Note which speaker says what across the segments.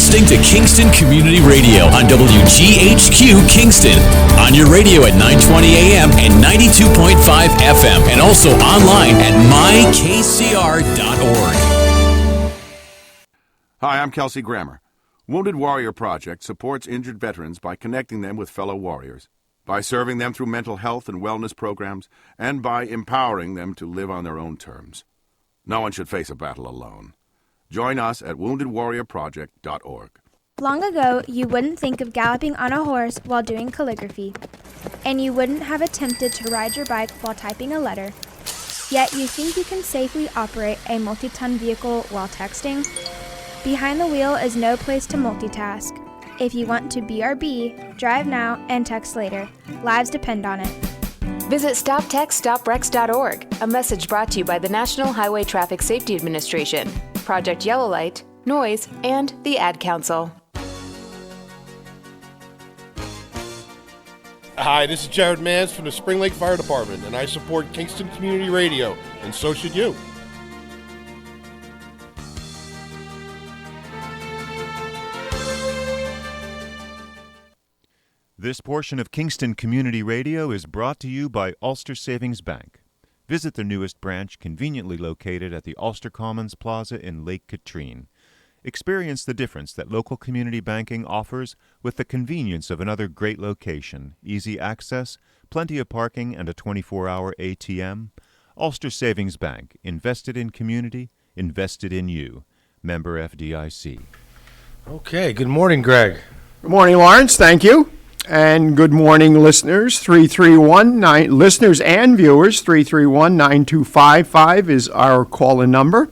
Speaker 1: listening to Kingston Community Radio on WGHQ Kingston. On your radio at 920 AM and 92.5 FM, and also online at mykcr.org.
Speaker 2: Hi, I'm Kelsey Grammer. Wounded Warrior Project supports injured veterans by connecting them with fellow warriors, by serving them through mental health and wellness programs, and by empowering them to live on their own terms. No one should face a battle alone. Join us at woundedwarriorproject.org.
Speaker 3: Long ago, you wouldn't think of galloping on a horse while doing calligraphy, and you wouldn't have attempted to ride your bike while typing a letter. Yet you think you can safely operate a multi-ton vehicle while texting? Behind the wheel is no place to multitask. If you want to BRB, drive now and text later. Lives depend on it.
Speaker 4: Visit StopTextStopWrecks.org, a message brought to you by the National Highway Traffic Safety Administration, Project Yellow Light, Noise, and the Ad Council.
Speaker 5: Hi, this is Jared Mans from the Spring Lake Fire Department, and I support Kingston Community Radio, and so should you.
Speaker 6: This portion of Kingston Community Radio is brought to you by Ulster Savings Bank. Visit their newest branch, conveniently located at the Ulster Commons Plaza in Lake Katrine. Experience the difference that local community banking offers with the convenience of another great location, easy access, plenty of parking, and a 24-hour ATM. Ulster Savings Bank, invested in community, invested in you. Member FDIC.
Speaker 7: Okay, good morning, Greg.
Speaker 8: Good morning, Lawrence. Thank you. And good morning, listeners. 331-9, listeners and viewers, 331-9255 is our call-in number.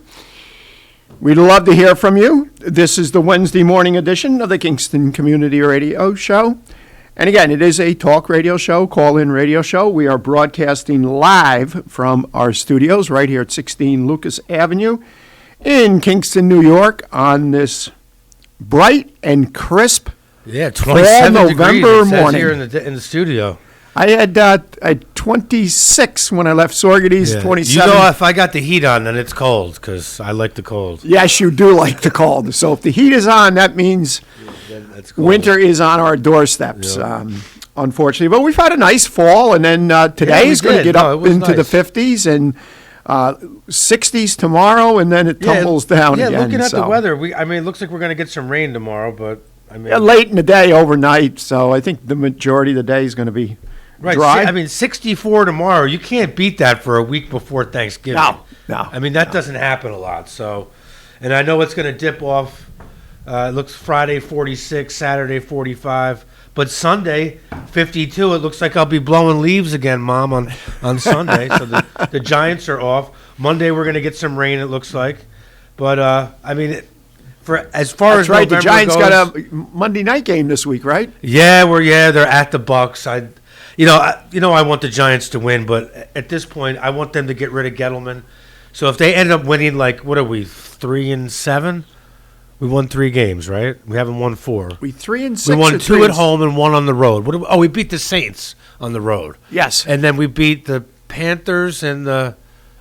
Speaker 8: We'd love to hear from you. This is the Wednesday morning edition of the Kingston Community Radio Show. And again, it is a talk radio show, call-in radio show. We are broadcasting live from our studios right here at 16 Lucas Avenue in Kingston, New York on this bright and crisp
Speaker 7: 27
Speaker 8: November
Speaker 7: degrees
Speaker 8: morning
Speaker 7: here in the studio.
Speaker 8: I had 26 when I left Sorgady's, 27.
Speaker 7: You know, if I got the heat on, then it's cold, because I like the cold.
Speaker 8: Yes, you do like the cold. So if the heat is on, that means winter is on our doorsteps, unfortunately. But we've had a nice fall, and then today is going to get up into the 50s and 60s tomorrow, and then it tumbles down again.
Speaker 7: Yeah, looking at the weather, it looks like we're going to get some rain tomorrow, but
Speaker 8: late in the day, overnight, so I think the majority of the day is going to be dry.
Speaker 7: 64 tomorrow. You can't beat that for a week before Thanksgiving.
Speaker 8: No.
Speaker 7: That doesn't happen a lot. So, and I know it's going to dip off. It looks Friday 46, Saturday 45, but Sunday 52. It looks like I'll be blowing leaves again, Mom, on Sunday. So the Giants are off. Monday we're going to get some rain. It looks like, but for as far as
Speaker 8: right,
Speaker 7: November
Speaker 8: the Giants
Speaker 7: goes,
Speaker 8: got a Monday night game this week, right?
Speaker 7: Yeah, they're at the Bucks. I want the Giants to win, but at this point, I want them to get rid of Gettleman. So if they end up winning, what are we, 3-7? We won 3 games, right? We haven't won 4.
Speaker 8: We 3-6.
Speaker 7: We won 2 at home and 1 on the road. We beat the Saints on the road.
Speaker 8: Yes,
Speaker 7: and then we beat the Panthers and the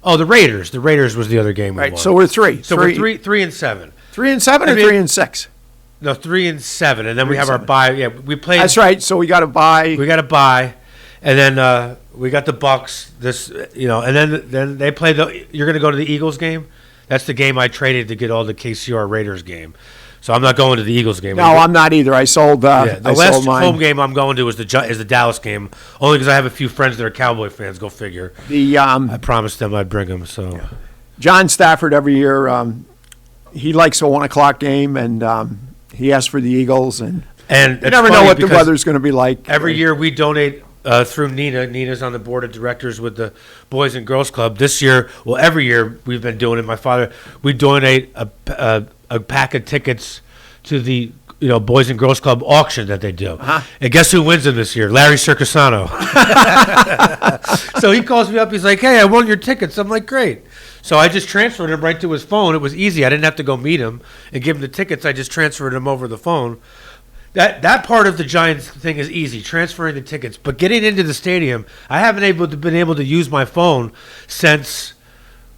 Speaker 7: Raiders. The Raiders was the other game we won.
Speaker 8: Right. So we're 3.
Speaker 7: So we're 3-7.
Speaker 8: 3-7 or 3-6?
Speaker 7: No, 3-7, and then we have our bye. Yeah, we played.
Speaker 8: That's right. So we got a bye.
Speaker 7: And then we got the Bucks. And then they play You're going to go to the Eagles game. That's the game I traded to get all the KCR Raiders game. So I'm not going to the Eagles game.
Speaker 8: No, I'm not either. I sold.
Speaker 7: The last home game I'm going to is the Dallas game, only because I have a few friends that are Cowboy fans. Go figure. I promised them I'd bring them. So
Speaker 8: John Stafford every year. He likes a 1:00 game, and he asks for the Eagles, and you never know what the weather's going to be like.
Speaker 7: Every year we donate through Nina. Nina's on the board of directors with the Boys and Girls Club. This year, every year we've been doing it. My father, we donate a pack of tickets to the Boys and Girls Club auction that they do.
Speaker 8: Uh-huh.
Speaker 7: And guess who wins them this year? Larry Circusano. So he calls me up. He's like, "Hey, I won your tickets." I'm like, "Great." So I just transferred him right to his phone. It was easy. I didn't have to go meet him and give him the tickets. I just transferred him over the phone. That part of the Giants thing is easy, transferring the tickets. But getting into the stadium, I haven't been able to use my phone since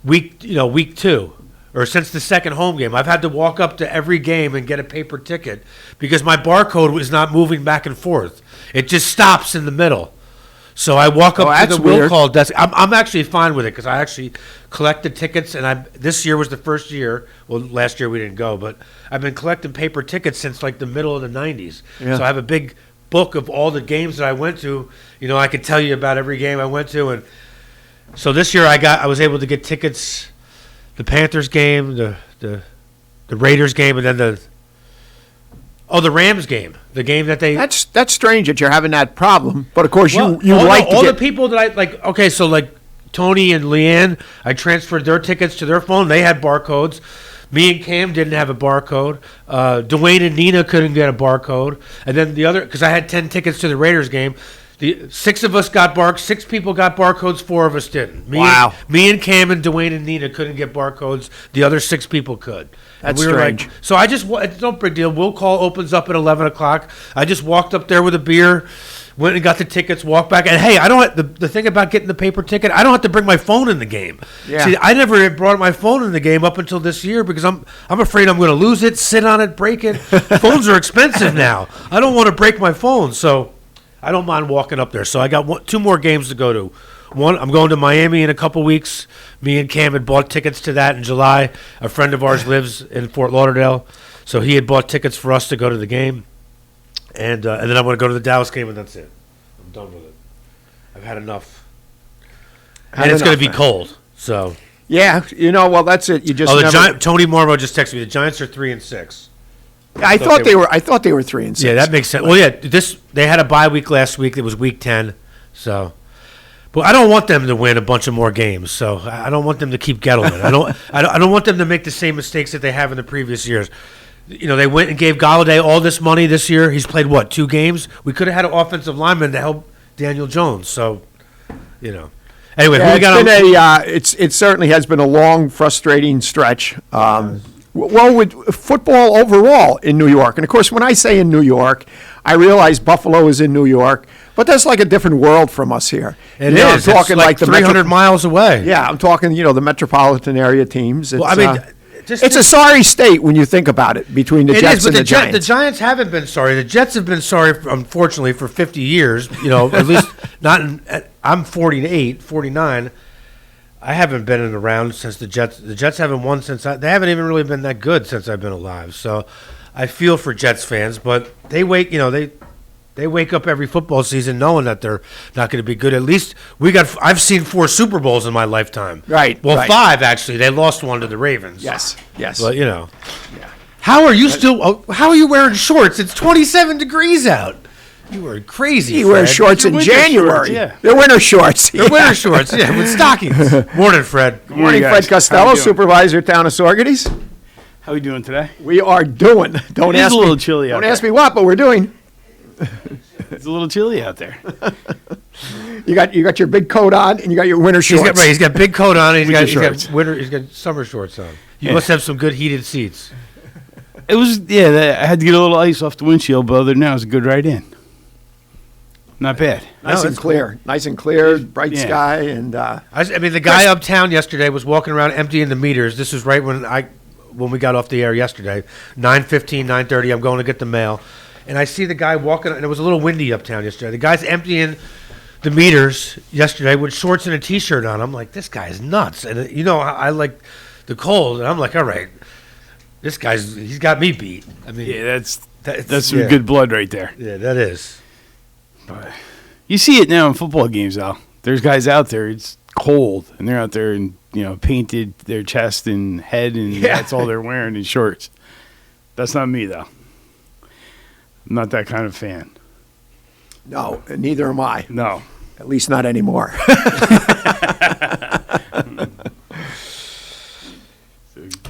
Speaker 7: week 2. or since the second home game. I've had to walk up to every game and get a paper ticket because my barcode was not moving back and forth. It just stops in the middle. So I walk up to the will call desk. I'm actually fine with it because I actually collect the tickets, and this year was the first year. Well, last year we didn't go, but I've been collecting paper tickets since like the middle of the 90s. Yeah. So I have a big book of all the games that I went to. You know, I could tell you about every game I went to, and so this year I was able to get tickets, the Panthers game, the Raiders game, and then the Rams game, the game that they.
Speaker 8: That's strange that you're having that problem, but of course you
Speaker 7: the people that I like. Okay, so like Tony and Leanne, I transferred their tickets to their phone. They had barcodes. Me and Cam didn't have a barcode. Dwayne and Nina couldn't get a barcode, and then the other because I had 10 tickets to the Raiders game. The 6 of us got 6 people got barcodes, 4 of us didn't. Me and Cam and Dwayne and Nina couldn't get barcodes. The other 6 people could.
Speaker 8: That's strange.
Speaker 7: So it's no big deal. Will call opens up at 11 o'clock. I just walked up there with a beer, went and got the tickets, walked back. And hey, I don't have, the thing about getting the paper ticket, I don't have to bring my phone in the game. Yeah. See, I never brought my phone in the game up until this year because I'm afraid I'm going to lose it, sit on it, break it. Phones are expensive now. I don't want to break my phone, so I don't mind walking up there. So I got 2 more games to go to. One, I'm going to Miami in a couple weeks. Me and Cam had bought tickets to that in July. A friend of ours lives in Fort Lauderdale, so he had bought tickets for us to go to the game. And then I'm going to go to the Dallas game, and that's it. I'm done with it. I've had enough. And it's going to be cold, so.
Speaker 8: Yeah, well, that's it. You just
Speaker 7: Tony Marmo just texted me. The Giants are 3-6.
Speaker 8: I thought they were 3-6.
Speaker 7: Yeah, that makes sense. Well, yeah, they had a bye week last week. It was week 10, so. But I don't want them to win a bunch of more games, so I don't want them to keep Gettleman. I don't want them to make the same mistakes that they have in the previous years. They went and gave Golladay all this money this year. He's played 2 games. We could have had an offensive lineman to help Daniel Jones. So, Anyway, who we got?
Speaker 8: It certainly has been a long, frustrating stretch. Well, with football overall in New York. And, of course, when I say in New York, I realize Buffalo is in New York, but that's like a different world from us here.
Speaker 7: It is. I'm talking like 300 miles away.
Speaker 8: Yeah, I'm talking, the metropolitan area teams.
Speaker 7: It's,
Speaker 8: it's a sorry state when you think about it between the Jets and the Giants.
Speaker 7: The Giants haven't been sorry. The Jets have been sorry, unfortunately, for 50 years. At least not. I'm 48, 49. I haven't been around since the Jets. The Jets haven't won since they haven't even really been that good since I've been alive. So I feel for Jets fans, but they wake up every football season knowing that they're not going to be good. At least I've seen 4 Super Bowls in my lifetime.
Speaker 8: Right.
Speaker 7: Well,
Speaker 8: right.
Speaker 7: 5 actually. They lost one to the Ravens.
Speaker 8: Yes.
Speaker 7: But Yeah. How are you wearing shorts? It's 27 degrees out. You were crazy.
Speaker 8: He wears shorts in January.
Speaker 7: Yeah.
Speaker 8: They're winter shorts.
Speaker 7: They're winter shorts, with stockings. Morning, Fred.
Speaker 8: Good morning, Fred Costello, Supervisor, Town of Saugerties.
Speaker 9: How are we doing today?
Speaker 8: We are doing. Don't ask
Speaker 9: a little chilly out
Speaker 8: Don't
Speaker 9: there.
Speaker 8: ask me what, but we're doing.
Speaker 9: It's a little chilly out there.
Speaker 8: You got your big coat on, and you got your winter shorts.
Speaker 7: He's got big coat on, and he's got summer shorts on. You must have some good heated seats.
Speaker 9: It was, I had to get a little ice off the windshield, but other than that, it was a good ride in. Not bad.
Speaker 8: Nice and clear. Nice and clear, bright sky. And
Speaker 7: the guy uptown yesterday was walking around emptying the meters. This was right when we got off the air yesterday, 9:15, 9:30. I'm going to get the mail. And I see the guy walking, and it was a little windy uptown yesterday. The guy's emptying the meters yesterday with shorts and a T-shirt on. I'm like, this guy's nuts. And, I like the cold, and I'm like, all right, he's got me beat.
Speaker 9: That's some good blood right there.
Speaker 7: Yeah, that is.
Speaker 9: But you see it now in football games, Al. There's guys out there, it's cold, and they're out there and, painted their chest and head, and that's all they're wearing in shorts. That's not me, though. I'm not that kind of fan.
Speaker 8: No, and neither am I.
Speaker 9: No.
Speaker 8: At least not anymore.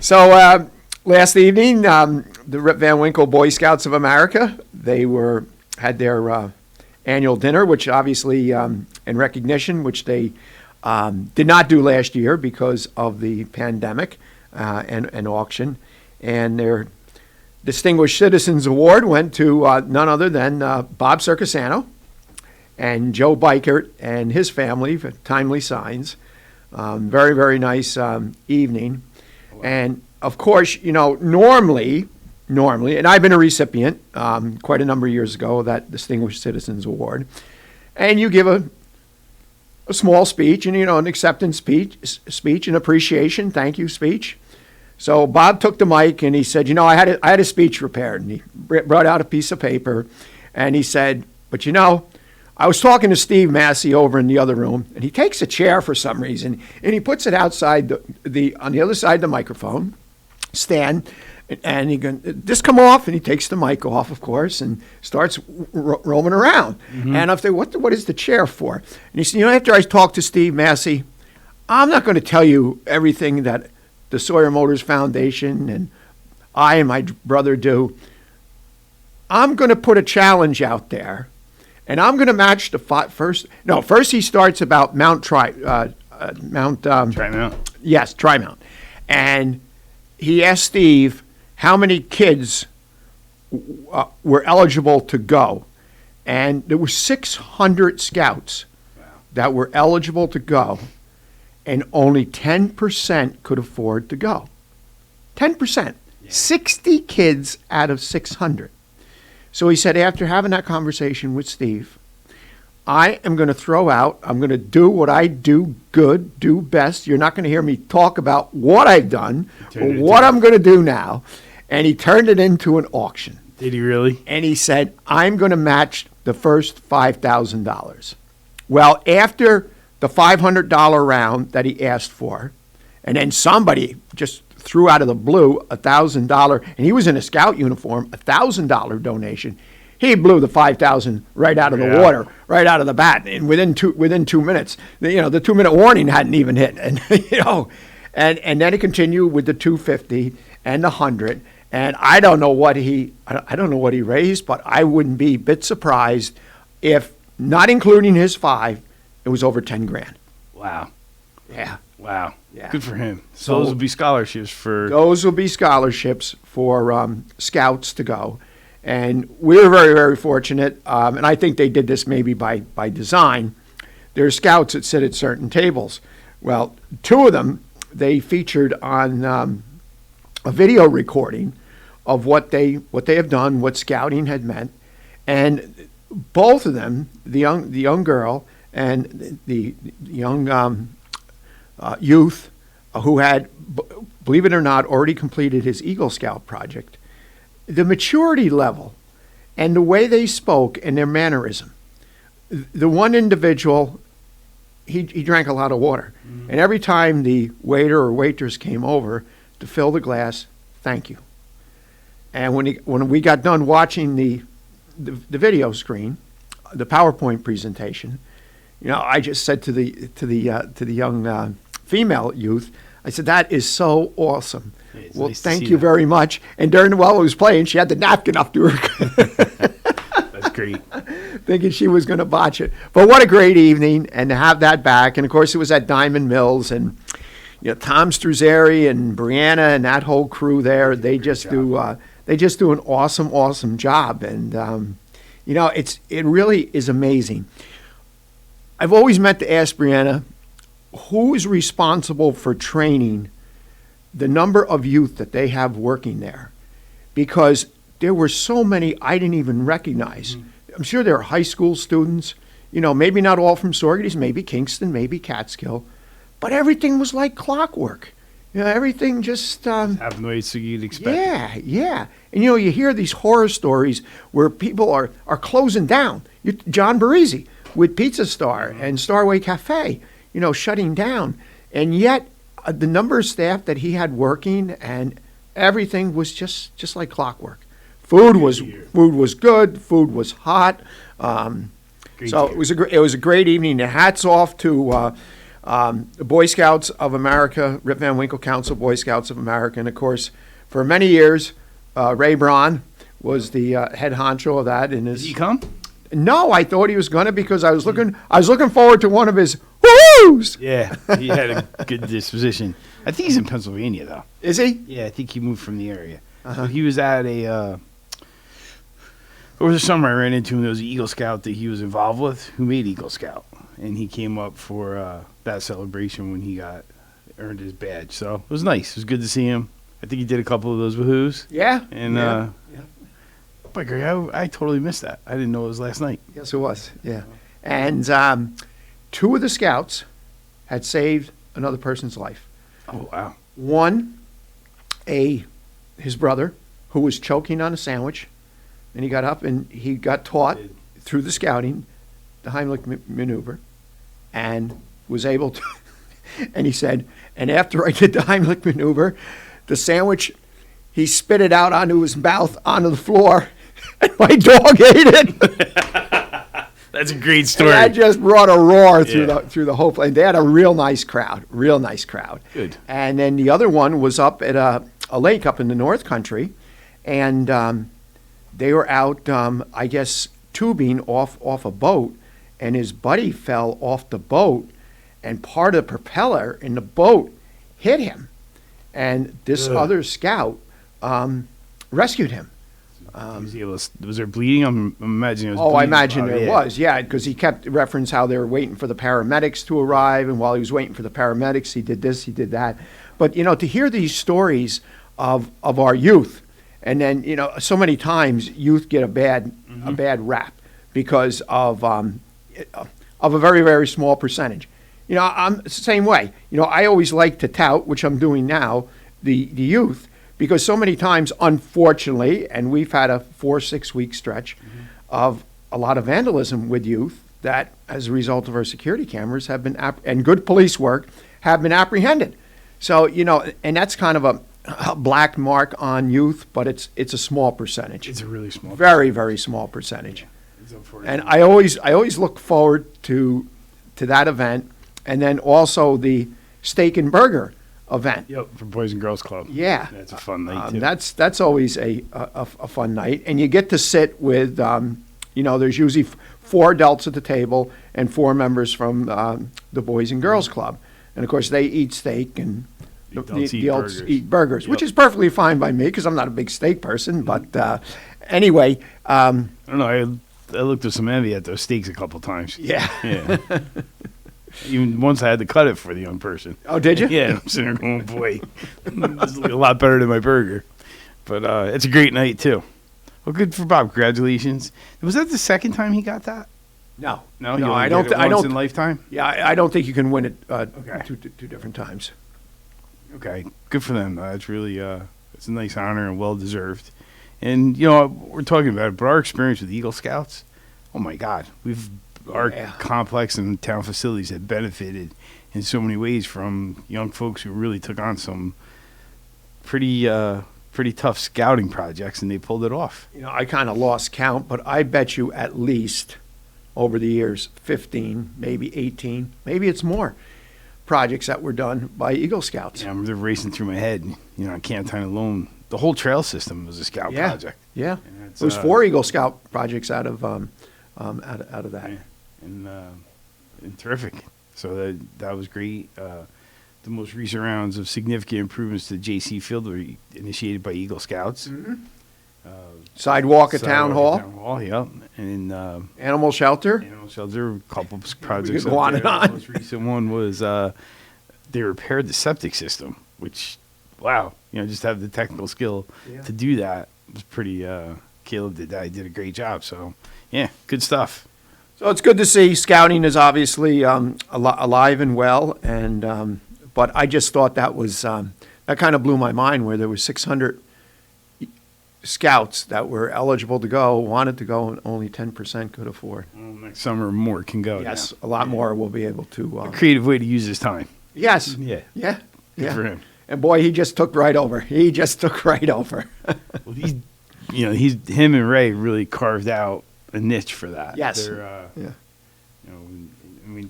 Speaker 8: So last evening, the Rip Van Winkle Boy Scouts of America, they had their annual dinner, which obviously in recognition, which they did not do last year because of the pandemic and auction. And their Distinguished Citizens Award went to none other than Bob Circasano and Joe Bikert and his family for Timely Signs. Very, very nice evening. And of course, normally, and I've been a recipient quite a number of years ago of that Distinguished Citizens Award, and you give a small speech and, an acceptance speech, an appreciation, thank you speech. So Bob took the mic and he said, I had a speech prepared, and he brought out a piece of paper and he said, but I was talking to Steve Massey over in the other room, and he takes a chair for some reason and he puts it outside on the other side of the microphone stand, and he goes, "This come off," and he takes the mic off, of course, and starts roaming around. And I say, what is the chair for? And he said, after I talked to Steve Massey, I'm not going to tell you everything that the Sawyer Motors Foundation and I and my brother do. I'm going to put a challenge out there, and I'm going to match the first. No, first he starts about Trimount. Yes, Trimount, and he asked Steve how many kids were eligible to go, and there were 600 scouts that were eligible to go, and only 10% could afford to go. 10%. 60 kids out of 600. So he said, after having that conversation with Steve, I am going to I'm going to do what I do good, do best. You're not going to hear me talk about what I've done, but what I'm going to do now. And he turned it into an auction.
Speaker 9: Did he really?
Speaker 8: And he said, I'm going to match the first $5,000. Well, after the $500 round that he asked for, and then somebody just threw out of the blue $1,000, and he was in a scout uniform, $1,000 donation. He blew the $5,000 right out of the water, right out of the bat, and within 2 minutes. The 2-minute warning hadn't even hit, and and then he continued with the $250 and the $100, and I don't know what he raised, but I wouldn't be a bit surprised if, not including his $5, it was over $10,000.
Speaker 9: Wow.
Speaker 8: Yeah.
Speaker 9: Wow.
Speaker 8: Yeah.
Speaker 9: Good for him. So those will be scholarships for...
Speaker 8: Those will be scholarships for scouts to go. And we're very, very fortunate, and I think they did this maybe by design. There are scouts that sit at certain tables. Well, 2 of them, they featured on a video recording of what they have done, what scouting had meant. And both of them, the young girl and the young youth who had, believe it or not, already completed his Eagle Scout project, the maturity level and the way they spoke and their mannerism. The one individual, he drank a lot of water. Mm-hmm. And every time the waiter or waitress came over to fill the glass, thank you. And when we got done watching the video screen, the PowerPoint presentation, I just said to the young female youth, I said, that is so awesome. Well, nice thank you very much. And while it was playing, she had the napkin up to her.
Speaker 9: That's great.
Speaker 8: Thinking she was going to botch it. But what a great evening, and to have that back. And, of course, it was at Diamond Mills. And, Tom Struzzeri and Brianna and that whole crew there, they just do an awesome, awesome job. And, it really is amazing. I've always meant to ask Brianna, who is responsible for training the number of youth that they have working there? Because there were so many I didn't even recognize. Mm-hmm. I'm sure there are high school students, maybe not all from Sorgeties, maybe Kingston, maybe Catskill, but everything was like clockwork. Everything just...
Speaker 9: have no ways you'd expect.
Speaker 8: Yeah. And, you hear these horror stories where people are closing down. John Barisi with Pizza Star and Starway Cafe, shutting down. And yet, the number of staff that he had working and everything was just like clockwork. Food was good. Food was hot. So it was a great evening. And hats off to the Boy Scouts of America, Rip Van Winkle Council, Boy Scouts of America, and of course, for many years, Ray Braun was the head honcho of that.
Speaker 9: Did he come?
Speaker 8: No, I thought he was gonna, because I was looking forward to one of his woo-hoos.
Speaker 9: Yeah, he had a good disposition. I think he's in Pennsylvania though.
Speaker 8: Is he?
Speaker 9: Yeah, I think he moved from the area. So he was at over the summer I ran into him. There was an Eagle Scout that he was involved with who made Eagle Scout, and he came up for that celebration when he got earned his badge. So it was nice. It was good to see him. I think he did a couple of those woohoos.
Speaker 8: Yeah.
Speaker 9: And but Greg, I totally missed that. I didn't know it was last night.
Speaker 8: Yes, it was. Yeah. And 2 of the scouts had saved another person's life.
Speaker 9: Oh wow.
Speaker 8: One, his brother, who was choking on a sandwich, and he got up and he got taught through the scouting the Heimlich maneuver, and was able to. And he said, and after I did the Heimlich maneuver, the sandwich, he spit it out onto his mouth onto the floor, and my dog ate it.
Speaker 9: That's a great story.
Speaker 8: And that just brought a roar through the whole place. They had a real nice crowd.
Speaker 9: Good.
Speaker 8: And then the other one was up at a lake up in the North Country, and they were out, I guess, tubing off a boat, and his buddy fell off the boat, and part of the propeller in the boat hit him, and this other scout rescued him.
Speaker 9: Was there bleeding? I'm imagining it was bleeding.
Speaker 8: I imagine there was, because he kept reference how they were waiting for the paramedics to arrive, and while he was waiting for the paramedics, he did this, he did that. But, to hear these stories of our youth, and then, so many times youth get a bad rap because of a very, very small percentage. I'm the same way. I always like to tout, which I'm doing now, the youth, because so many times, unfortunately, and we've had a 4-6 week stretch of a lot of vandalism with youth that, as a result of our security cameras, have been and good police work, have been apprehended. So and that's kind of a black mark on youth, but it's a small percentage.
Speaker 9: It's a really small,
Speaker 8: very, very small percentage.
Speaker 9: Yeah, it's unfortunate.
Speaker 8: And I always look forward to that event, and then also the steak and burger event.
Speaker 9: Yep, for Boys and Girls Club.
Speaker 8: Yeah,
Speaker 9: that's a fun night too.
Speaker 8: That's always a fun night, and you get to sit with there's usually 4 adults at the table and 4 members from the Boys and Girls Club, and of course they eat steak and the adults eat burgers,
Speaker 9: Yep.
Speaker 8: which is perfectly fine by me because I'm not a big steak person. But anyway,
Speaker 9: I don't know. I looked with some envy at those steaks a couple times.
Speaker 8: Yeah.
Speaker 9: Even once I had to cut it for the young person.
Speaker 8: Oh, did you?
Speaker 9: Yeah, I'm sitting there going, boy, this is a lot better than my burger. But it's a great night, too. Well, good for Bob. Congratulations. Was that the second time he got that?
Speaker 8: No.
Speaker 9: No, I don't. Once in lifetime?
Speaker 8: Yeah, I don't think you can win it two different times.
Speaker 9: Okay, good for them. It's really it's a nice honor and well-deserved. And, we're talking about it, but our experience with Eagle Scouts, oh, my God. Our complex and town facilities have benefited in so many ways from young folks who really took on some pretty tough scouting projects, and they pulled it off.
Speaker 8: I kind of lost count, but I bet you at least over the years 15, maybe 18, maybe it's more projects that were done by Eagle Scouts.
Speaker 9: Yeah, they're racing through my head. Cantine alone, the whole trail system was a scout project.
Speaker 8: Yeah, it was 4 Eagle Scout projects out of that.
Speaker 9: Yeah. And terrific. So that was great. The most recent rounds of significant improvements to J.C. Field were initiated by Eagle Scouts.
Speaker 8: Mm-hmm. Sidewalk at Town Hall.
Speaker 9: Town Hall, yep. And
Speaker 8: Animal Shelter.
Speaker 9: A couple of projects.
Speaker 8: We could go on and on.
Speaker 9: The most recent one was they repaired the septic system, which, wow, just have the technical skill to do that was pretty. Caleb did that. He did a great job. So, yeah, good stuff.
Speaker 8: So it's good to see scouting is obviously alive and well, and but I just thought that was that kind of blew my mind where there was 600 scouts that were eligible to go, wanted to go, and only 10% could afford.
Speaker 9: Well, next summer, more can go.
Speaker 8: Yes,
Speaker 9: now.
Speaker 8: a lot more will be able to.
Speaker 9: A creative way to use his time.
Speaker 8: Yes.
Speaker 9: Yeah.
Speaker 8: Yeah.
Speaker 9: Good for him.
Speaker 8: And boy, he just took right over.
Speaker 9: Well, him and Ray really carved out a niche for that.
Speaker 8: Yes.
Speaker 9: Look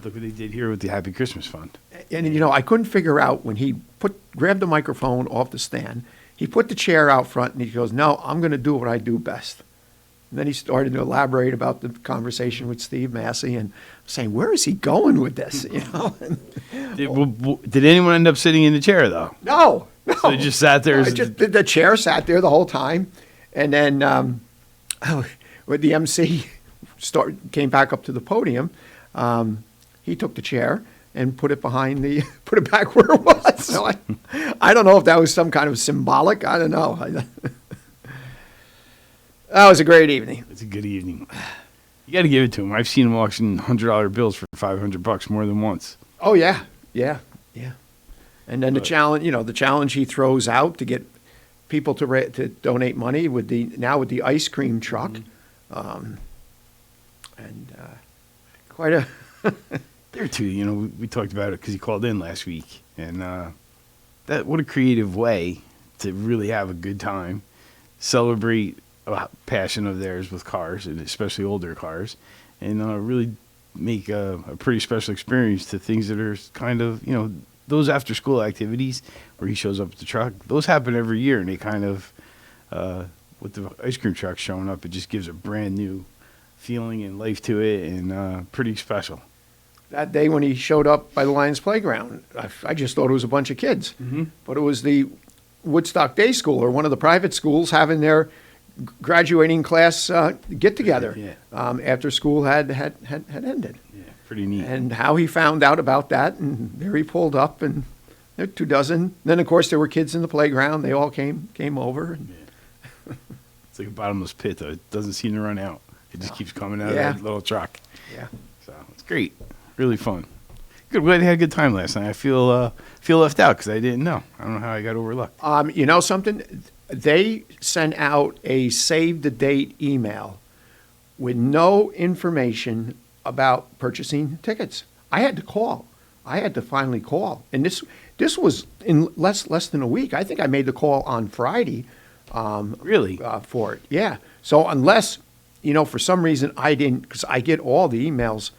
Speaker 9: what they did here with the Happy Christmas Fund.
Speaker 8: And I couldn't figure out when he grabbed the microphone off the stand, he put the chair out front and he goes, "No, I'm going to do what I do best." And then he started to elaborate about the conversation with Steve Massey and saying, "Where is he going with this?"
Speaker 9: Did anyone end up sitting in the chair though?
Speaker 8: No.
Speaker 9: So they just sat there.
Speaker 8: The chair sat there the whole time, and then when the MC came back up to the podium, he took the chair, and put it put it back where it was. So I don't know if that was some kind of symbolic. I don't know. That was a great evening.
Speaker 9: It's a good evening. You got to give it to him. I've seen him auction $100 bills for $500 more than once.
Speaker 8: Oh yeah. And then the challenge he throws out to get people to donate money with the ice cream truck, quite a.
Speaker 9: There too, we talked about it because he called in last week, and what a creative way to really have a good time, celebrate a passion of theirs with cars, and especially older cars, and really make a pretty special experience to things that are kind of, those after school activities where he shows up with the truck. Those happen every year, and they kind of, with the ice cream truck showing up, it just gives a brand new feeling and life to it, and pretty special.
Speaker 8: That day when he showed up by the Lions Playground, I just thought it was a bunch of kids. Mm-hmm. But it was the Woodstock Day School, or one of the private schools, having their graduating class get-together after school had ended. Yeah,
Speaker 9: pretty neat.
Speaker 8: And how he found out about that, and there he pulled up, and there were 24. Then, of course, there were kids in the playground. They all came over.
Speaker 9: Yeah. It's like a bottomless pit, though. It doesn't seem to run out. It just keeps coming out of that little truck.
Speaker 8: Yeah.
Speaker 9: So it's great. Really fun. Good. We had a good time last night. I feel left out because I didn't know. I don't know how I got overlooked.
Speaker 8: You know something? They sent out a save-the-date email with no information about purchasing tickets. I had to call. I had to finally call. And this was in less than a week. I think I made the call on Friday.
Speaker 9: Really?
Speaker 8: For it. Yeah. So unless, for some reason I didn't, because I get all the emails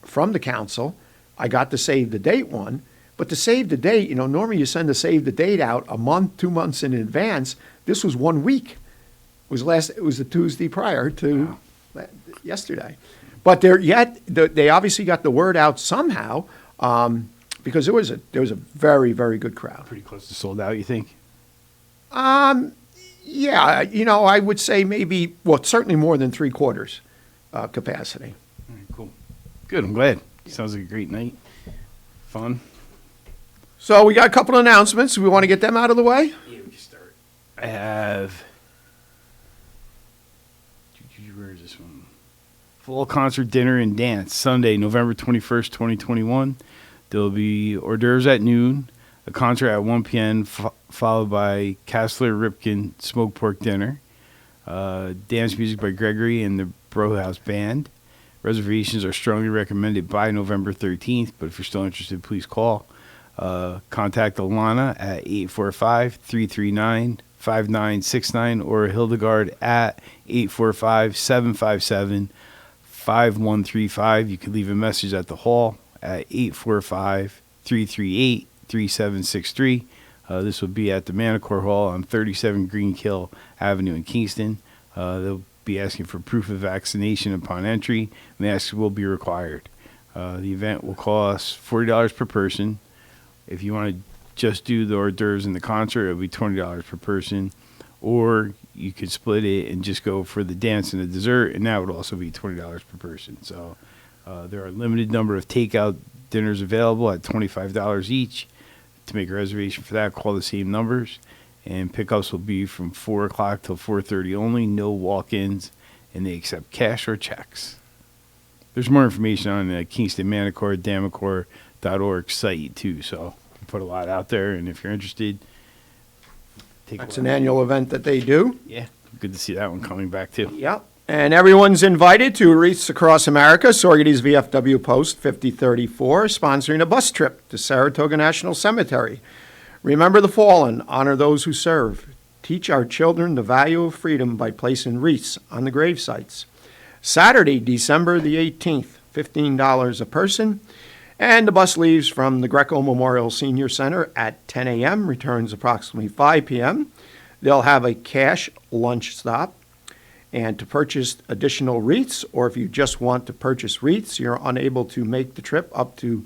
Speaker 8: from the council, I got the save the date one. But to save the date, normally you send the save the date out a month, 2 months in advance. This was 1 week. It was the Tuesday prior to yesterday. But they obviously got the word out somehow, because there was a very, very good crowd.
Speaker 9: Pretty close to sold out, you think?
Speaker 8: Yeah, I would say maybe, certainly more than 3/4 capacity.
Speaker 9: All right, cool. Good, I'm glad. Sounds like a great night. Fun.
Speaker 8: So we got a couple of announcements. We want to get them out of the way?
Speaker 9: Yeah, we can start. I have... Where is this one? Fall concert, dinner, and dance. Sunday, November 21st, 2021. There'll be hors d'oeuvres at noon, a concert at 1 p.m., followed by Castler Ripken smoked pork dinner, dance music by Gregory and the Bro House Band. Reservations are strongly recommended by November 13th, but if you're still interested, please call. Contact Alana at 845-339-5969 or Hildegard at 845-757-5135. You can leave a message at the hall at 845-338-3763. This will be at the Manacor Hall on 37 Greenkill Avenue in Kingston. They'll be asking for proof of vaccination upon entry. Masks will be required. The event will cost $40 per person. If you want to just do the hors d'oeuvres in the concert, it'll be $20 per person. Or you could split it and just go for the dance and the dessert, and that would also be $20 per person. So there are a limited number of takeout dinners available at $25 each. To make a reservation for that, call the same numbers. And pickups will be from 4 o'clock till 4:30 only. No walk-ins, and they accept cash or checks. There's more information on the Kingston Manacor, Damacor.org site, too. So we put a lot out there, and if you're interested,
Speaker 8: That's an annual event that they do.
Speaker 9: Yeah, good to see that one coming back, too.
Speaker 8: Yep. And everyone's invited to Wreaths Across America, Sorgatty's VFW Post 5034, sponsoring a bus trip to Saratoga National Cemetery. Remember the fallen, honor those who serve. Teach our children the value of freedom by placing wreaths on the grave sites. Saturday, December the 18th, $15 a person. And the bus leaves from the Wghq Memorial Senior Center at 10 a.m., returns approximately 5 p.m. They'll have a cash lunch stop. And to purchase additional wreaths, or if you just want to purchase wreaths, you're unable to make the trip up to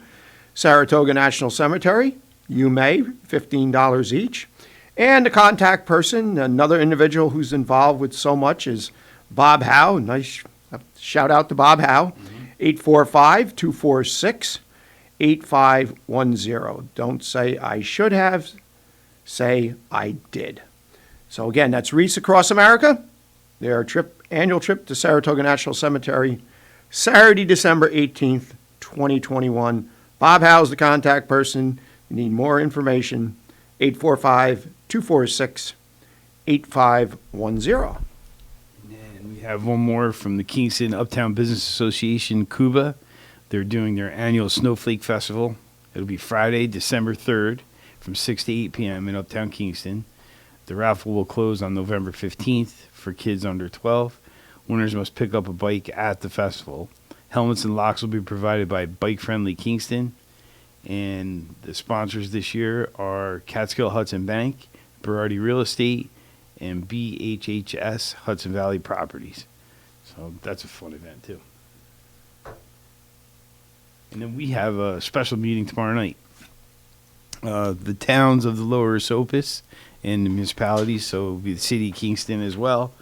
Speaker 8: Saratoga National Cemetery, you may, $15 each. And the contact person, another individual who's involved with so much, is Bob Howe. Nice shout out to Bob Howe. 845-246-8686. 8510. Don't say I should have, say I did. So again, that's Wreaths Across America. Their annual trip to Saratoga National Cemetery, Saturday, December 18th, 2021. Bob Howe's the contact person. You need more information, 845-246-8510.
Speaker 9: And we have one more from the Kingston Uptown Business Association, Cuba. They're doing their annual Snowflake Festival. It'll be Friday, December 3rd from 6 to 8 p.m. in Uptown Kingston. The raffle will close on November 15th for kids under 12. Winners must pick up a bike at the festival. Helmets and locks will be provided by Bike Friendly Kingston. And the sponsors this year are Catskill Hudson Bank, Berardi Real Estate, and BHHS Hudson Valley Properties. So that's a fun event too. And then we have a special meeting tomorrow night. The towns of the Lower Esopus and the municipalities, so it'll be the city of Kingston as well,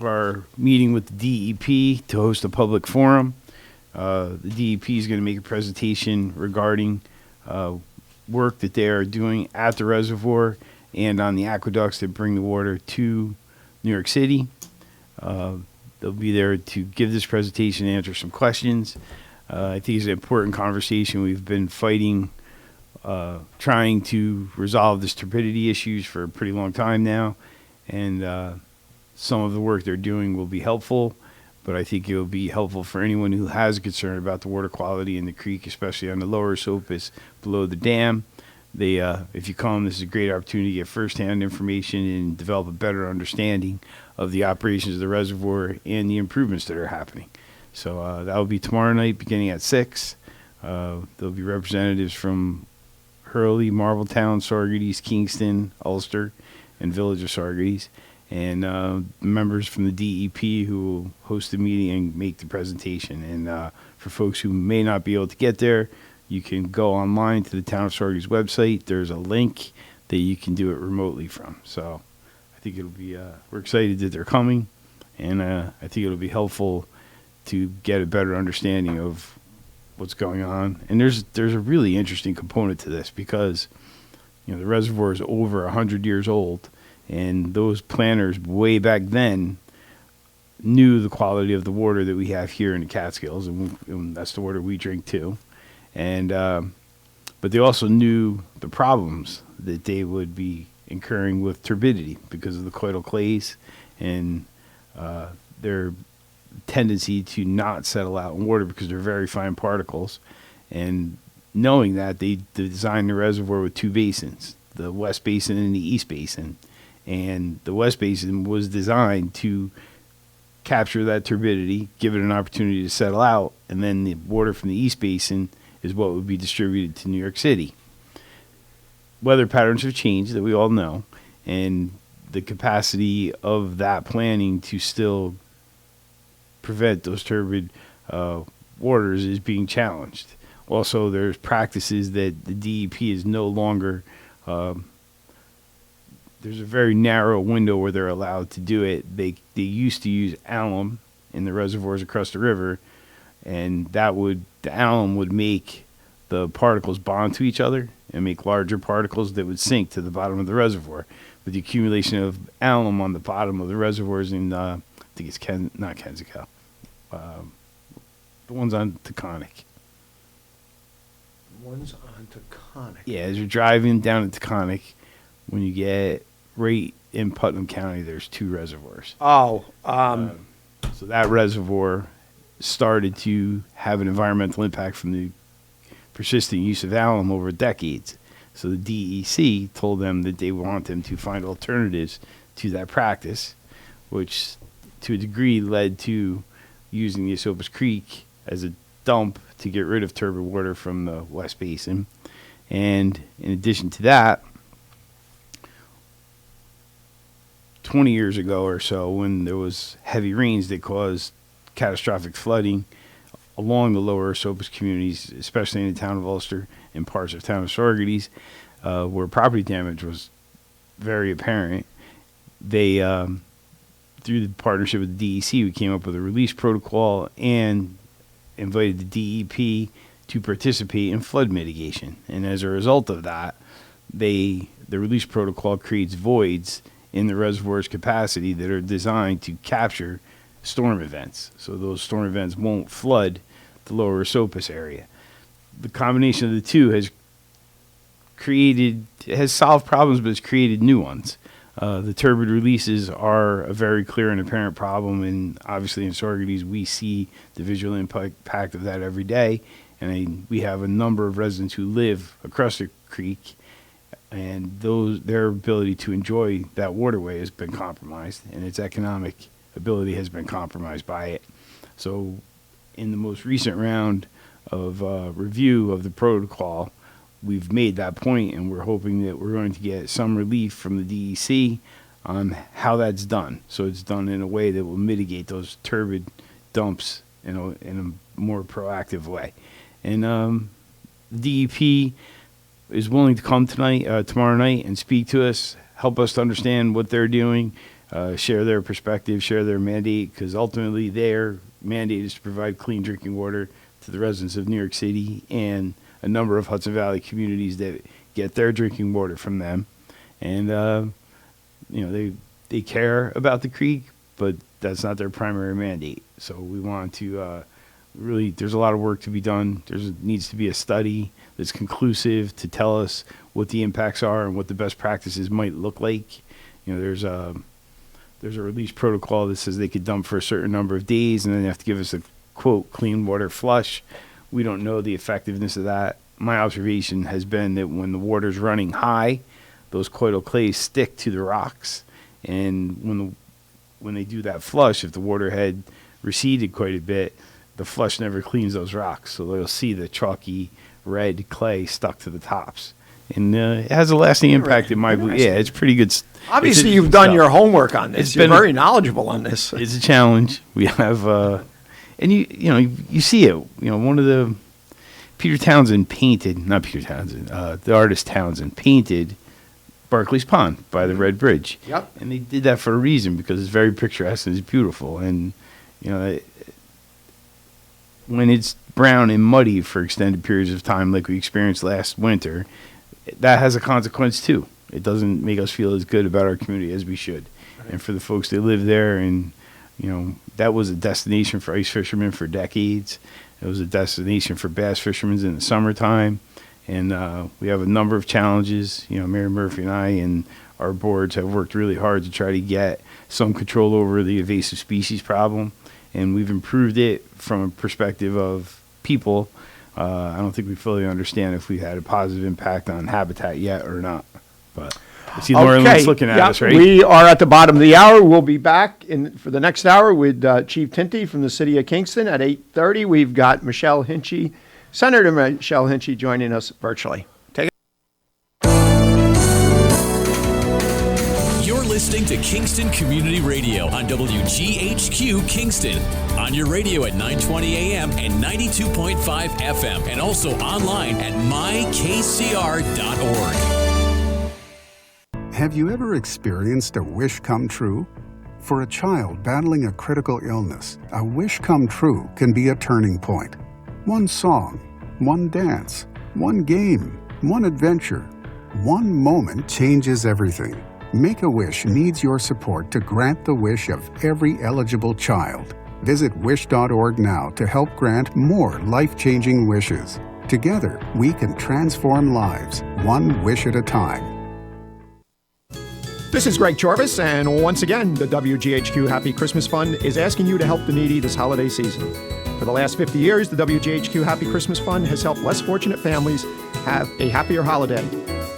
Speaker 9: are meeting with the DEP to host a public forum. The DEP is going to make a presentation regarding work that they are doing at the reservoir and on the aqueducts that bring the water to New York City. They'll be there to give this presentation and answer some questions. I think it's an important conversation. We've been fighting, trying to resolve this turbidity issues for a pretty long time now, and some of the work they're doing will be helpful, but I think it will be helpful for anyone who has a concern about the water quality in the creek, especially on the Lower Esopus below the dam. If you come, this is a great opportunity to get firsthand information and develop a better understanding of the operations of the reservoir and the improvements that are happening. So that will be tomorrow night beginning at 6. There'll be representatives from Hurley, Marbletown, Saugerties, Kingston, Ulster, and Village of Saugerties, and members from the DEP who will host the meeting and make the presentation. And for folks who may not be able to get there, you can go online to the Town of Saugerties website. There's a link that you can do it remotely from. So I think it'll be, we're excited that they're coming, and I think it'll be helpful to get a better understanding of what's going on. And there's a really interesting component to this because, you know, the reservoir is over 100 years old, and those planners way back then knew the quality of the water that we have here in the Catskills, and that's the water we drink too. And but they also knew the problems that they would be incurring with turbidity because of the colloidal clays and their tendency to not settle out in water because they're very fine particles. And knowing that, they designed the reservoir with two basins, the West Basin and the East Basin. And the West Basin was designed to capture that turbidity, give it an opportunity to settle out, and then the water from the East Basin is what would be distributed to New York City. Weather patterns have changed, that we all know, and the capacity of that planning to still prevent those turbid waters is being challenged. Also, there's practices that the DEP is no longer, there's a very narrow window where they're allowed to do it. They used to use alum in the reservoirs across the river, and the alum would make the particles bond to each other and make larger particles that would sink to the bottom of the reservoir. With the accumulation of alum on the bottom of the reservoirs in, I think it's not Kensico, the ones on Taconic.
Speaker 8: One's on Taconic.
Speaker 9: Yeah, as you're driving down to Taconic, when you get right in Putnam County, there's two reservoirs.
Speaker 8: Oh,
Speaker 9: so that reservoir started to have an environmental impact from the persistent use of alum over decades. So the DEC told them that they want them to find alternatives to that practice, which to a degree led to using the Esopus Creek as a dump to get rid of turbid water from the West Basin. And in addition to that, 20 years ago or so, when there was heavy rains that caused catastrophic flooding along the lower Esopus communities, especially in the town of Ulster and parts of the town of Saugerties, where property damage was very apparent, they, through the partnership with the DEC, we came up with a release protocol and invited the DEP to participate in flood mitigation. And as a result of that, the release protocol creates voids in the reservoir's capacity that are designed to capture storm events. So those storm events won't flood the lower Esopus area. The combination of the two has solved problems, but has created new ones. The turbid releases are a very clear and apparent problem, and obviously in Saugerties we see the visual impact of that every day. And we have a number of residents who live across the creek, and their ability to enjoy that waterway has been compromised, and its economic ability has been compromised by it. So in the most recent round of review of the protocol, we've made that point, and we're hoping that we're going to get some relief from the DEC on how that's done. So it's done in a way that will mitigate those turbid dumps in a more proactive way. And the DEP is willing to come tomorrow night, and speak to us, help us to understand what they're doing, share their perspective, share their mandate, because ultimately their mandate is to provide clean drinking water to the residents of New York City and a number of Hudson Valley communities that get their drinking water from them. And, they care about the creek, but that's not their primary mandate. So we want to really, there's a lot of work to be done. There needs to be a study that's conclusive to tell us what the impacts are and what the best practices might look like. There's a release protocol that says they could dump for a certain number of days, and then they have to give us a, quote, clean water flush. We don't know the effectiveness of that. My observation has been that when the water's running high, those colloidal clays stick to the rocks. And when they do that flush, if the water had receded quite a bit, the flush never cleans those rocks. So they'll see the chalky red clay stuck to the tops. And it has a lasting impact in my belief. Yeah, it's pretty good.
Speaker 8: Obviously, you've done your homework on this. You're very knowledgeable on this.
Speaker 9: It's a challenge. We have, and you see it. One of the the artist Townsend painted Barclays Pond by the Red Bridge.
Speaker 8: Yep.
Speaker 9: And they did that for a reason, because it's very picturesque and it's beautiful. And when it's brown and muddy for extended periods of time, like we experienced last winter, that has a consequence too. It doesn't make us feel as good about our community as we should. Right. And for the folks that live there, and that was a destination for ice fishermen for decades. It was a destination for bass fishermen in the summertime. And we have a number of challenges. Mary Murphy and I and our boards have worked really hard to try to get some control over the invasive species problem. And we've improved it from a perspective of people. I don't think we fully understand if we've had a positive impact on habitat yet or not. But I see Lauren Lynn's looking at us, right?
Speaker 8: We are at the bottom of the hour. We'll be back for the next hour with Chief Tinti from the city of Kingston at 8:30. We've got Senator Michelle Hinchey joining us virtually. Take it.
Speaker 1: You're listening to Kingston Community Radio on WGHQ Kingston. On your radio at 920 AM and 92.5 FM, and also online at mykcr.org.
Speaker 10: Have you ever experienced a wish come true? For a child battling a critical illness, a wish come true can be a turning point. One song, one dance, one game, one adventure, one moment changes everything. Make-A-Wish needs your support to grant the wish of every eligible child. Visit wish.org now to help grant more life-changing wishes. Together, we can transform lives, one wish at a time.
Speaker 8: This is Greg Chorvas, and once again, the WGHQ Happy Christmas Fund is asking you to help the needy this holiday season. For the last 50 years, the WGHQ Happy Christmas Fund has helped less fortunate families have a happier holiday.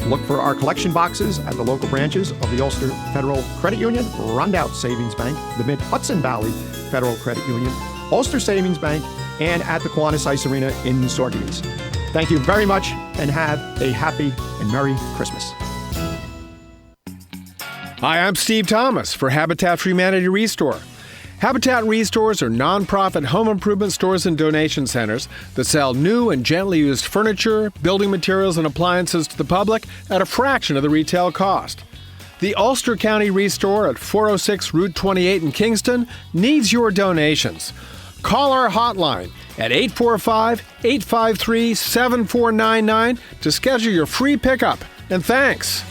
Speaker 8: Look for our collection boxes at the local branches of the Ulster Federal Credit Union, Rundout Savings Bank, the Mid-Hudson Valley Federal Credit Union, Ulster Savings Bank, and at the Kiwanis Ice Arena in Saugerties. Thank you very much, and have a happy and Merry Christmas.
Speaker 11: Hi, I'm Steve Thomas for Habitat for Humanity Restore. Habitat Restores are nonprofit home improvement stores and donation centers that sell new and gently used furniture, building materials, and appliances to the public at a fraction of the retail cost. The Ulster County Restore at 406 Route 28 in Kingston needs your donations. Call our hotline at 845-853-7499 to schedule your free pickup. And thanks.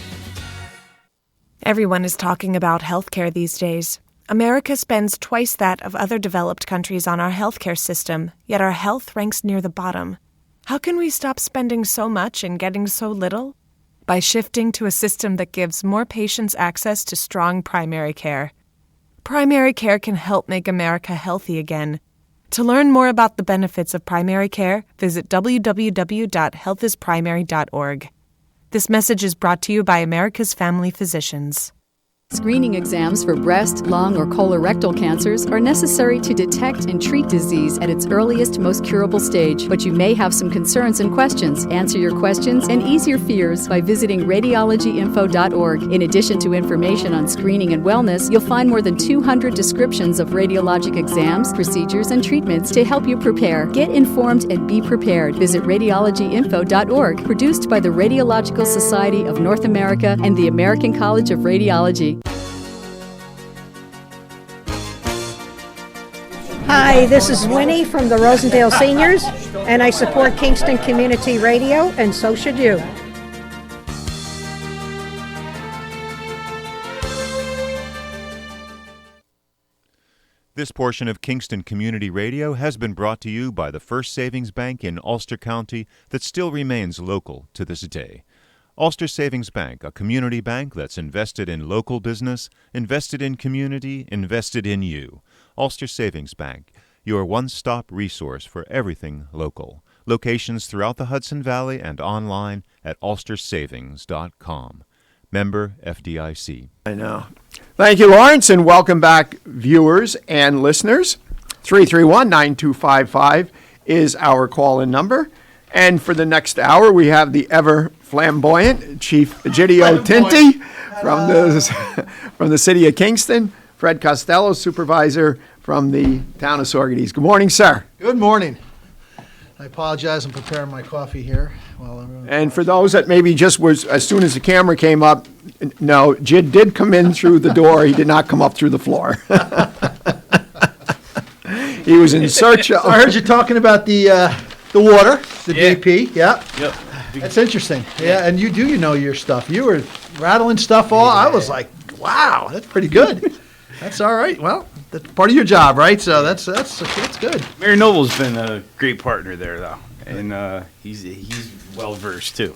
Speaker 12: Everyone is talking about healthcare these days. America spends twice that of other developed countries on our healthcare system, yet our health ranks near the bottom. How can we stop spending so much and getting so little? By shifting to a system that gives more patients access to strong primary care. Primary care can help make America healthy again. To learn more about the benefits of primary care, visit www.healthisprimary.org. This message is brought to you by America's Family Physicians.
Speaker 13: Screening exams for breast, lung, or colorectal cancers are necessary to detect and treat disease at its earliest, most curable stage. But you may have some concerns and questions. Answer your questions and ease your fears by visiting radiologyinfo.org. In addition to information on screening and wellness, you'll find more than 200 descriptions of radiologic exams, procedures, and treatments to help you prepare. Get informed and be prepared. Visit radiologyinfo.org, produced by the Radiological Society of North America and the American College of Radiology.
Speaker 14: Hi, this is Winnie from the Rosendale Seniors, and I support Kingston Community Radio, and so should you.
Speaker 6: This portion of Kingston Community Radio has been brought to you by the First Savings Bank in Ulster County that still remains local to this day. Ulster Savings Bank, a community bank that's invested in local business, invested in community, invested in you. Ulster Savings Bank, your one-stop resource for everything local. Locations throughout the Hudson Valley and online at ulstersavings.com. Member FDIC.
Speaker 8: I know. Thank you, Lawrence, and welcome back, viewers and listeners. 331-9255 is our call-in number. And for the next hour, we have the ever flamboyant Chief Egidio Tinti from the city of Kingston, Fred Costello, supervisor from the town of Saugerties. Good morning, sir.
Speaker 15: Good morning. I apologize. I'm preparing my coffee here.
Speaker 8: And for those that maybe just was, as soon as the camera came up, no, Jid did come in through the door. He did not come up through the floor. He was in search of...
Speaker 15: So I heard you talking about the water, the DP. Yeah. Yep. That's interesting. Yeah, and you know your stuff. You were rattling stuff all. I was like, wow, that's pretty good. That's all right. Well, that's part of your job, right? So that's good.
Speaker 9: Mayor Noble's been a great partner there, though, and he's well versed too,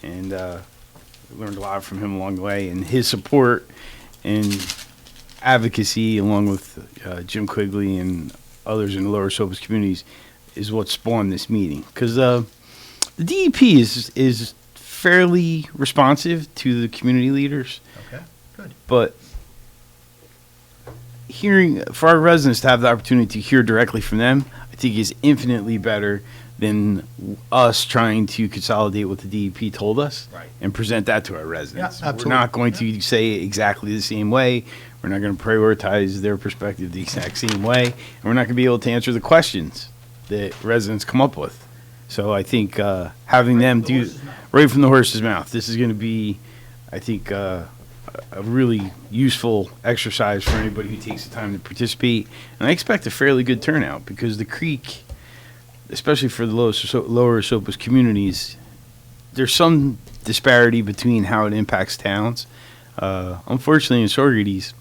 Speaker 9: and learned a lot from him along the way, and his support and advocacy, along with Jim Quigley and others in the Lower Sopus communities, is what spawned this meeting. Because the DEP is fairly responsive to the community leaders.
Speaker 15: Okay, good.
Speaker 9: But hearing, for our residents to have the opportunity to hear directly from them, I think is infinitely better than us trying to consolidate what the DEP told us and present that to our residents.
Speaker 15: Yeah, absolutely.
Speaker 9: We're not going to say it exactly the same way. We're not going to prioritize their perspective the exact same way. And we're not going to be able to answer the questions that residents come up with. So I think having them do right from the horse's mouth, this is going to be, I think, a really useful exercise for anybody who takes the time to participate. And I expect a fairly good turnout because the creek, especially for the lower Sopus communities, there's some disparity between how it impacts towns. Unfortunately, in Saugerties,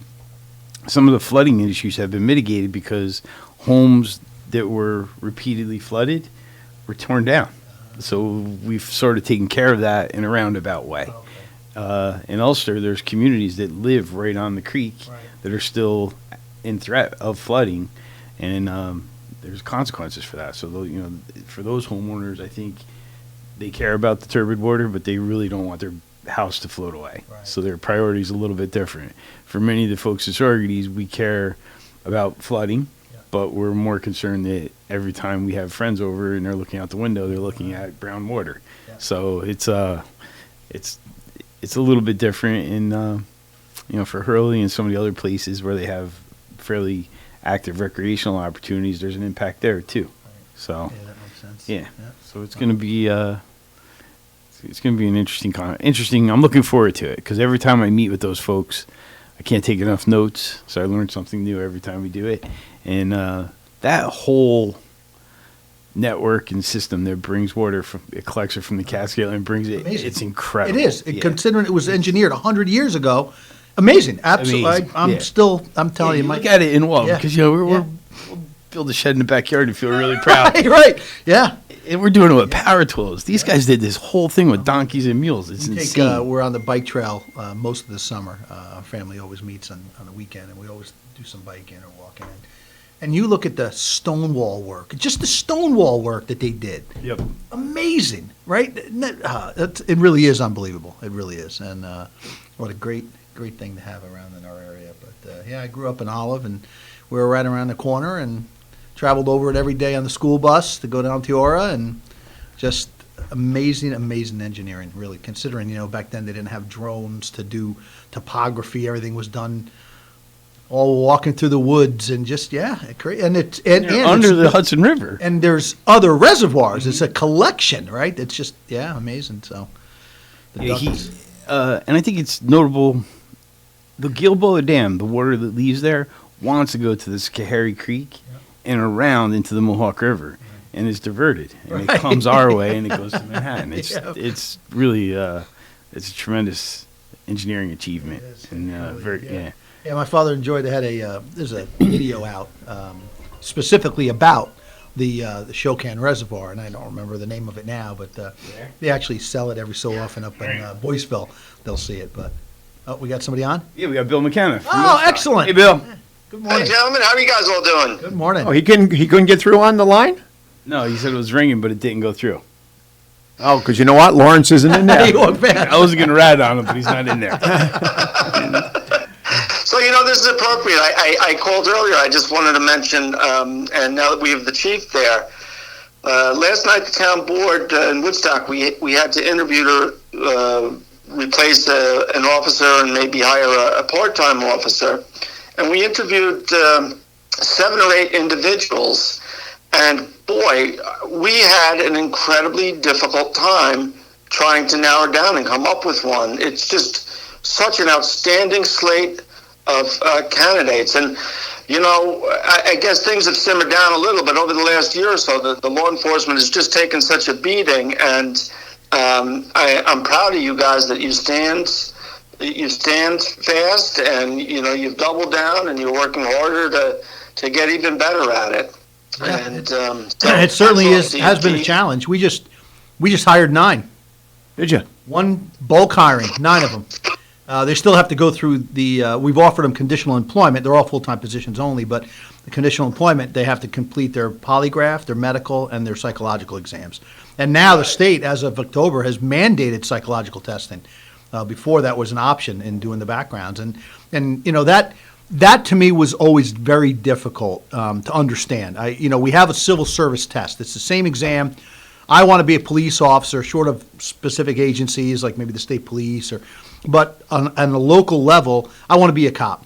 Speaker 9: some of the flooding issues have been mitigated because homes that were repeatedly flooded were torn down. So we've sort of taken care of that in a roundabout way. In Ulster, there's communities that live right on the creek that are still in threat of flooding, and there's consequences for that. So, for those homeowners, I think they care about the turbid water, but they really don't want their house to float away. So their priority is a little bit different. For many of the folks in Saugerties, we care about flooding, but we're more concerned that every time we have friends over and they're looking out the window, they're looking at brown water. So it's a little bit different in, for Hurley and some of the other places where they have fairly active recreational opportunities. There's an impact there too. So
Speaker 15: that makes sense.
Speaker 9: Yeah. So it's going to be an interesting. I'm looking forward to it because every time I meet with those folks, I can't take enough notes. So I learn something new every time we do it, and that whole network and system that brings water from, it collects it from the Cascade and brings it.
Speaker 15: Amazing.
Speaker 9: It's incredible.
Speaker 15: It is. Considering it was engineered 100 years ago, amazing. Absolutely.
Speaker 9: Amazing.
Speaker 15: I'm telling you,
Speaker 9: look at it in awe because we'll build a shed in the backyard and feel really proud.
Speaker 15: Right. Yeah.
Speaker 9: And we're doing it with power tools. These guys did this whole thing with donkeys and mules. It's insane.
Speaker 15: We're on the bike trail most of the summer. Our family always meets on the weekend, and we always do some biking or walking. And you look at the stonewall work, just the stonewall work that they did.
Speaker 9: Yep.
Speaker 15: Amazing, right? It really is unbelievable. It really is. And what a great thing to have around in our area. But I grew up in Olive, and we were right around the corner and traveled over it every day on the school bus to go down to Ora, and just amazing engineering, really, considering, back then they didn't have drones to do topography. Everything was done all walking through the woods and just, and it's
Speaker 9: under the Hudson River.
Speaker 15: And there's other reservoirs. It's a collection, right? It's just, amazing. So,
Speaker 9: and I think it's notable, the Gilboa Dam, the water that leaves there, wants to go to the Schoharie Creek and around into the Mohawk River, and is diverted. And it comes our way, and it goes to Manhattan. It's really, it's a tremendous engineering achievement.
Speaker 15: Yeah, my father enjoyed. They had there's a video out specifically about the Shokan Reservoir, and I don't remember the name of it now, but they actually sell it every so often up in Boyceville. They'll see it. But we got somebody on.
Speaker 9: Yeah, we got Bill McKenna.
Speaker 15: Oh, excellent.
Speaker 9: Hey, Bill.
Speaker 15: Good morning.
Speaker 16: Hey, gentlemen. How are you guys all doing?
Speaker 15: Good morning.
Speaker 8: Oh, he couldn't get through on the line?
Speaker 9: No, he said it was ringing, but it didn't go through.
Speaker 8: Oh, because you know what? Lawrence isn't in there.
Speaker 9: I wasn't going to rat on him, but he's not in there.
Speaker 16: So, this is appropriate. I called earlier. I just wanted to mention, and now that we have the chief there, last night the town board in Woodstock, we had to interview to replace an officer and maybe hire a part-time officer. And we interviewed 7 or 8 individuals. And boy, we had an incredibly difficult time trying to narrow down and come up with one. It's just such an outstanding slate of candidates. And, I guess things have simmered down a little bit over the last year or so. The law enforcement has just taken such a beating. And I'm proud of you guys that you stand fast, and, you've doubled down, and you're working harder to get even better at it. And
Speaker 15: it certainly has been a challenge. We just hired 9.
Speaker 8: Did you?
Speaker 15: One bulk hiring, 9 of them. They still have to go through we've offered them conditional employment. They're all full-time positions only, but the conditional employment, they have to complete their polygraph, their medical, and their psychological exams. And now the state, as of October, has mandated psychological testing. Before that was an option in doing the backgrounds. And that to me was always very difficult to understand. We have a civil service test. It's the same exam. I want to be a police officer, short of specific agencies like maybe the state police, but on a local level, I want to be a cop.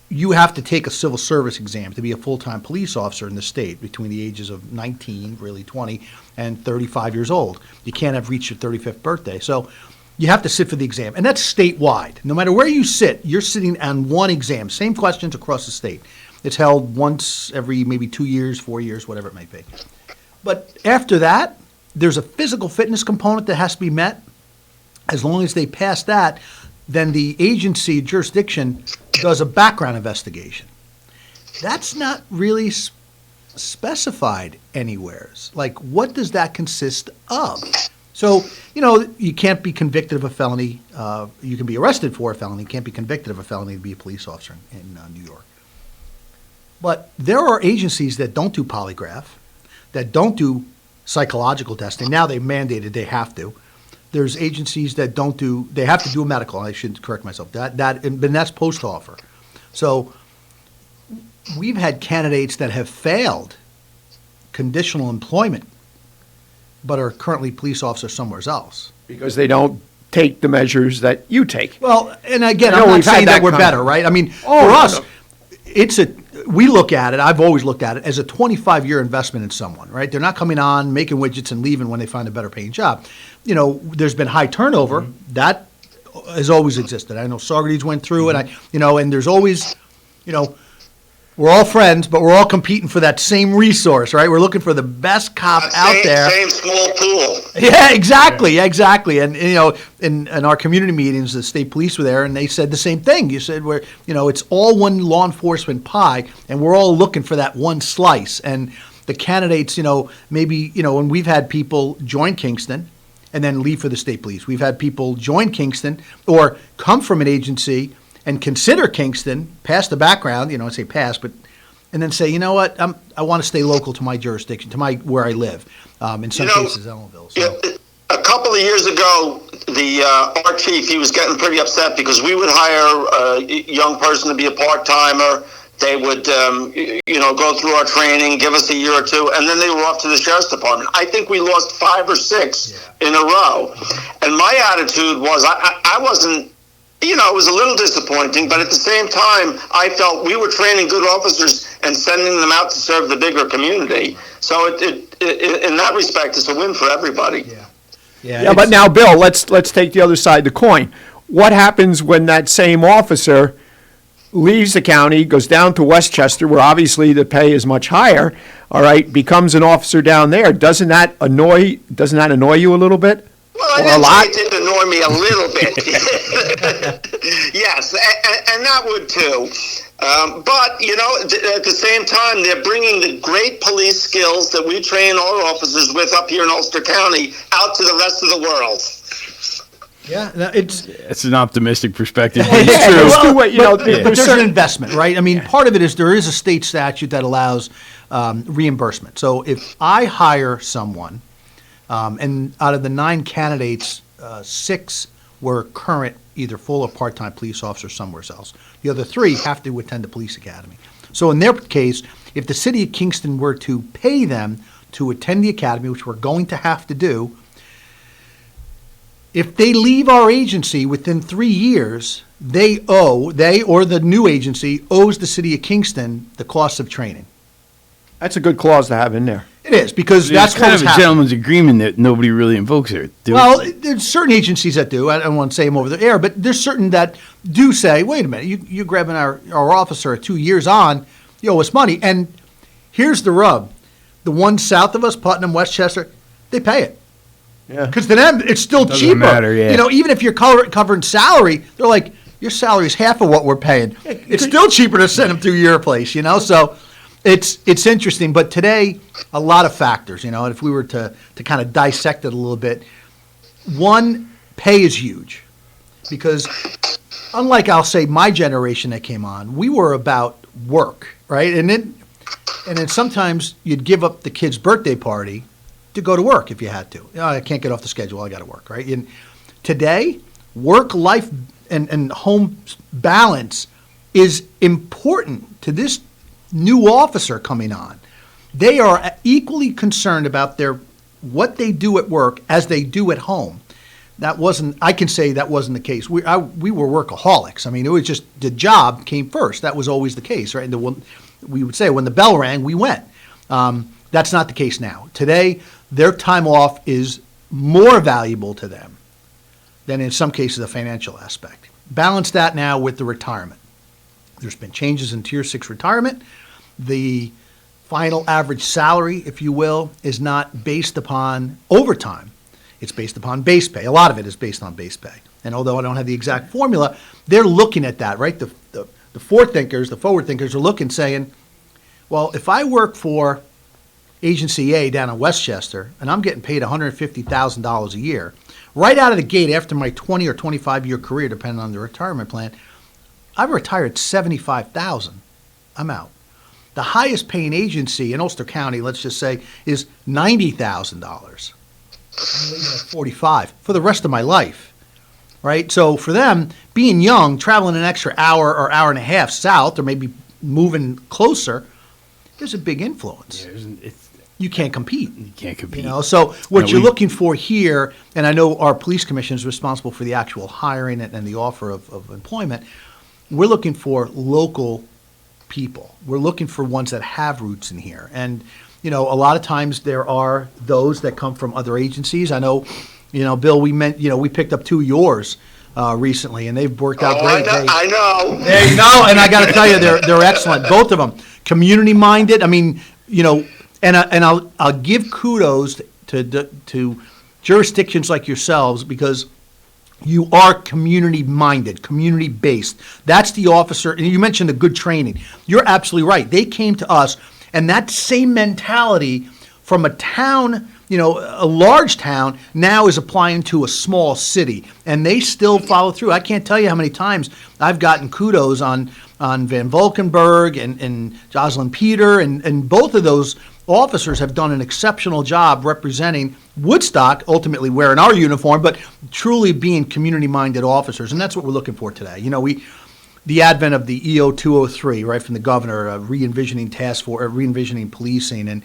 Speaker 15: You have to take a civil service exam to be a full-time police officer in the state between the ages of 19, really 20, and 35 years old. You can't have reached your 35th birthday. So you have to sit for the exam, and that's statewide. No matter where you sit, you're sitting on one exam, same questions across the state. It's held once every maybe 2 years, 4 years, whatever it might be. But after that, there's a physical fitness component that has to be met. As long as they pass that, then the agency jurisdiction does a background investigation. That's not really specified anywhere. Like, what does that consist of? So, you can't be convicted of a felony. You can be arrested for a felony. You can't be convicted of a felony to be a police officer in New York. But there are agencies that don't do polygraph, that don't do psychological testing. Now they've mandated they have to. There's agencies that don't do, they have to do a medical. I should correct myself. That's post-offer. So we've had candidates that have failed conditional employment but are currently police officers somewhere else.
Speaker 8: Because they don't take the measures that you take.
Speaker 15: Well, and again, I'm not saying that we're better, right? I mean, for us, we look at it, I've always looked at it as a 25-year investment in someone, right? They're not coming on, making widgets and leaving when they find a better paying job. You know, there's been high turnover. Mm-hmm. That has always existed. I know Saugerties went through it, and there's always, we're all friends, but we're all competing for that same resource, right? We're looking for the best cop out there.
Speaker 16: Same small pool.
Speaker 15: Yeah, exactly. And in our community meetings, the state police were there, and they said the same thing. You said it's all one law enforcement pie, and we're all looking for that one slice. And the candidates, maybe when we've had people join Kingston and then leave for the state police. We've had people join Kingston or come from an agency and consider Kingston, pass the background, I say pass, but and then say, you know what, I want to stay local to my jurisdiction, to where I live. In some cases, Ellenville. So.
Speaker 16: A couple of years ago, our chief, he was getting pretty upset because we would hire a young person to be a part-timer. They would, go through our training, give us a year or two, and then they were off to the sheriff's department. I think we lost 5 or 6 in a row. And my attitude was, I wasn't, it was a little disappointing, but at the same time, I felt we were training good officers and sending them out to serve the bigger community. So in that respect, it's a win for everybody.
Speaker 8: Yeah, but now, Bill, let's take the other side of the coin. What happens when that same officer leaves the county, goes down to Westchester, where obviously the pay is much higher, all right, becomes an officer down there? Doesn't that annoy you a little bit?
Speaker 16: Well, it did annoy me a little bit. Yes, and that would too. But, at the same time, they're bringing the great police skills that we train our officers with up here in Ulster County out to the rest of the world.
Speaker 15: Yeah,
Speaker 9: it's an optimistic perspective. But it's true.
Speaker 15: There's an investment, right? I mean, part of it is there is a state statute that allows reimbursement. So if I hire someone, and out of the 9 candidates, 6 were current, either full or part-time police officers somewhere else. The other 3 have to attend the police academy. So in their case, if the city of Kingston were to pay them to attend the academy, which we're going to have to do, if they leave our agency within 3 years, they or the new agency owes the city of Kingston the cost of training.
Speaker 8: That's a good clause to have in there.
Speaker 15: It is, because that's
Speaker 9: kind of a gentleman's agreement that nobody really invokes here.
Speaker 15: Well, there's certain agencies that do. I don't want to say them over the air, but there's certain that do say, wait a minute, you're grabbing our officer 2 years on, you owe us money. And here's the rub. The ones south of us, Putnam, Westchester, they pay it.
Speaker 8: Yeah.
Speaker 15: Because to them, it's still cheaper.
Speaker 9: Matter, yeah.
Speaker 15: Even if you're covering salary, they're like, your salary is half of what we're paying. It's still cheaper to send them through your place, So it's interesting. But today, a lot of factors, and if we were to kind of dissect it a little bit, one, pay is huge. Because unlike, I'll say, my generation that came on, we were about work, right? And then sometimes you'd give up the kid's birthday party to go to work if you had to. I can't get off the schedule, I got to work, right? And today, work-life and home balance is important to this new officer coming on. They are equally concerned about what they do at work as they do at home. I can say that wasn't the case. We were workaholics. I mean, it was just the job came first. That was always the case, right? And we would say when the bell rang, we went. That's not the case now. Today, their time off is more valuable to them than in some cases a financial aspect. Balance that now with the retirement. There's been changes in Tier 6 retirement. The final average salary, if you will, is not based upon overtime. It's based upon base pay. A lot of it is based on base pay. And although I don't have the exact formula, they're looking at that, right? The forward thinkers are looking, saying, well, if I work for Agency A down in Westchester, and I'm getting paid $150,000 a year, right out of the gate after my 20 or 25-year career, depending on the retirement plan, I've retired $75,000. I'm out. The highest paying agency in Ulster County, let's just say, is $90,000. I'm leaving at $45,000 for the rest of my life, right? So for them, being young, traveling an extra hour or hour and a half south, or maybe moving closer, there's a big influence.
Speaker 9: Yeah,
Speaker 15: you can't compete.
Speaker 9: You can't compete.
Speaker 15: So what you're looking for here, and I know our police commission is responsible for the actual hiring and the offer of employment, we're looking for local people. We're looking for ones that have roots in here. And, a lot of times there are those that come from other agencies. I know, Bill, we picked up 2 of yours recently, and they've worked out great.
Speaker 16: I know.
Speaker 15: There you go. And I got to tell you, they're excellent, both of them. community minded. I mean, and I'll give kudos to jurisdictions like yourselves because you are community minded, community based. That's the officer. And you mentioned the good training. You're absolutely right. They came to us, and that same mentality from a town, a large town, now is applying to a small city, and they still follow through. I can't tell you how many times I've gotten kudos on Van Valkenburg and Jocelyn Peter, and both of those officers have done an exceptional job representing Woodstock, ultimately wearing our uniform, but truly being community-minded officers, and that's what we're looking for today. The advent of the EO 203, right, from the governor, re-envisioning task force, re-envisioning policing, and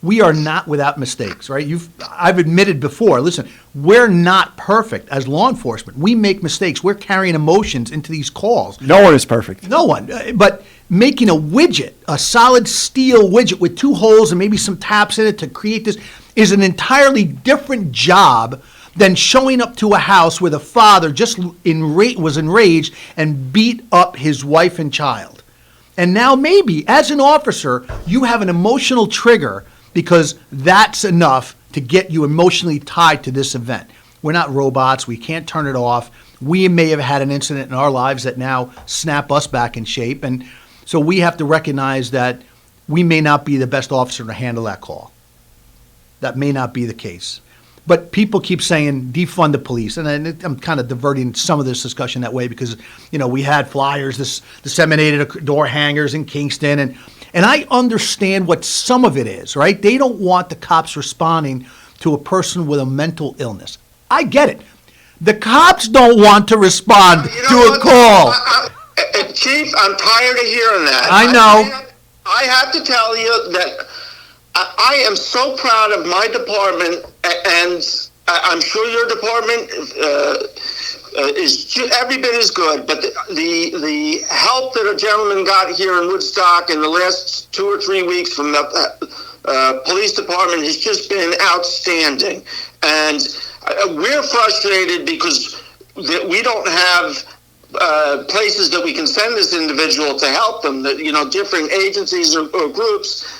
Speaker 15: we are not without mistakes, right? I've admitted before, listen, we're not perfect as law enforcement. We make mistakes. We're carrying emotions into these calls.
Speaker 8: No one is perfect.
Speaker 15: No one. But making a widget, a solid steel widget with 2 holes and maybe some taps in it to create this is an entirely different job than showing up to a house where the father just was enraged and beat up his wife and child. And now maybe, as an officer, you have an emotional trigger because that's enough to get you emotionally tied to this event. We're not robots. We can't turn it off. We may have had an incident in our lives that now snap us back in shape. And so we have to recognize that we may not be the best officer to handle that call. That may not be the case. But people keep saying defund the police, and I'm kind of diverting some of this discussion that way because, we had flyers disseminated door hangers in Kingston, and I understand what some of it is, right? They don't want the cops responding to a person with a mental illness. I get it. The cops don't want to respond to a call.
Speaker 16: Chief, I'm tired of hearing that.
Speaker 15: I know.
Speaker 16: I have to tell you that I am so proud of my department, and I'm sure your department is every bit as good. But the help that a gentleman got here in Woodstock in the last 2 or 3 weeks from the police department has just been outstanding. And we're frustrated because we don't have places that we can send this individual to help them. That different agencies or groups.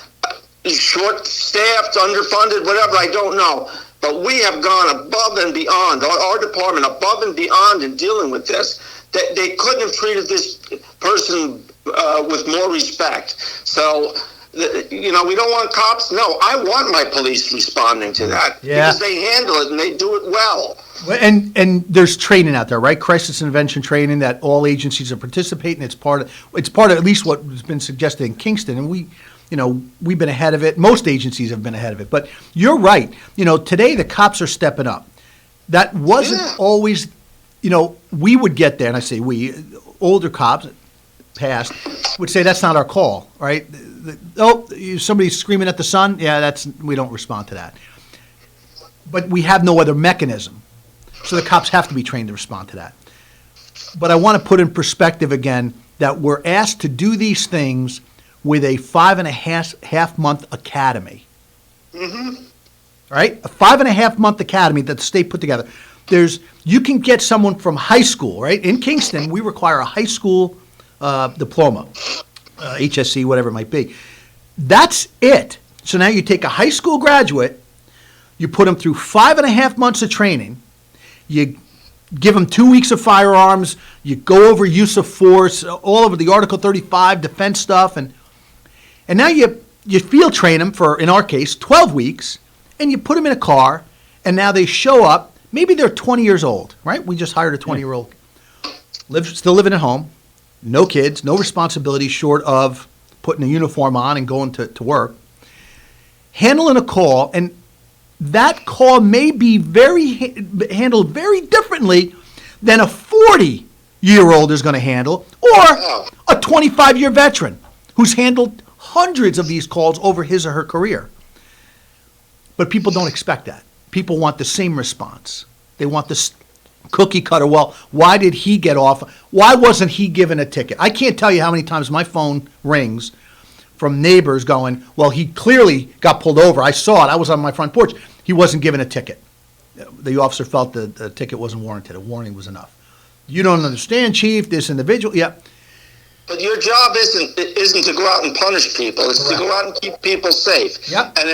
Speaker 16: Short-staffed, underfunded, whatever, I don't know. But we have gone above and beyond, our department above and beyond in dealing with this. They couldn't have treated this person with more respect. So, we don't want cops. No, I want my police responding to that because they handle it and they do it well.
Speaker 15: And there's training out there, right? Crisis intervention training that all agencies are participating. It's part of at least what has been suggested in Kingston, and we've been ahead of it. Most agencies have been ahead of it. But you're right. Today the cops are stepping up. That wasn't always, we would get there, and I say we, older cops, past, would say that's not our call, right? Somebody's screaming at the sun? Yeah, we don't respond to that. But we have no other mechanism. So the cops have to be trained to respond to that. But I want to put in perspective again that we're asked to do these things with a 5.5 month academy.
Speaker 16: Mm-hmm.
Speaker 15: Right? A 5.5 month academy that the state put together. You can get someone from high school, right? In Kingston, we require a high school diploma, HSC, whatever it might be. That's it. So now you take a high school graduate, you put them through 5.5 months of training, you give them 2 weeks of firearms, you go over use of force, all over the Article 35 defense stuff, and now you field train them for, in our case, 12 weeks, and you put them in a car, and now they show up. Maybe they're 20 years old, right? We just hired a 20-year-old, still living at home, no kids, no responsibility short of putting a uniform on and going to work, handling a call, and that call may be handled very differently than a 40-year-old is going to handle, or a 25-year veteran who's handled hundreds of these calls over his or her career. But people don't expect that. People want the same response. They want this cookie cutter. Well, why did he get off? Why wasn't he given a ticket? I can't tell you how many times my phone rings from neighbors going, well, he clearly got pulled over. I saw it. I was on my front porch. He wasn't given a ticket. The officer felt the ticket wasn't warranted. A warning was enough. You don't understand, Chief, this individual. Yeah.
Speaker 16: But your job isn't to go out and punish people. It's to go out and keep people safe.
Speaker 15: Yep.
Speaker 16: And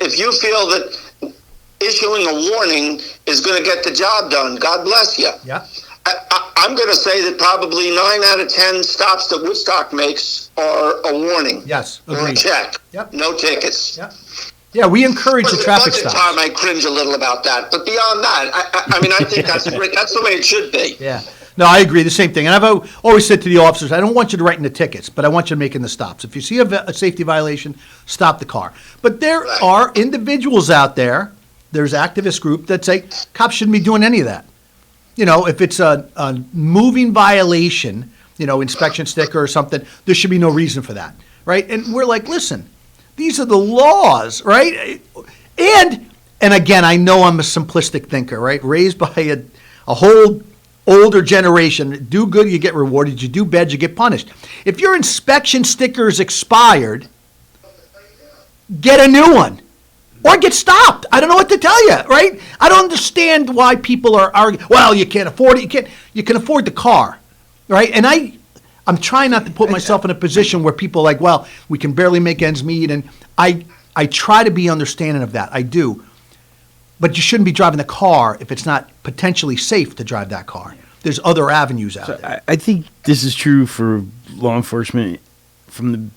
Speaker 16: if you feel that issuing a warning is going to get the job done, God bless you.
Speaker 15: Yeah.
Speaker 16: I'm going to say that probably 9 out of 10 stops that Woodstock makes are a warning.
Speaker 15: Yes,
Speaker 16: or a
Speaker 15: agreed.
Speaker 16: check.
Speaker 15: Yep.
Speaker 16: No tickets.
Speaker 15: Yep. Yeah, we encourage the traffic
Speaker 16: budget
Speaker 15: stops.
Speaker 16: time, I cringe a little about that. But beyond that, I mean, I think that's great. That's the way it should be.
Speaker 15: Yeah. No, I agree. The same thing. And I've always said to the officers, I don't want you to write in the tickets, but I want you to make in the stops. If you see a safety violation, stop the car. But there are individuals out there, there's activist group that say cops shouldn't be doing any of that. You know, if it's a moving violation, you know, inspection sticker or something, there should be no reason for that, right? And we're like, listen, these are the laws, right? And again, I know I'm a simplistic thinker, right? Raised by a whole older generation. Do good, you get rewarded. You do bad, you get punished. If your inspection sticker is expired, get a new one. Or get stopped. I don't know what to tell you, right? I don't understand why people are arguing, well, you can't afford it. You can afford the car, right? And I'm trying not to put myself in a position where people are like, well, we can barely make ends meet. And I try to be understanding of that. I do. But you shouldn't be driving the car if it's not potentially safe to drive that car. There's other avenues out there.
Speaker 9: I think this is true for law enforcement from the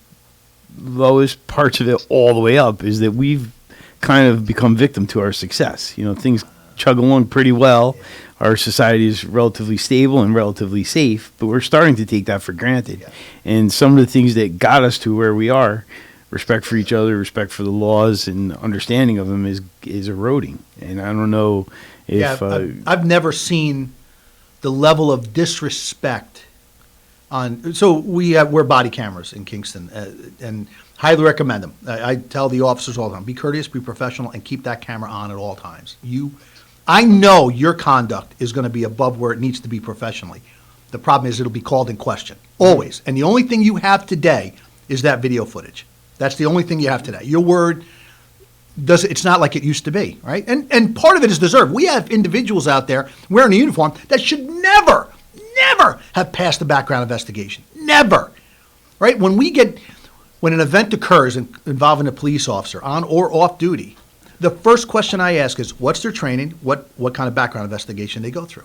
Speaker 9: lowest parts of it all the way up, is that we've kind of become victim to our success. You know, things chug along pretty well. Our society is relatively stable and relatively safe, but we're starting to take that for granted. And some of the things that got us to where we are, respect for each other, respect for the laws, and understanding of them is eroding. And I don't know if...
Speaker 15: I've never seen the level of disrespect on... So we're body cameras in Kingston, and highly recommend them. I tell the officers all the time, be courteous, be professional, and keep that camera on at all times. I know your conduct is going to be above where it needs to be professionally. The problem is it'll be called in question, always. And the only thing you have today is that video footage. That's the only thing you have today. Your word, it's not like it used to be, right? And part of it is deserved. We have individuals out there wearing a uniform that should never have passed a background investigation. Never, right? When an event occurs involving a police officer on or off duty, the first question I ask is, what's their training? What kind of background investigation they go through?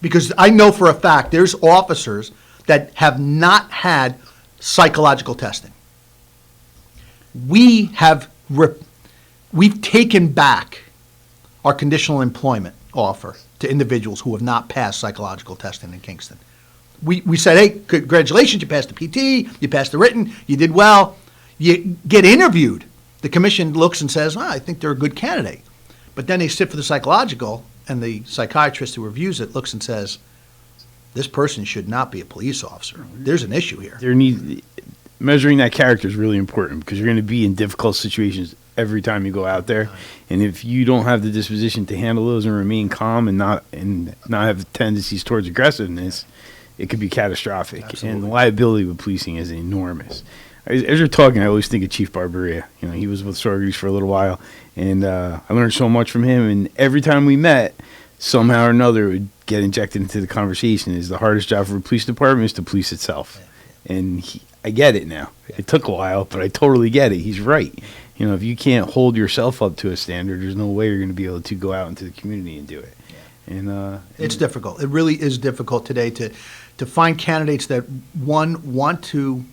Speaker 15: Because I know for a fact there's officers that have not had psychological testing. We've taken back our conditional employment offer to individuals who have not passed psychological testing in Kingston. We said, hey, congratulations, you passed the PT, you passed the written, you did well. You get interviewed. The commission looks and says, I think they're a good candidate. But then they sit for the psychological, and the psychiatrist who reviews it looks and says, this person should not be a police officer. There's an issue here.
Speaker 9: Measuring that character is really important, because you're going to be in difficult situations every time you go out there. And if you don't have the disposition to handle those and remain calm and not have tendencies towards aggressiveness, it could be catastrophic. Absolutely. And the liability with policing is enormous. As you're talking, I always think of Chief Barberia. You know, he was with Sorgeries for a little while, and I learned so much from him. And every time we met, somehow or another, it would get injected into the conversation. Is the hardest job for a police department is the police itself. And I get it now. It took a while, but I totally get it. He's right. You know, if you can't hold yourself up to a standard, there's no way you're going to be able to go out into the community and do it. And
Speaker 15: it's difficult. It really is difficult today to find candidates that want to.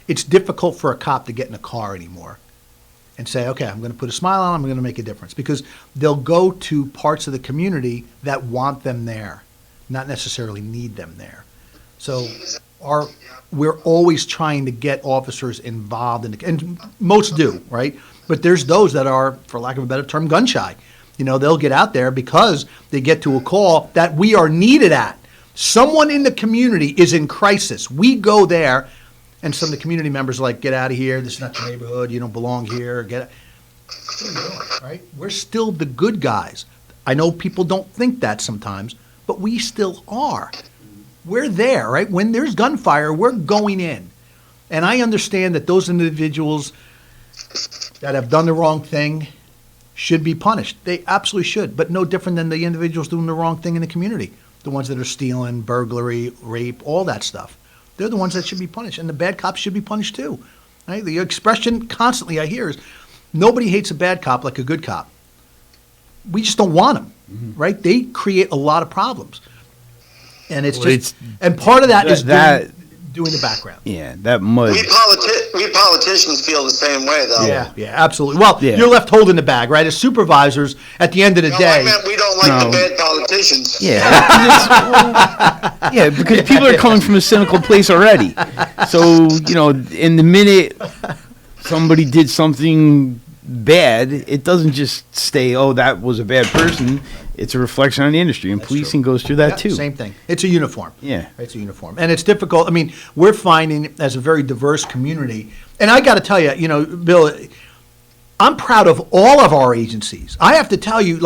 Speaker 15: It's difficult for a cop to get in a car anymore and say, okay, I'm going to put a smile on, I'm going to make a difference, because they'll go to parts of the community that want them there, not necessarily need them there. So we're always trying to get officers involved and most do, right? But there's those that are, for lack of a better term, gun shy. You know, they'll get out there because they get to a call that we are needed at. Someone in the community is in crisis. We go there, and some of the community members are like, get out of here. This is not your neighborhood. You don't belong here. What are you doing, right? We're still the good guys. I know people don't think that sometimes, but we still are. We're there, right? When there's gunfire, we're going in. And I understand that those individuals that have done the wrong thing should be punished. They absolutely should, but no different than the individuals doing the wrong thing in the community. the ones that are stealing, burglary, rape, all that stuff. They're the ones that should be punished, and the bad cops should be punished too. Right? The expression constantly I hear is, nobody hates a bad cop like a good cop. We just don't want them, right? They create a lot of problems, and and part of that is doing the background.
Speaker 9: Yeah, that mud.
Speaker 16: We politicians feel the same way, though.
Speaker 15: Yeah, absolutely. Well, you're left holding the bag, right? As supervisors, at the end of the day.
Speaker 16: I meant we don't like the bad politicians.
Speaker 9: Yeah, because people are coming from a cynical place already. So, in the minute somebody did something bad, it doesn't just stay, that was a bad person. It's a reflection on the industry, and policing goes through that too.
Speaker 15: Same thing. It's a uniform.
Speaker 9: Yeah.
Speaker 15: It's a uniform. And it's difficult. I mean, we're finding as a very diverse community, and I got to tell you, Bill, I'm proud of all of our agencies. I have to tell you,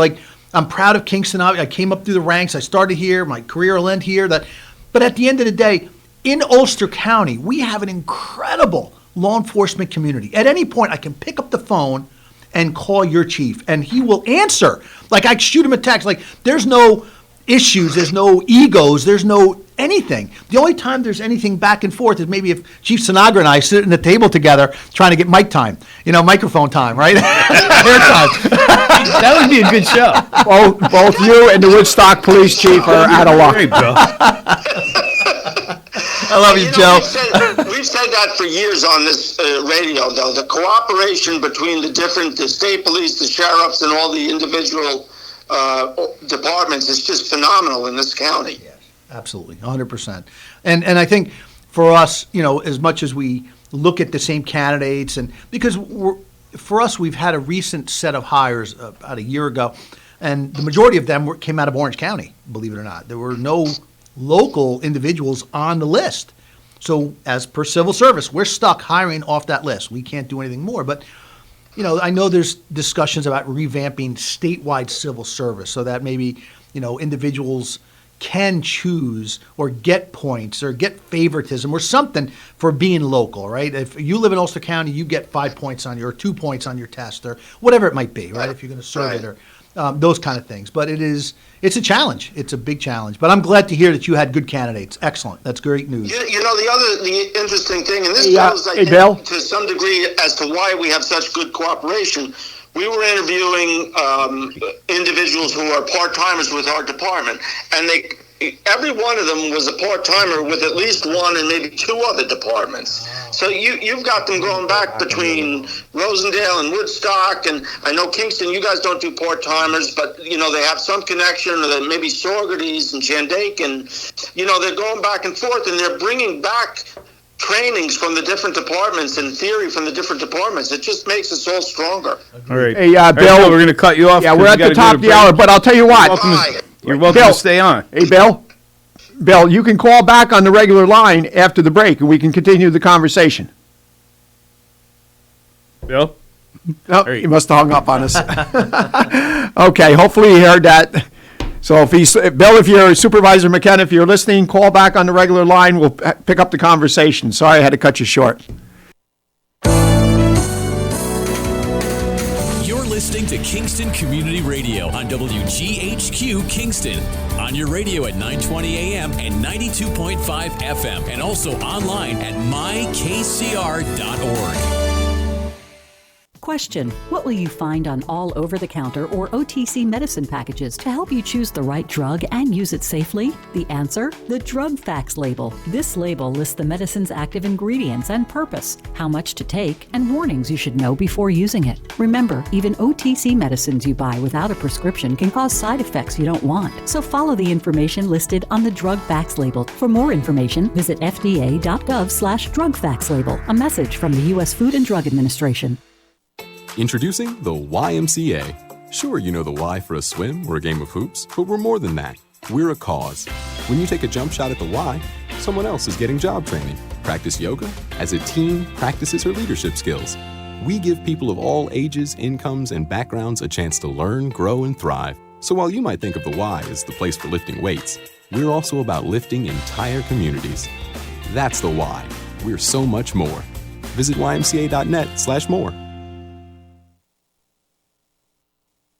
Speaker 15: I'm proud of Kingston. I came up through the ranks. I started here. My career will end here. But at the end of the day, in Ulster County, we have an incredible law enforcement community. At any point, I can pick up the phone and call your chief, and he will answer. I shoot him a text. There's no issues, there's no egos, there's no anything. The only time there's anything back and forth is maybe if Chief Sinagra and I sit at the table together trying to get mic time, microphone time, right?
Speaker 9: That would be a good show.
Speaker 8: Both you and the Woodstock Police Chief are out of luck.
Speaker 15: I love you, Joe.
Speaker 16: We've said that for years on this radio, though. The cooperation between the state police, the sheriffs, and all the individual departments is just phenomenal in this county.
Speaker 15: Yes, absolutely, 100%. And I think for us, as much as we look at the same candidates, and because for us, we've had a recent set of hires about a year ago, and the majority of them came out of Orange County, believe it or not. There were no local individuals on the list. So as per civil service, we're stuck hiring off that list. We can't do anything more. But, I know there's discussions about revamping statewide civil service so that maybe, individuals can choose or get points or get favoritism or something for being local, right? If you live in Ulster County, you get 5 points on or 2 points on your test or whatever it might be, right? If you're going to serve it or those kind of things. But it's a challenge. It's a big challenge. But I'm glad to hear that you had good candidates. Excellent. That's great news.
Speaker 16: The interesting thing, and this goes, I think, to some degree as to why we have such good cooperation. We were interviewing individuals who are part-timers with our department, and every one of them was a part-timer with at least one and maybe two other departments. So you've got them going back between Rosendale and Woodstock, and I know Kingston, you guys don't do part-timers, but, they have some connection, or maybe Saugerties and Chandake, and, they're going back and forth, and they're bringing back trainings from the different departments and theory from the different departments. It just makes us all stronger.
Speaker 9: All right.
Speaker 8: Hey, Bill,
Speaker 9: we're going to cut you off.
Speaker 8: Yeah, we're at the top of the hour, but I'll tell you what.
Speaker 9: You're welcome to stay on.
Speaker 8: Hey, Bill, you can call back on the regular line after the break, and we can continue the conversation.
Speaker 9: Bill?
Speaker 8: Oh, he must have hung up on us. Okay, hopefully you heard that. So Bill, if you're Supervisor McKenna, if you're listening, call back on the regular line. We'll pick up the conversation. Sorry I had to cut you short.
Speaker 1: You're listening to Kingston Community Radio on WGHQ Kingston. On your radio at 920 AM and 92.5 FM, and also online at mykcr.org.
Speaker 17: Question: what will you find on all over-the-counter or OTC medicine packages to help you choose the right drug and use it safely? The answer: the drug facts label. This label lists the medicine's active ingredients and purpose, how much to take, and warnings you should know before using it. Remember, even OTC medicines you buy without a prescription can cause side effects you don't want. So follow the information listed on the drug facts label. For more information, visit fda.gov/drug facts label. A message from the U.S. Food and Drug Administration.
Speaker 18: Introducing the YMCA. Sure, you know the Y for a swim or a game of hoops, but we're more than that. We're a cause. When you take a jump shot at the Y, someone else is getting job training. Practice yoga as a team practices her leadership skills. We give people of all ages, incomes, and backgrounds a chance to learn, grow, and thrive. So while you might think of the Y as the place for lifting weights, we're also about lifting entire communities. That's the Y. We're so much more. Visit ymca.net/more.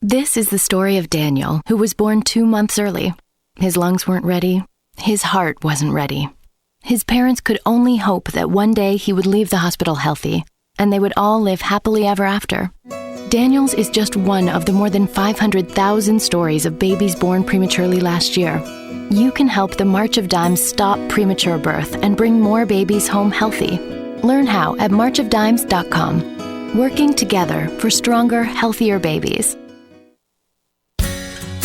Speaker 19: This is the story of Daniel, who was born 2 months early. His lungs weren't ready. His heart wasn't ready. His parents could only hope that one day he would leave the hospital healthy, and they would all live happily ever after. Daniel's is just one of the more than 500,000 stories of babies born prematurely last year. You can help the March of Dimes stop premature birth and bring more babies home healthy. Learn how at marchofdimes.com. Working together for stronger, healthier babies.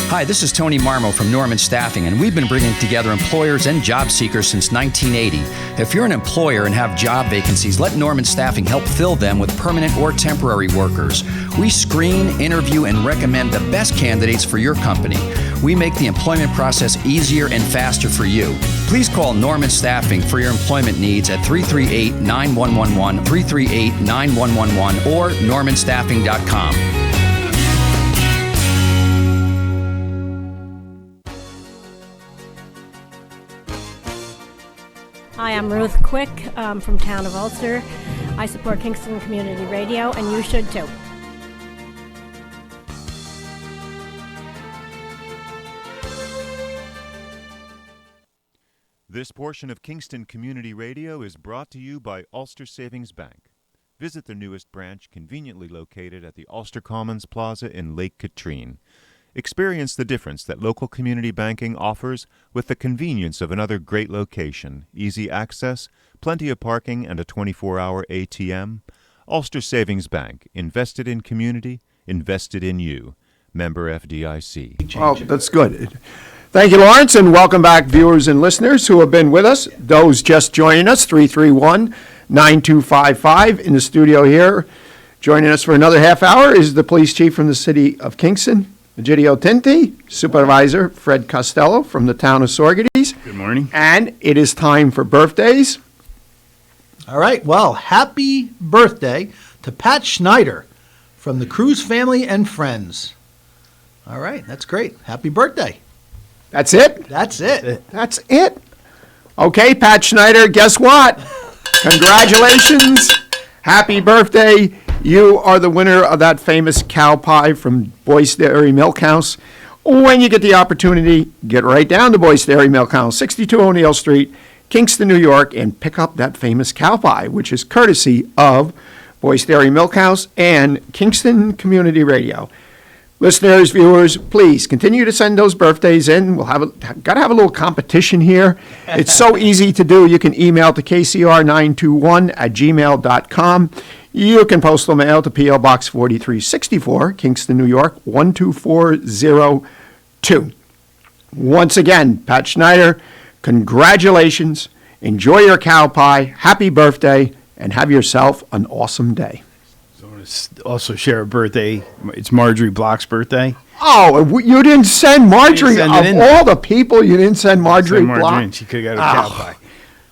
Speaker 20: Hi, this is Tony Marmo from Norman Staffing, and we've been bringing together employers and job seekers since 1980. If you're an employer and have job vacancies, let Norman Staffing help fill them with permanent or temporary workers. We screen, interview, and recommend the best candidates for your company. We make the employment process easier and faster for you. Please call Norman Staffing for your employment needs at 338-9111, 338-9111, or normanstaffing.com.
Speaker 21: Hi, I'm Ruth Quick from Town of Ulster. I support Kingston Community Radio, and you should too.
Speaker 6: This portion of Kingston Community Radio is brought to you by Ulster Savings Bank. Visit their newest branch, conveniently located at the Ulster Commons Plaza in Lake Katrine. Experience the difference that local community banking offers with the convenience of another great location, easy access, plenty of parking, and a 24-hour ATM. Ulster Savings Bank, invested in community, invested in you. Member FDIC.
Speaker 8: Oh, that's good. Thank you, Lawrence, and welcome back, viewers and listeners who have been with us. Those just joining us, 331-9255 in the studio here. Joining us for another half hour is the police chief from the city of Kingston, Egidio Tinti, Supervisor Fred Costello from the town of Sorgetes.
Speaker 9: Good morning.
Speaker 8: And it is time for birthdays.
Speaker 15: All right, well, happy birthday to Pat Schneider from the Cruz family and friends. All right, that's great. Happy birthday.
Speaker 8: That's it?
Speaker 15: That's it.
Speaker 8: That's it. Okay, Pat Schneider, guess what? Congratulations. Happy birthday. You are the winner of that famous cow pie from Boyce Dairy Milk House. When you get the opportunity, get right down to Boyce Dairy Milk House, 62 O'Neill Street, Kingston, New York, and pick up that famous cow pie, which is courtesy of Boyce Dairy Milk House and Kingston Community Radio. Listeners, viewers, please continue to send those birthdays in. We'll gotta have a little competition here. It's so easy to do. You can email to kcr921@gmail.com. You can postal mail to P.O. Box 4364, Kingston, New York, 12402. Once again, Pat Schneider, congratulations. Enjoy your cow pie. Happy birthday, and have yourself an awesome day.
Speaker 9: Also share a birthday. It's Marjorie Block's birthday.
Speaker 8: Oh, you didn't send Marjorie. Of all the people, you didn't send Marjorie Block.
Speaker 9: She could have got a cow pie.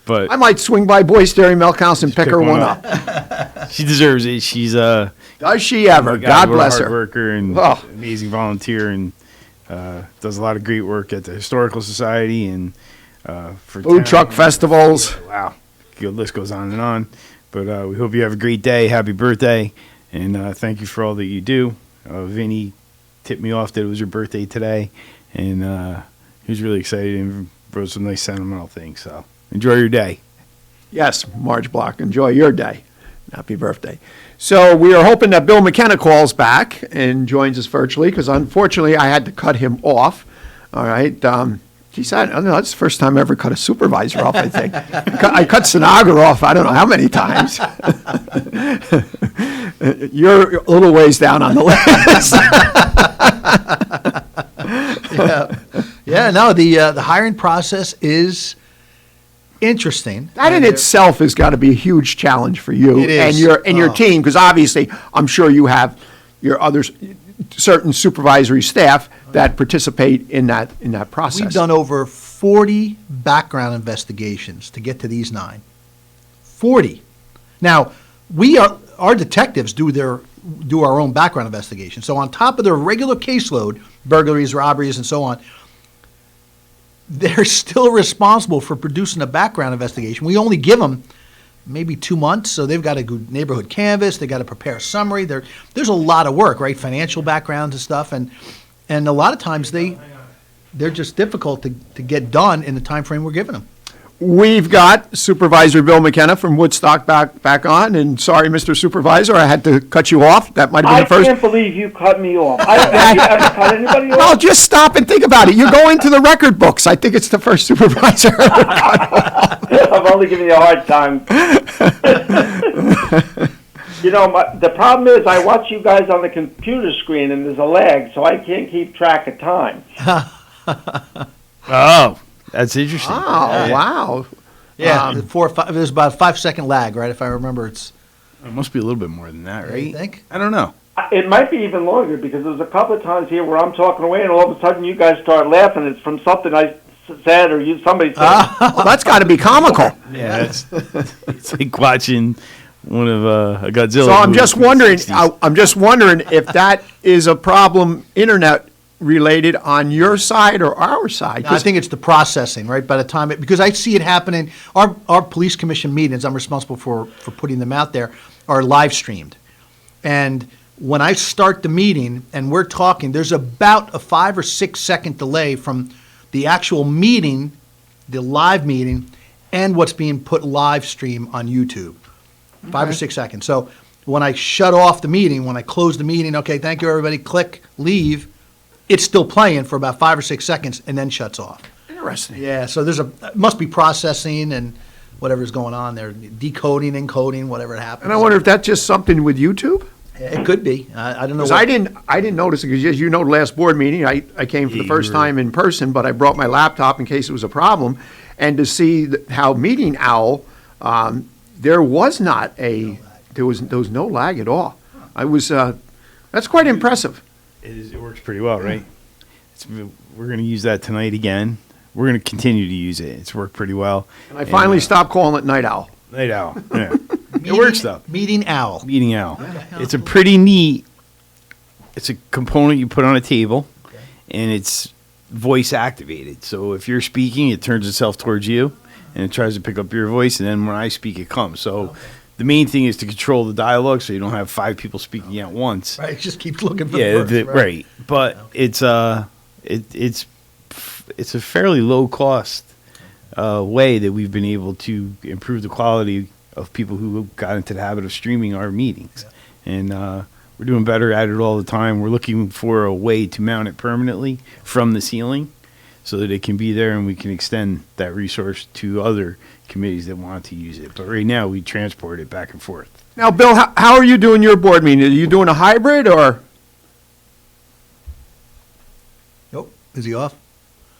Speaker 9: But
Speaker 8: I might swing by Boyce Dairy Milk House and pick her one up.
Speaker 9: She deserves it. She's
Speaker 8: does she ever? God bless her.
Speaker 9: Hard worker and amazing volunteer, and does a lot of great work at the Historical Society and for
Speaker 8: food truck festivals.
Speaker 9: Wow, the list goes on and on. But we hope you have a great day. Happy birthday. And thank you for all that you do. Vinny tipped me off that it was your birthday today, and he was really excited and wrote some nice sentimental things. So enjoy your day.
Speaker 8: Yes, Marge Block, enjoy your day. Happy birthday. So we are hoping that Bill McKenna calls back and joins us virtually, because unfortunately I had to cut him off. All right. Geez, I don't know, that's the first time I ever cut a supervisor off, I think. I cut Sinagra off, I don't know how many times. You're a little ways down on the list.
Speaker 15: Yeah, no, the hiring process is interesting.
Speaker 8: That in itself has got to be a huge challenge for you and your team, because obviously I'm sure you have your other certain supervisory staff that participate in that process.
Speaker 15: We've done over 40 background investigations to get to these 9. 40. Now, our detectives do our own background investigation. So on top of their regular caseload, burglaries, robberies, and so on, they're still responsible for producing a background investigation. We only give them maybe 2 months, so they've got to go neighborhood canvas, they've got to prepare a summary. There's a lot of work, right? Financial backgrounds and stuff, and a lot of times they they're just difficult to get done in the time frame we're giving them.
Speaker 8: We've got Supervisor Bill McKenna from Woodstock back on, and sorry, Mr. Supervisor, I had to cut you off. That might have been the first.
Speaker 2: I can't believe you cut me off. I don't think you ever cut anybody off.
Speaker 8: Well, just stop and think about it. You're going to the record books. I think it's the first supervisor ever cut off.
Speaker 2: I'm only giving you a hard time. You know, the problem is I watch you guys on the computer screen, and there's a lag, so I can't keep track of time.
Speaker 9: Oh, that's interesting.
Speaker 8: Oh, wow.
Speaker 15: Yeah, 4 or 5. There's about a 5-second lag, right? If I remember, it
Speaker 9: must be a little bit more than that, right?
Speaker 15: You think?
Speaker 9: I don't know.
Speaker 2: It might be even longer because there's a couple of times here where I'm talking away, and all of a sudden you guys start laughing. It's from something I said or somebody said.
Speaker 8: Well, that's got to be comical.
Speaker 9: Yeah, it's like watching one of a Godzilla.
Speaker 8: So I'm
Speaker 9: movie
Speaker 8: just
Speaker 9: from the
Speaker 8: wondering.
Speaker 9: 60s.
Speaker 8: I'm just wondering if that is a problem, internet related, on your side or our side.
Speaker 15: No, I think it's the processing, right? By the time because I see it happening. Our police commission meetings, I'm responsible for putting them out there, are live streamed, and when I start the meeting and we're talking, there's about a 5 or 6 second delay from the actual meeting, the live meeting, and what's being put live stream on YouTube. 5 or 6 seconds. So when I shut off the meeting, when I close the meeting, okay, thank you, everybody, click, leave, it's still playing for about 5 or 6 seconds and then shuts off.
Speaker 8: Interesting.
Speaker 15: Yeah, so must be processing and whatever's going on there, decoding, encoding, whatever happens.
Speaker 8: And I wonder if that's just something with YouTube.
Speaker 15: It could be. I don't know.
Speaker 8: Because I didn't notice it, because as you know, last board meeting, I came for the first time in person, but I brought my laptop in case it was a problem, and to see how Meeting Owl, there was no lag at all. That's quite impressive.
Speaker 9: It works pretty well, right? We're going to use that tonight again. We're going to continue to use it. It's worked pretty well.
Speaker 8: And I finally stopped calling it Night Owl.
Speaker 9: Night Owl, yeah. It works, though.
Speaker 15: Meeting Owl.
Speaker 9: Meeting Owl. It's a pretty neat, it's a component you put on a table, and it's voice activated. So if you're speaking, it turns itself towards you, and it tries to pick up your voice, and then when I speak, it comes. So the main thing is to control the dialogue so you don't have 5 people speaking at once.
Speaker 15: Right, it just keeps looking for
Speaker 9: words. Right. But it's a fairly low cost way that we've been able to improve the quality of people who got into the habit of streaming our meetings. And we're doing better at it all the time. We're looking for a way to mount it permanently from the ceiling so that it can be there and we can extend that resource to other committees that want to use it. But right now, we transport it back and forth.
Speaker 8: Now, Bill, how are you doing your board meeting? Are you doing a hybrid or?
Speaker 15: Nope. Is he off?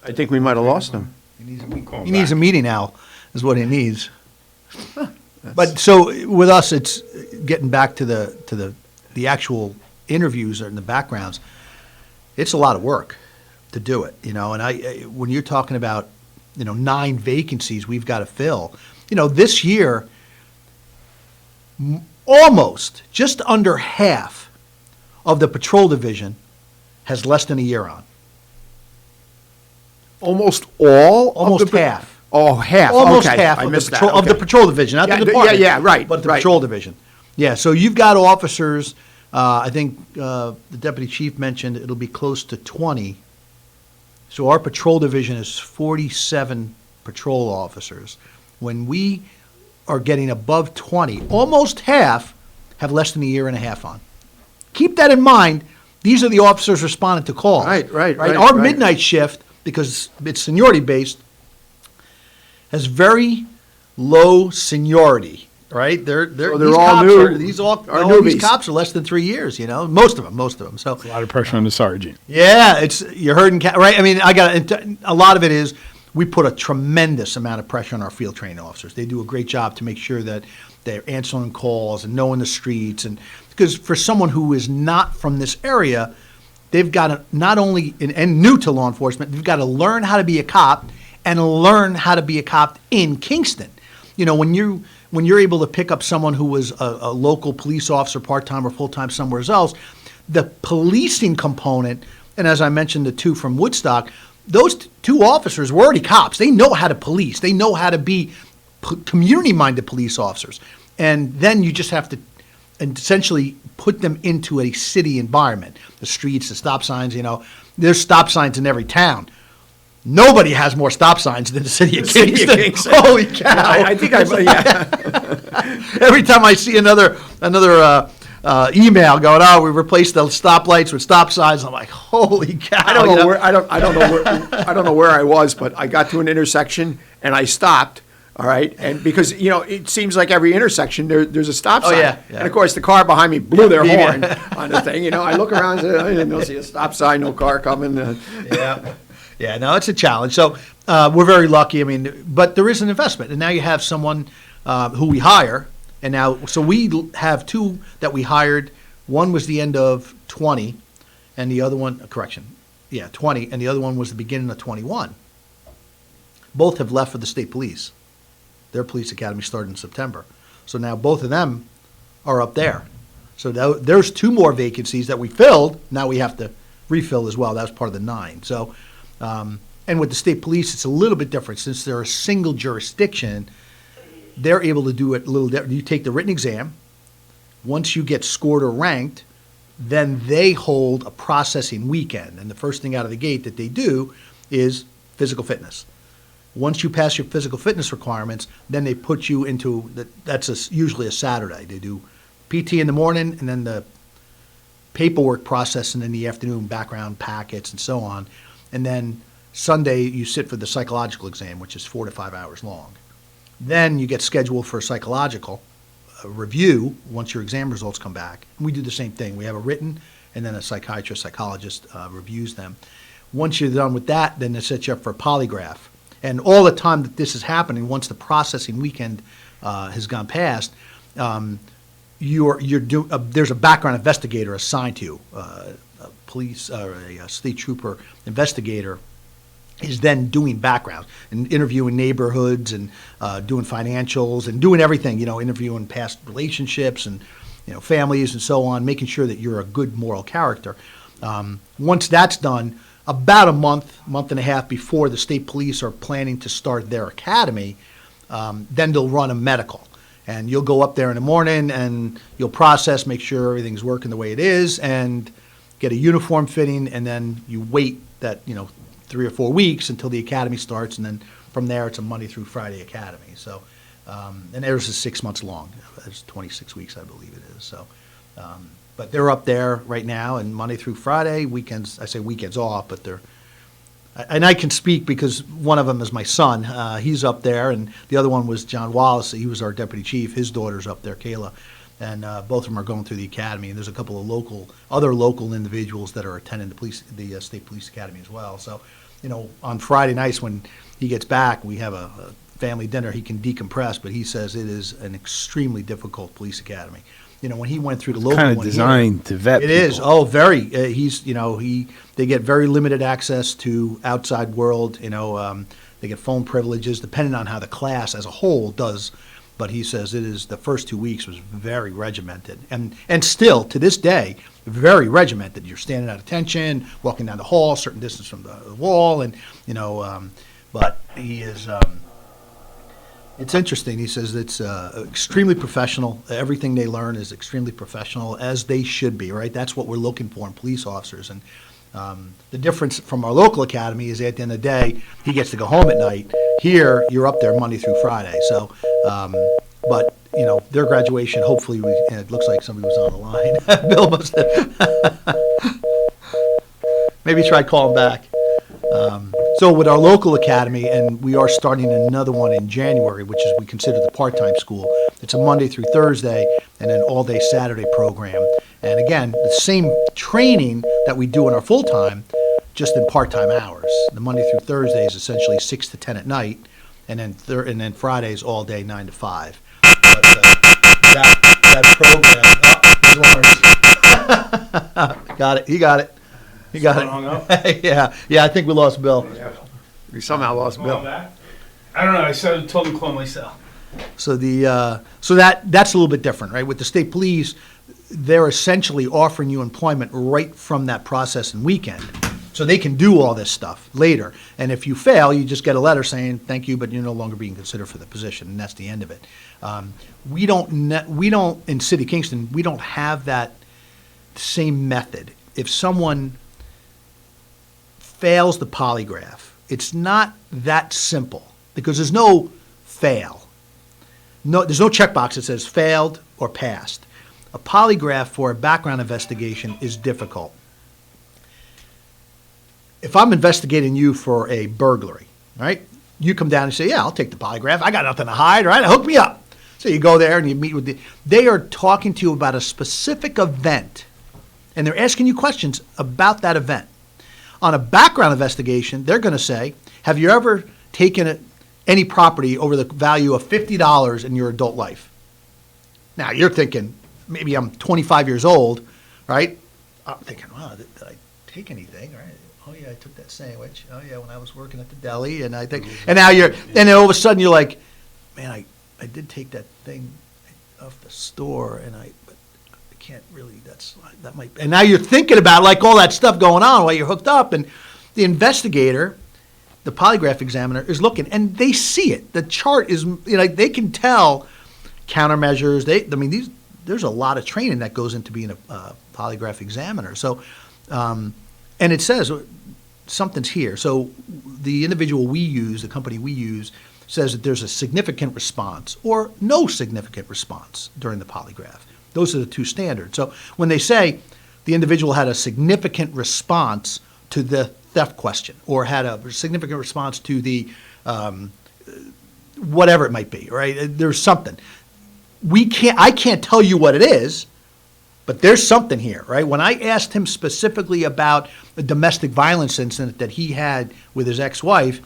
Speaker 8: I think we might have lost him.
Speaker 15: He needs a meeting owl, is what he needs. But so with us, it's getting back to the actual interviews and the backgrounds. It's a lot of work to do it, And when you're talking about 9 vacancies we've got to fill, this year, almost just under half of the patrol division has less than a year on.
Speaker 8: Almost all?
Speaker 15: Almost half.
Speaker 8: Oh, half.
Speaker 15: Almost
Speaker 8: okay.
Speaker 15: half
Speaker 8: I
Speaker 15: of,
Speaker 8: missed
Speaker 15: the patrol,
Speaker 8: that. Okay.
Speaker 15: of the patrol division, not the department.
Speaker 8: Right.
Speaker 15: But the
Speaker 8: right.
Speaker 15: patrol division. Yeah, so you've got officers, I think the deputy chief mentioned it'll be close to 20. So our patrol division is 47 patrol officers. When we are getting above 20, almost half have less than a year and a half on. Keep that in mind. These are the officers responding to calls.
Speaker 8: Right.
Speaker 15: Our midnight shift, because it's seniority based, has very low seniority. Right?
Speaker 8: So
Speaker 15: these
Speaker 8: they're all
Speaker 15: cops
Speaker 8: new.
Speaker 15: All these cops are less than 3 years. Most of them. So
Speaker 9: a lot of pressure on the sergeant.
Speaker 15: yeah, you're herding right. I mean, a lot of it is we put a tremendous amount of pressure on our field training officers. They do a great job to make sure that they're answering calls and knowing the streets, and because for someone who is not from this area, they've got to not only and new to law enforcement, they've got to learn how to be a cop and learn how to be a cop in Kingston. When you're able to pick up someone who was a local police officer, part-time or full-time somewhere else, the policing component, and as I mentioned, the 2 from Woodstock, those 2 officers were already cops. They know how to police. They know how to be community-minded police officers. And then you just have to essentially put them into a city environment. The streets, the stop signs, there's stop signs in every town. Nobody has more stop signs than the city of Kingston. Holy cow!
Speaker 8: I think
Speaker 15: Every time I see another email going, "Oh, we replaced the stoplights with stop signs," I'm like, "Holy cow!"
Speaker 8: I don't know where I was, but I got to an intersection and I stopped. All right, and because it seems like every intersection there's a stop sign.
Speaker 15: Yeah.
Speaker 8: And of course the car behind me blew their horn on the thing. I look around and I didn't see a stop sign, no car coming.
Speaker 15: Yeah, no, it's a challenge. So we're very lucky. I mean, but there is an investment, and now you have someone who we hire, and now so we have two that we hired. One was the end of 20, and the other one, 20, and the other one was the beginning of 21. Both have left for the state police. Their police academy started in September, so now both of them are up there. So there's two more vacancies that we filled. Now we have to refill as well. That was part of the 9. So. And with the state police, it's a little bit different. Since they're a single jurisdiction, they're able to do it a little different. You take the written exam. Once you get scored or ranked, then they hold a processing weekend. And the first thing out of the gate that they do is physical fitness. Once you pass your physical fitness requirements, then they put you into, that's usually a Saturday. They do PT in the morning and then the paperwork processing in the afternoon, background packets and so on. And then Sunday, you sit for the psychological exam, which is 4 to 5 hours long. Then you get scheduled for a psychological review once your exam results come back. And we do the same thing. We have a written, and then a psychologist reviews them. Once you're done with that, then they set you up for a polygraph. And all the time that this is happening, once the processing weekend has gone past, there's a background investigator assigned to you. Police or a state trooper investigator is then doing background and interviewing neighborhoods and doing financials and doing everything, interviewing past relationships and, families and so on, making sure that you're a good moral character. Once that's done, about a month and a half before the state police are planning to start their academy, then they'll run a medical. And you'll go up there in the morning and you'll process, make sure everything's working the way it is, and get a uniform fitting, and then you wait that 3 or 4 weeks until the academy starts, and then from there it's a Monday through Friday academy. So, and theirs is 6 months long. It's 26 weeks, I believe it is. So, but they're up there right now, and Monday through Friday, weekends. I say weekends off, but they're. And I can speak because one of them is my son. He's up there, and the other one was John Wallace. He was our deputy chief. His daughter's up there, Kayla. And both of them are going through the academy, and there's a couple of other local individuals that are attending the state police academy as well. So, on Friday nights when he gets back, we have a family dinner. He can decompress, but he says it is an extremely difficult police academy. When he went through the local one,
Speaker 9: kind of designed to vet
Speaker 15: it
Speaker 9: people.
Speaker 15: is. Oh, very. They get very limited access to outside world. They get phone privileges, depending on how the class as a whole does. But he says the first 2 weeks was very regimented, and still to this day very regimented. You're standing at attention, walking down the hall, a certain distance from the wall, and but he is. It's interesting. He says it's extremely professional. Everything they learn is extremely professional, as they should be. Right? That's what we're looking for in police officers. And the difference from our local academy is at the end of the day, he gets to go home at night. Here, you're up there Monday through Friday. So, but their graduation, hopefully, and it looks like somebody was on the line. Bill must have. Maybe try calling back. So with our local academy, and we are starting another one in January, which is we consider the part-time school. It's a Monday through Thursday and an all-day Saturday program. And again, the same training that we do in our full-time, just in part-time hours. The Monday through Thursday is essentially 6 to 10 at night, and then Fridays all day 9 to 5. But that program, got it. He got it. He got it. Hung up? Yeah. I think we lost Bill. We somehow lost Bill.
Speaker 9: I don't know. I told him to call my cell.
Speaker 15: So that's a little bit different, right? With the state police, they're essentially offering you employment right from that process and weekend. So they can do all this stuff later. And if you fail, you just get a letter saying, thank you, but you're no longer being considered for the position, and that's the end of it. We don't, in City Kingston, we don't have that same method. If someone fails the polygraph it's not that simple because there's no fail. No, there's no checkbox that says failed or passed. A polygraph for a background investigation is difficult. If I'm investigating you for a burglary, right? You come down and say, yeah, I'll take the polygraph. I got nothing to hide, right? Hook me up. So you go there and you meet with they are talking to you about a specific event, and they're asking you questions about that event. On a background investigation, they're going to say, have you ever taken any property over the value of $50 in your adult life? Now, you're thinking, maybe I'm 25 years old, right? I'm thinking, wow, did I take anything, right? Oh, yeah, I took that sandwich. Oh, yeah, when I was working at the deli. And I think, and now and then all of a sudden you're like, man, I did take that thing off the store, but I can't really, that might, and now you're thinking about like all that stuff going on while you're hooked up, and the investigator, the polygraph examiner is looking, and they see it. The chart is, they can tell countermeasures. There's a lot of training that goes into being a polygraph examiner. So, and it says something's here. So the individual we use, the company we use, says that there's a significant response or no significant response during the polygraph. Those are the two standards. So when they say the individual had a significant response to the theft question or had a significant response to the whatever it might be, right? There's something. I can't tell you what it is, but there's something here, right? When I asked him specifically about a domestic violence incident that he had with his ex-wife,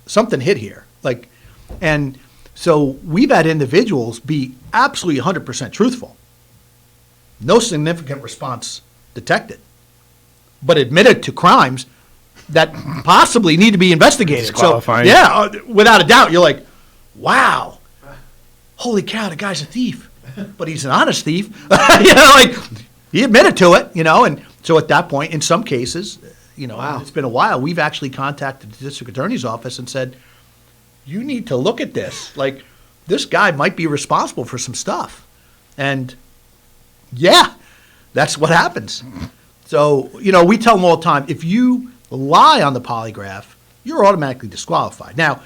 Speaker 15: something hit here. And so we've had individuals be absolutely 100% truthful. No significant response detected, but admitted to crimes that possibly need to be investigated. So, yeah, without a doubt, you're like, wow, holy cow, the guy's a thief. But he's an honest thief. He admitted to it, and so at that point, in some cases, wow. It's been a while, we've actually contacted the district attorney's office and said, you need to look at this. This guy might be responsible for some stuff. And yeah, that's what happens. So, we tell them all the time, if you lie on the polygraph, you're automatically disqualified. Now,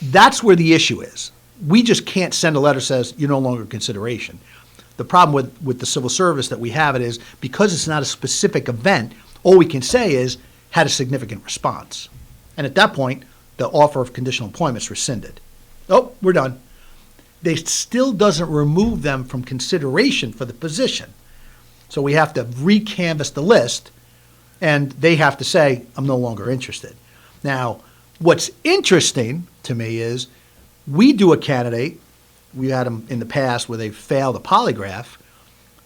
Speaker 15: that's where the issue is. We just can't send a letter that says you're no longer consideration. The problem with the civil service that we have it is because it's not a specific event, all we can say is had a significant response. And at that point, the offer of conditional employment is rescinded. Oh, we're done. They still doesn't remove them from consideration for the position. So we have to re-canvass the list, and they have to say, I'm no longer interested. Now, what's interesting to me is we do a candidate, we had them in the past where they failed a polygraph.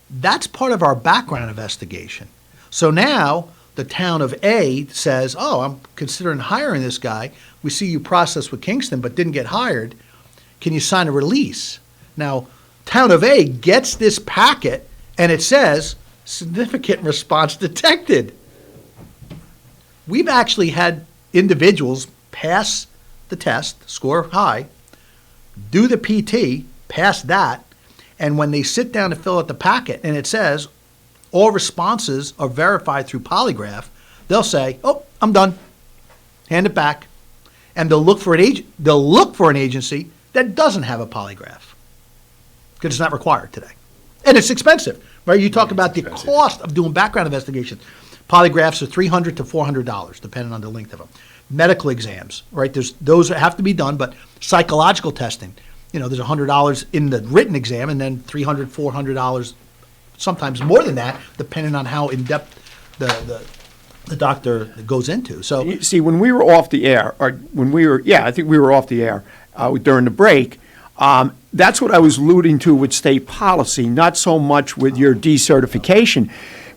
Speaker 15: That's part of our background investigation. So now the town of A says, oh, I'm considering hiring this guy. We see you processed with Kingston but didn't get hired. Can you sign a release? Now, town of A gets this packet and it says significant response detected. We've actually had individuals pass the test, score high, do the PT, pass that, and when they sit down to fill out the packet and it says all responses are verified through polygraph, they'll say, oh, I'm done. Hand it back. And they'll look for an agency that doesn't have a polygraph because it's not required today. And it's expensive, right? You talk about the cost of doing background investigations. Polygraphs are $300 to $400, depending on the length of them. Medical exams, right? Those have to be done, but psychological testing, there's $100 in the written exam and then $300, $400, sometimes more than that, depending on how in-depth the doctor goes into. So
Speaker 8: you see, when we were off the air, I think we were off the air during the break, that's what I was alluding to with state policy, not so much with your decertification.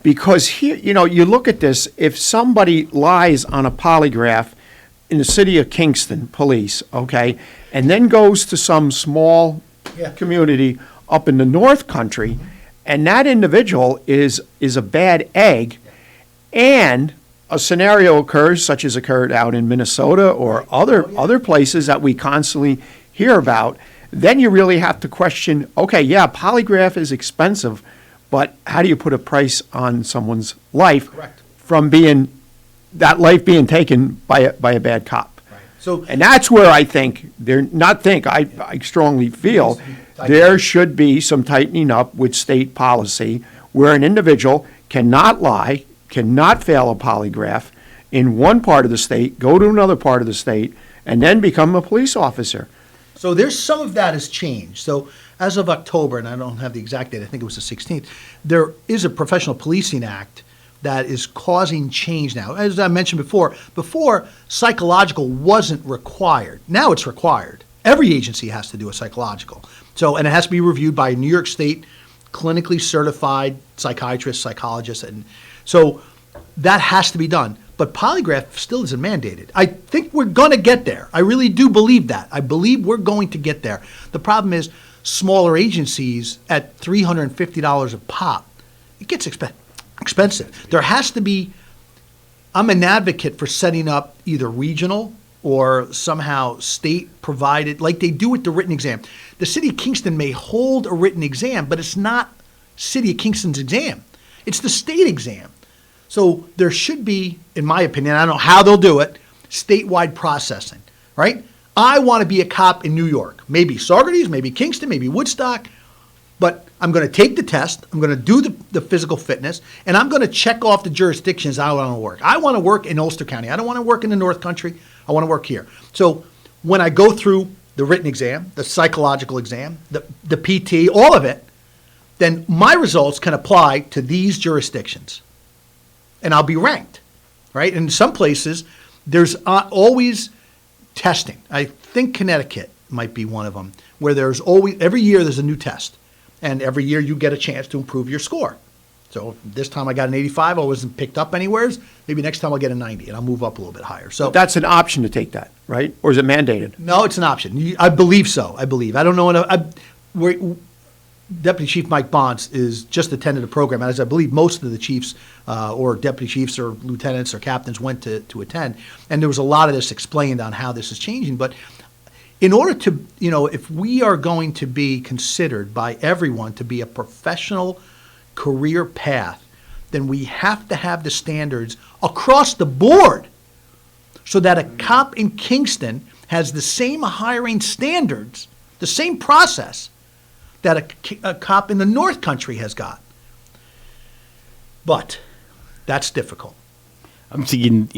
Speaker 8: Because here, you look at this, if somebody lies on a polygraph in the city of Kingston police, okay, and then goes to some small community up in the North Country, and that individual is a bad egg, and a scenario occurs, such as occurred out in Minnesota or other places that we constantly hear about, then you really have to question, okay, yeah, polygraph is expensive, but how do you put a price on someone's life from being that life being taken by a bad cop.
Speaker 15: So,
Speaker 8: and that's where I think I strongly feel there should be some tightening up with state policy where an individual cannot lie, cannot fail a polygraph in one part of the state, go to another part of the state, and then become a police officer.
Speaker 15: So there's some of that has changed. So as of October, and I don't have the exact date, I think it was the 16th, there is a Professional Policing Act that is causing change now. As I mentioned before psychological wasn't required. Now it's required. Every agency has to do a psychological. So, and it has to be reviewed by a New York State clinically certified psychiatrist, psychologist, and so that has to be done. But polygraph still isn't mandated. I think we're going to get there. I really do believe that. I believe we're going to get there. The problem is smaller agencies at $350 a pop, it gets expensive. There has to be, I'm an advocate for setting up either regional or somehow state provided, like they do with the written exam. The city of Kingston may hold a written exam, but it's not city of Kingston's exam. It's the state exam. So there should be, in my opinion, I don't know how they'll do it, statewide processing, right? I want to be a cop in New York, maybe Saugerties, maybe Kingston, maybe Woodstock, but I'm going to take the test, I'm going to do the physical fitness, and I'm going to check off the jurisdictions I want to work. I want to work in Ulster County. I don't want to work in the North Country. I want to work here. So when I go through the written exam, the psychological exam, the PT, all of it, then my results can apply to these jurisdictions. And I'll be ranked, right? In some places, there's always testing. I think Connecticut might be one of them, where there's always, every year there's a new test. And every year you get a chance to improve your score. So this time I got an 85, I wasn't picked up anywhere. Maybe next time I'll get a 90 and I'll move up a little bit higher. So
Speaker 8: but that's an option to take that, right? Or is it mandated?
Speaker 15: No, it's an option. I believe so. I believe. I don't know. Deputy Chief Mike Bonds is just attended a program, as I believe most of the chiefs or deputy chiefs or lieutenants or captains went to attend. And there was a lot of this explained on how this is changing. But in order to, if we are going to be considered by everyone to be a professional career path, then we have to have the standards across the board so that a cop in Kingston has the same hiring standards, the same process that a cop in the North Country has got. But that's difficult.
Speaker 9: I'm thinking,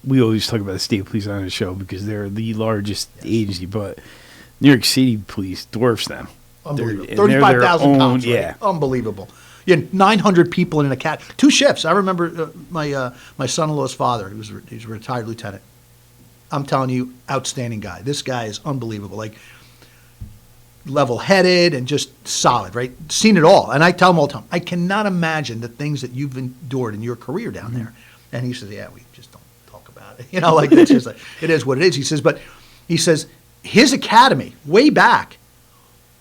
Speaker 9: we always talk about the state police on the show because they're the largest agency, but New York City police dwarfs them.
Speaker 15: Unbelievable. 35,000 cops.
Speaker 9: Yeah.
Speaker 15: Right? Unbelievable. You had 900 people in an academy. 2 shifts. I remember my son-in-law's father. He's a retired lieutenant. I'm telling you, outstanding guy. This guy is unbelievable. Like, level-headed and just solid, right? Seen it all. And I tell him all the time, I cannot imagine the things that you've endured in your career down there. And he says, yeah, we just don't talk about it. It's just like, it is what it is. He says, his academy, way back,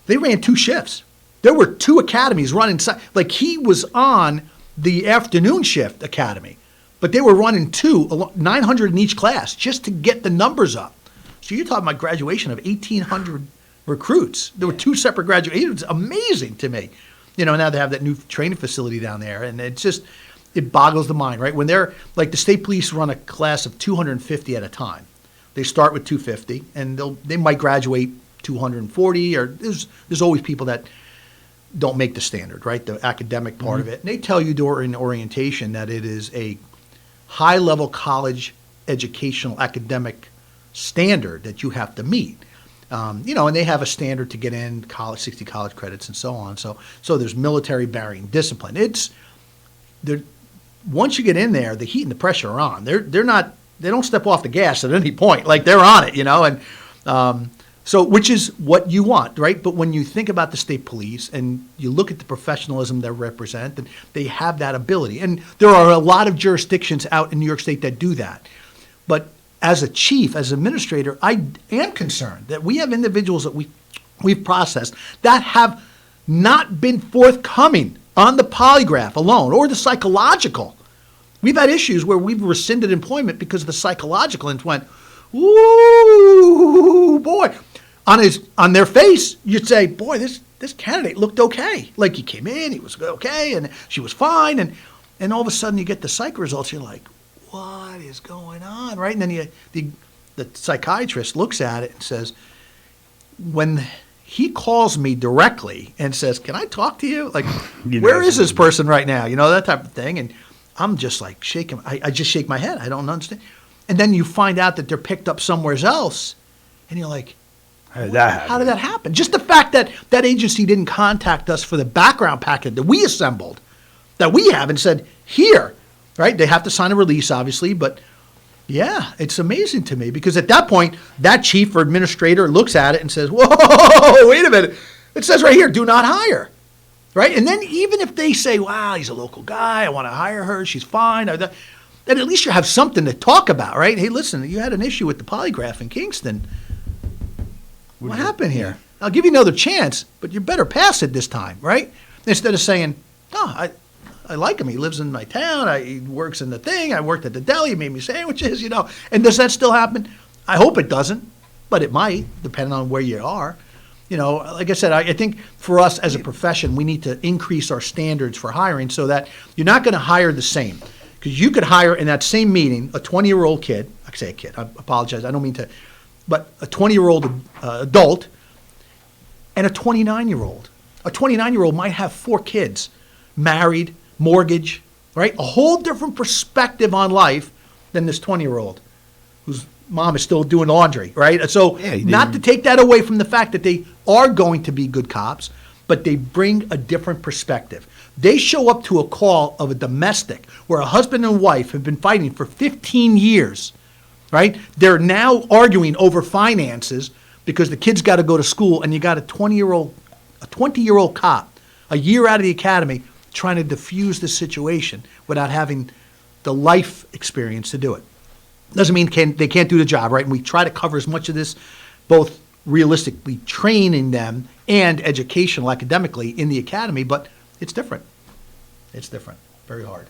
Speaker 15: they ran 2 shifts. There were 2 academies running. Like, he was on the afternoon shift academy, but they were running 2, 900 in each class, just to get the numbers up. So you're talking about graduation of 1,800 recruits. There were 2 separate graduations. It was amazing to me. Now they have that new training facility down there, and it boggles the mind, right? When they're, like, the state police run a class of 250 at a time. They start with 250, and they might graduate 240, or there's always people that don't make the standard, right? The academic part of it. And they tell you during orientation that it is a high-level college educational academic standard that you have to meet. And they have a standard to get in college, 60 college credits and so on. So there's military bearing discipline. Once you get in there, the heat and the pressure are on. They don't step off the gas at any point. Like, they're on it, and so which is what you want, right? But when you think about the state police and you look at the professionalism they represent, and they have that ability. And there are a lot of jurisdictions out in New York State that do that. But as a chief, as an administrator, I am concerned that we have individuals that we've processed that have not been forthcoming on the polygraph alone or the psychological. We've had issues where we've rescinded employment because of the psychological and went, ooh, boy. On their face, you'd say, boy, this candidate looked okay. Like, he came in, he was okay, and she was fine. And all of a sudden you get the psych results, you're like, what is going on, right? And then the psychiatrist looks at it and says, when he calls me directly and says, can I talk to you? Like, where is this person right now? You know, that type of thing. And I'm just like shaking. I just shake my head. I don't understand. And then you find out that they're picked up somewhere else. And you're like, how did that happen? Just the fact that that agency didn't contact us for the background packet that we assembled, that we have, and said, here, right? They have to sign a release, obviously, but yeah, it's amazing to me because at that point, that chief or administrator looks at it and says, whoa, wait a minute. It says right here, do not hire, right? And then even if they say, wow, he's a local guy, I want to hire her, she's fine, then at least you have something to talk about, right? Hey, listen, you had an issue with the polygraph in Kingston. What happened here? I'll give you another chance, but you better pass it this time, right? Instead of saying, oh, I like him. He lives in my town. He works in the thing. I worked at the deli. He made me sandwiches, you know. And does that still happen? I hope it doesn't, but it might, depending on where you are. You know, like I said, I think for us as a profession, we need to increase our standards for hiring so that you're not going to hire the same. Because you could hire in that same meeting a 20-year-old kid. I say a kid. I apologize. I don't mean to. But a 20-year-old adult and a 29-year-old. A 29-year-old might have 4 kids, married, mortgage, right? A whole different perspective on life than this 20-year-old whose mom is still doing laundry, right? So not to take that away from the fact that they are going to be good cops, but they bring a different perspective. They show up to a call of a domestic where a husband and wife have been fighting for 15 years, right? They're now arguing over finances because the kid's got to go to school, and you got a 20-year-old cop, a year out of the academy, trying to diffuse the situation without having the life experience to do it. Doesn't mean they can't do the job, right? And we try to cover as much of this, both realistically training them and educational, academically in the academy, but it's different. It's different. Very hard.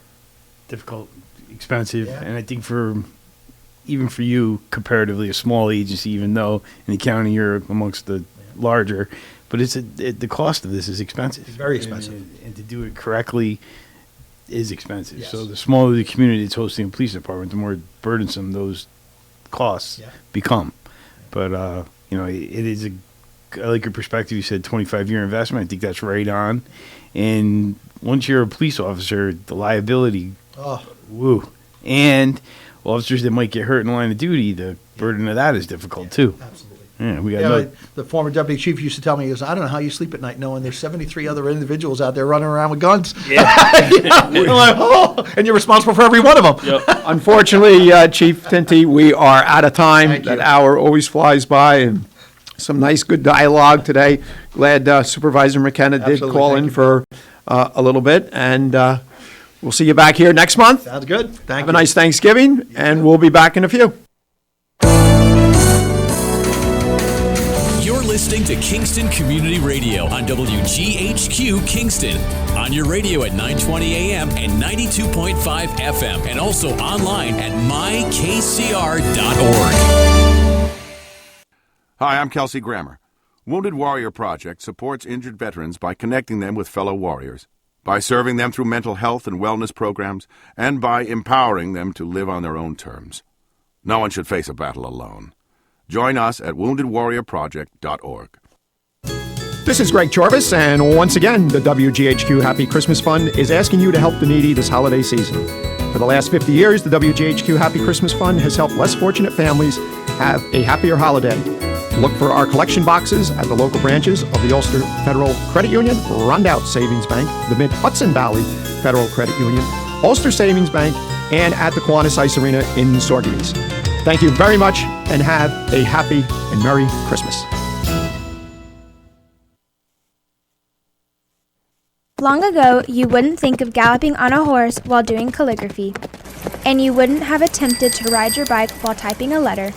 Speaker 9: Difficult, expensive, and I think even for you, comparatively a small agency, even though in the county you're amongst the larger, but the cost of this is expensive.
Speaker 15: It's very expensive.
Speaker 9: And to do it correctly is expensive.
Speaker 15: Yes.
Speaker 9: So the smaller the community that's hosting a police department, the more burdensome those costs become. But, you know, it is I like your perspective. You said 25-year investment. I think that's right on. And once you're a police officer, the liability, woo. And officers that might get hurt in the line of duty, the burden of that is difficult too.
Speaker 15: Absolutely.
Speaker 9: Yeah, we got
Speaker 15: the former deputy chief used to tell me, he goes, I don't know how you sleep at night knowing there's 73 other individuals out there running around with guns. Yeah. You know? I'm like, and you're responsible for every one of them.
Speaker 8: Yep. Unfortunately, Chief Tinti, we are out of time. That hour always flies by, and some nice, good dialogue today. Glad Supervisor McKenna did call in for a little bit, and we'll see you back here next month.
Speaker 15: Sounds good.
Speaker 8: Have a nice Thanksgiving, and we'll be back in a few.
Speaker 1: You're listening to Kingston Community Radio on WGHQ Kingston. On your radio at 920 AM and 92.5 FM, and also online at mykcr.org.
Speaker 3: Hi, I'm Kelsey Grammer. Wounded Warrior Project supports injured veterans by connecting them with fellow warriors, by serving them through mental health and wellness programs, and by empowering them to live on their own terms. No one should face a battle alone. Join us at woundedwarriorproject.org.
Speaker 8: This is Greg Chorvas, and once again, the WGHQ Happy Christmas Fund is asking you to help the needy this holiday season. For the last 50 years, the WGHQ Happy Christmas Fund has helped less fortunate families have a happier holiday. Look for our collection boxes at the local branches of the Ulster Federal Credit Union, Rondout Savings Bank, the Mid-Hudson Valley Federal Credit Union, Ulster Savings Bank, and at the Kiwanis Ice Arena in Sorgenes. Thank you very much, and have a happy and Merry Christmas.
Speaker 22: Long ago, you wouldn't think of galloping on a horse while doing calligraphy, and you wouldn't have attempted to ride your bike while typing a letter.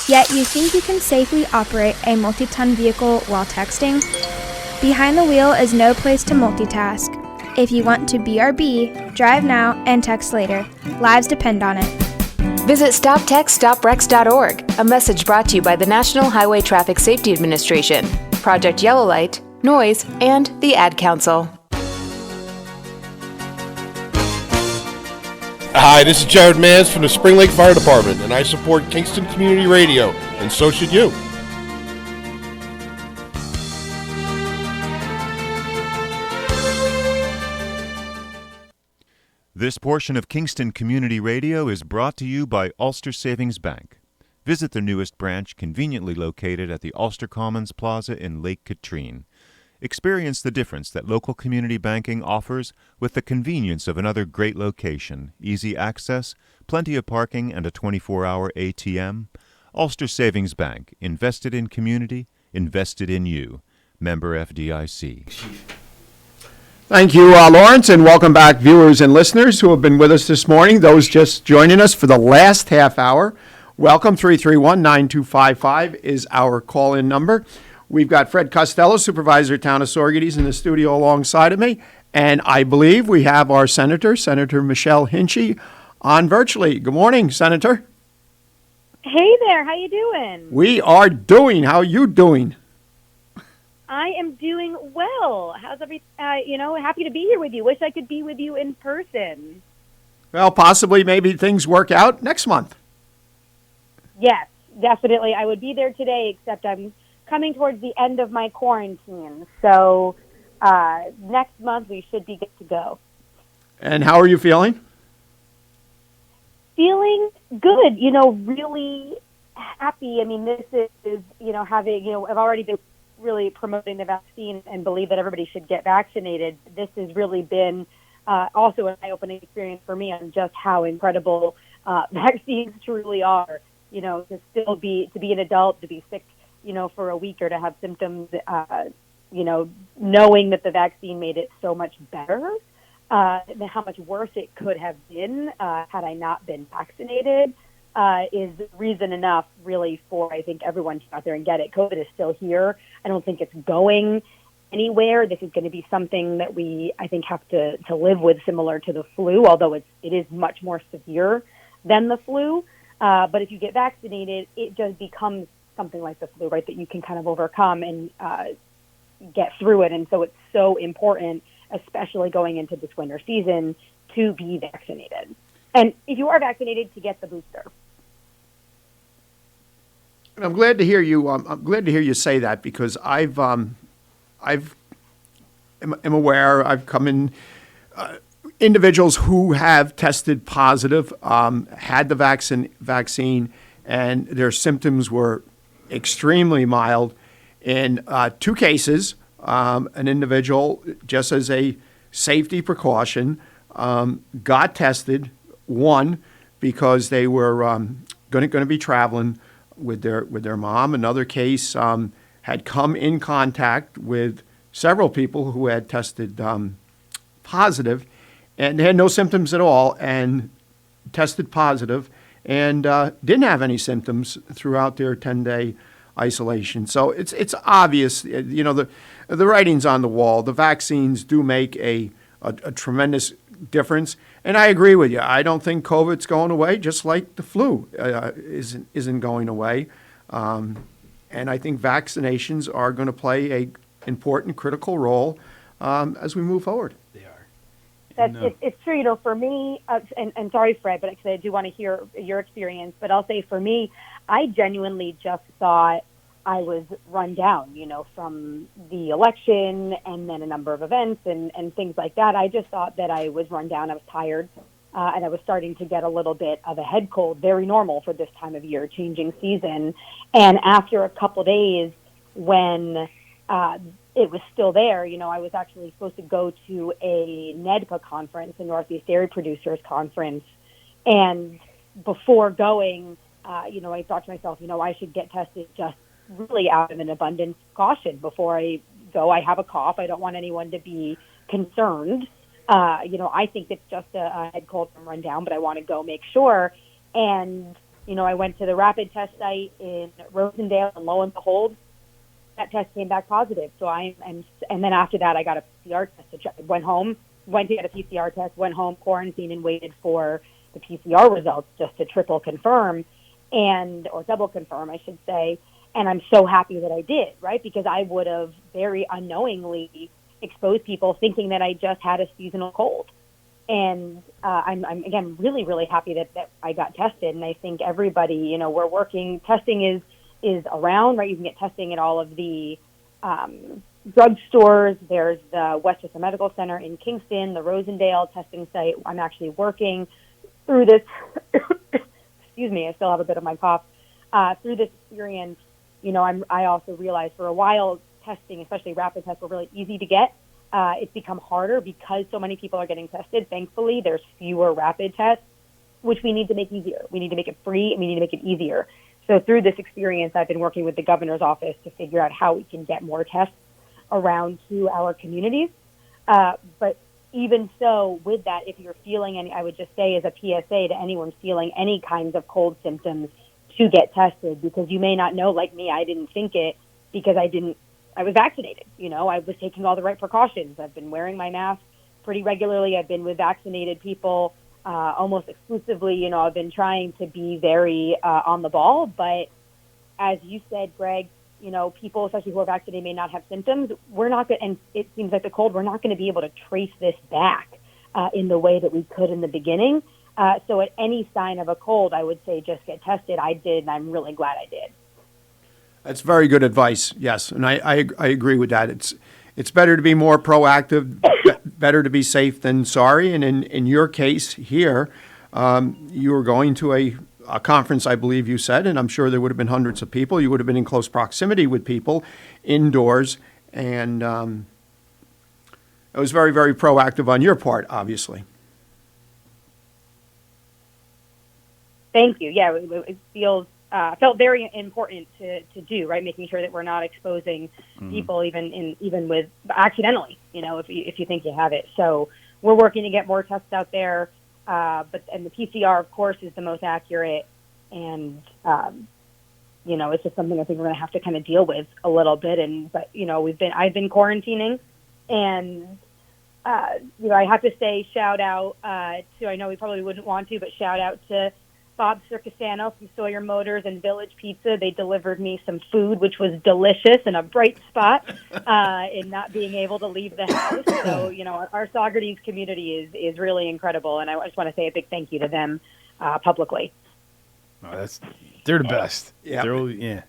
Speaker 22: Yet you think you can safely operate a multi-ton vehicle while texting? Behind the wheel is no place to multitask. If you want to BRB, drive now and text later. Lives depend on it.
Speaker 4: Visit StopTextStopWrecks.org, a message brought to you by the National Highway Traffic Safety Administration, Project Yellow Light, Noise, and the Ad Council.
Speaker 5: Hi, this is Jared Mans from the Spring Lake Fire Department, and I support Kingston Community Radio, and so should you.
Speaker 6: This portion of Kingston Community Radio is brought to you by Ulster Savings Bank. Visit their newest branch, conveniently located at the Ulster Commons Plaza in Lake Katrine. Experience the difference that local community banking offers with the convenience of another great location, easy access, plenty of parking, and a 24-hour ATM. Ulster Savings Bank, invested in community, invested in you. Member FDIC.
Speaker 8: Thank you, Lawrence, and welcome back, viewers and listeners who have been with us this morning. Those just joining us for the last half hour, welcome. 331-9255 is our call-in number. We've got Fred Costello, Supervisor Town of Sorgetes, in the studio alongside of me, and I believe we have our Senator, Senator Michelle Hinchey, on virtually. Good morning, Senator.
Speaker 7: Hey there, how you doing?
Speaker 8: We are doing. How are you doing?
Speaker 7: I am doing well. How's everything? Happy to be here with you. Wish I could be with you in person.
Speaker 8: Well, possibly maybe things work out next month.
Speaker 7: Yes, definitely. I would be there today, except I'm coming towards the end of my quarantine. So next month we should be good to go. And
Speaker 8: how are you feeling?
Speaker 7: Feeling good. Really happy. I mean, this is I've already been really promoting the vaccine and believe that everybody should get vaccinated. This has really been also an eye-opening experience for me on just how incredible vaccines truly are. To be an adult, to be sick, for a week or to have symptoms, knowing that the vaccine made it so much better than how much worse it could have been had I not been vaccinated. Is reason enough, really, for, I think, everyone to go out there and get it. COVID is still here. I don't think it's going anywhere. This is going to be something that we, I think, have to live with, similar to the flu, although it is much more severe than the flu. But if you get vaccinated, it just becomes something like the flu, right, that you can kind of overcome and get through it. And so it's so important, especially going into this winter season, to be vaccinated. And if you are vaccinated, to get the booster.
Speaker 8: And I'm glad to hear you. I'm glad to hear you say that, because am aware. I've come in individuals who have tested positive, had the vaccine, and their symptoms were extremely mild. In 2 cases, an individual, just as a safety precaution, got tested. One, because they were going to be traveling with their mom. Another case had come in contact with several people who had tested positive, and they had no symptoms at all, and tested positive, and didn't have any symptoms throughout their 10-day isolation. So it's obvious, the writing's on the wall. The vaccines do make a tremendous difference. And I agree with you. I don't think COVID's going away, just like the flu isn't going away. And I think vaccinations are going to play a important, critical role as we move forward.
Speaker 9: They are.
Speaker 7: It's true. For me, and sorry, Fred, but I do want to hear your experience. But I'll say, for me, I genuinely just thought I was run down, from the election and then a number of events and things like that. I just thought that I was run down. I was tired, and I was starting to get a little bit of a head cold, very normal for this time of year, changing season. And after a couple days, when it was still there, I was actually supposed to go to a NEDPA conference, a Northeast Dairy Producers Conference. And before going, I thought to myself, I should get tested just really out of an abundance of caution before I go. I have a cough. I don't want anyone to be concerned. I think it's just a head cold from run down, but I want to go make sure. And, I went to the rapid test site in Rosendale, and lo and behold, that test came back positive. So and then after that, I got a PCR test. I went home, went to get a PCR test, went home, quarantined, and waited for the PCR results just to triple confirm or double confirm, I should say. And I'm so happy that I did, right? Because I would have very unknowingly exposed people thinking that I just had a seasonal cold. And I'm again really, really happy that I got tested. And I think everybody, you know, we're working. Testing is around, right? You can get testing at all of the drugstores. There's the Westchester Medical Center in Kingston, the Rosendale testing site. I'm actually working through this. Excuse me, I still have a bit of my cough. Through this experience, you know, I also realized for a while testing, especially rapid tests, were really easy to get. It's become harder because so many people are getting tested. Thankfully, there's fewer rapid tests, which we need to make easier. We need to make it free, and we need to make it easier. So through this experience, I've been working with the governor's office to figure out how we can get more tests around to our communities. But even so, with that, if you're feeling any, I would just say as a PSA to anyone feeling any kinds of cold symptoms to get tested, because you may not know, like me, I didn't think it because I was vaccinated. You know, I was taking all the right precautions. I've been wearing my mask pretty regularly. I've been with vaccinated people almost exclusively. You know, I've been trying to be very on the ball. But as you said, Greg, you know, people, especially who are vaccinated, may not have symptoms. We're not going, and it seems like the cold, we're not going to be able to trace this back in the way that we could in the beginning. So at any sign of a cold, I would say just get tested. I did, and I'm really glad I did.
Speaker 8: That's very good advice, yes, and I agree with that. It's better to be more proactive, better to be safe than sorry, and in your case here, you were going to a conference, I believe you said, and I'm sure there would have been hundreds of people. You would have been in close proximity with people indoors, and it was very, very proactive on your part, obviously.
Speaker 7: Thank you. Yeah, it felt very important to do, right? Making sure that we're not exposing people even with accidentally, you know, if you think you have it. So we're working to get more tests out there. But the PCR, of course, is the most accurate, and you know, it's just something I think we're going to have to kind of deal with a little bit. But you know, I've been quarantining, and you know, I have to say shout out to, I know we probably wouldn't want to, but shout out to Bob Circasano from Sawyer Motors and Village Pizza. They delivered me some food, which was delicious and a bright spot in not being able to leave the house. So, you know, our Saugerties community is really incredible, and I just want to say a big thank you to them publicly.
Speaker 9: Oh, they're the best.
Speaker 8: Yeah.
Speaker 9: They're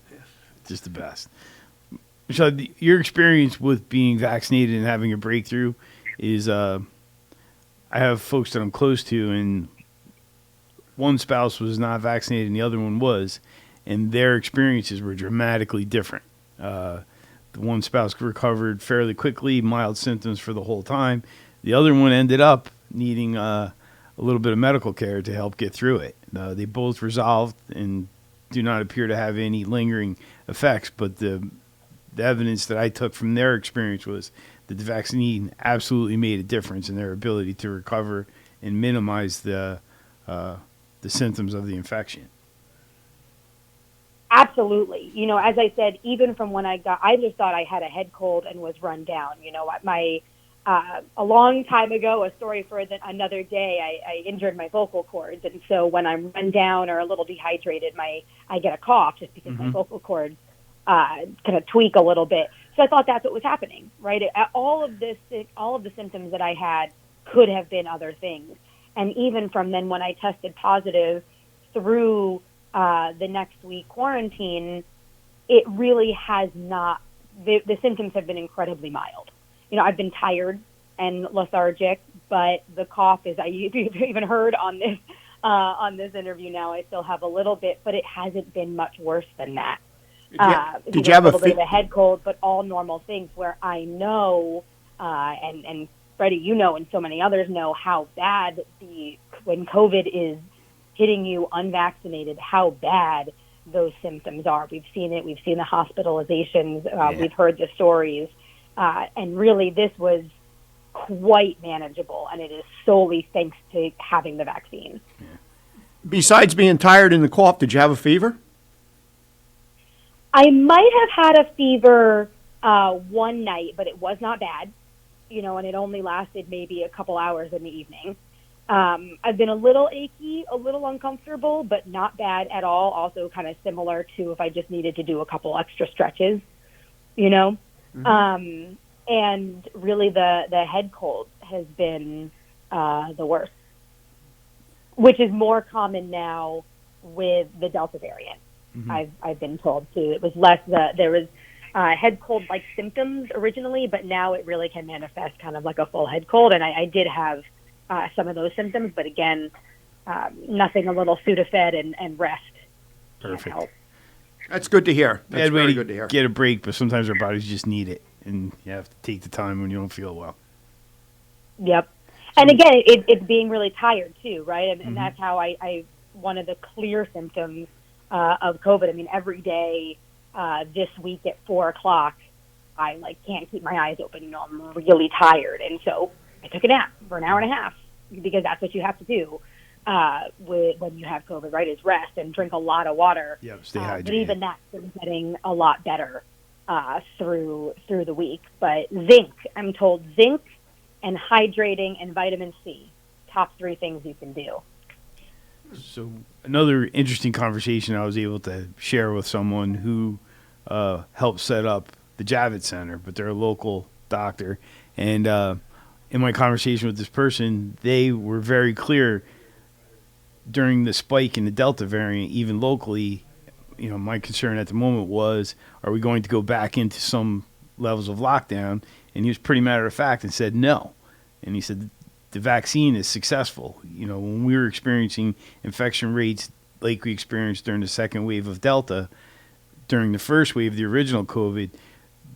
Speaker 9: just the best. Michelle, your experience with being vaccinated and having a breakthrough is, I have folks that I'm close to, and one spouse was not vaccinated and the other one was, and their experiences were dramatically different. The one spouse recovered fairly quickly, mild symptoms for the whole time. The other one ended up needing a little bit of medical care to help get through it. They both resolved and do not appear to have any lingering effects, but the evidence that I took from their experience was that the vaccine absolutely made a difference in their ability to recover and minimize the symptoms of the infection.
Speaker 7: Absolutely. You know, as I said, even from when I just thought I had a head cold and was run down. You know, a long time ago, a story for another day, I injured my vocal cords. And so when I'm run down or a little dehydrated, I get a cough just because my vocal cords kind of tweak a little bit. So I thought that's what was happening, right? All of the symptoms that I had could have been other things. And even from then, when I tested positive through the next week quarantine, it really has not, the symptoms have been incredibly mild. You know, I've been tired and lethargic, but the cough is, you've even heard on this interview now, I still have a little bit, but it hasn't been much worse than that.
Speaker 8: Did you have a
Speaker 7: little bit of a head cold, but all normal things where I know, and Freddie, you know, and so many others know how bad when COVID is hitting you unvaccinated, how bad those symptoms are. We've seen it. We've seen the hospitalizations. We've heard the stories. And really, this was quite manageable, and it is solely thanks to having the vaccine.
Speaker 8: Yeah. Besides being tired and the cough, did you have a fever?
Speaker 7: I might have had a fever one night, but it was not bad. You know, and it only lasted maybe a couple hours in the evening. I've been a little achy, a little uncomfortable, but not bad at all. Also kind of similar to if I just needed to do a couple extra stretches, you know. Mm-hmm. And really the head cold has been the worst, which is more common now with the Delta variant. I've been told too. It was less there was head cold like symptoms originally, but now it really can manifest kind of like a full head cold. And I did have some of those symptoms, but again, nothing. A little Sudafed and rest.
Speaker 9: Perfect.
Speaker 8: That's good to hear. That's
Speaker 9: Bad way
Speaker 8: very
Speaker 9: to
Speaker 8: good to hear.
Speaker 9: get a break, but sometimes our bodies just need it, and you have to take the time when you don't feel well.
Speaker 7: Yep. And again, it's being really tired too, right? And that's how I one of the clear symptoms of COVID. I mean, every day this week at 4:00, I can't keep my eyes open. You know, I'm really tired, and so I took a nap for an hour and a half because that's what you have to do when you have COVID, right? Is rest and drink a lot of water.
Speaker 9: Yep, stay hydrated.
Speaker 7: But even that's been getting a lot better through the week. But zinc, I'm told zinc and hydrating and vitamin C, top 3 things you can do.
Speaker 9: So another interesting conversation I was able to share with someone who helped set up the Javits Center, but they're a local doctor. And in my conversation with this person, they were very clear during the spike in the Delta variant, even locally. You know, my concern at the moment was, are we going to go back into some levels of lockdown? And he was pretty matter of fact and said no. And he said the vaccine is successful. You know, when we were experiencing infection rates like we experienced during the second wave of Delta, during the first wave, the original COVID,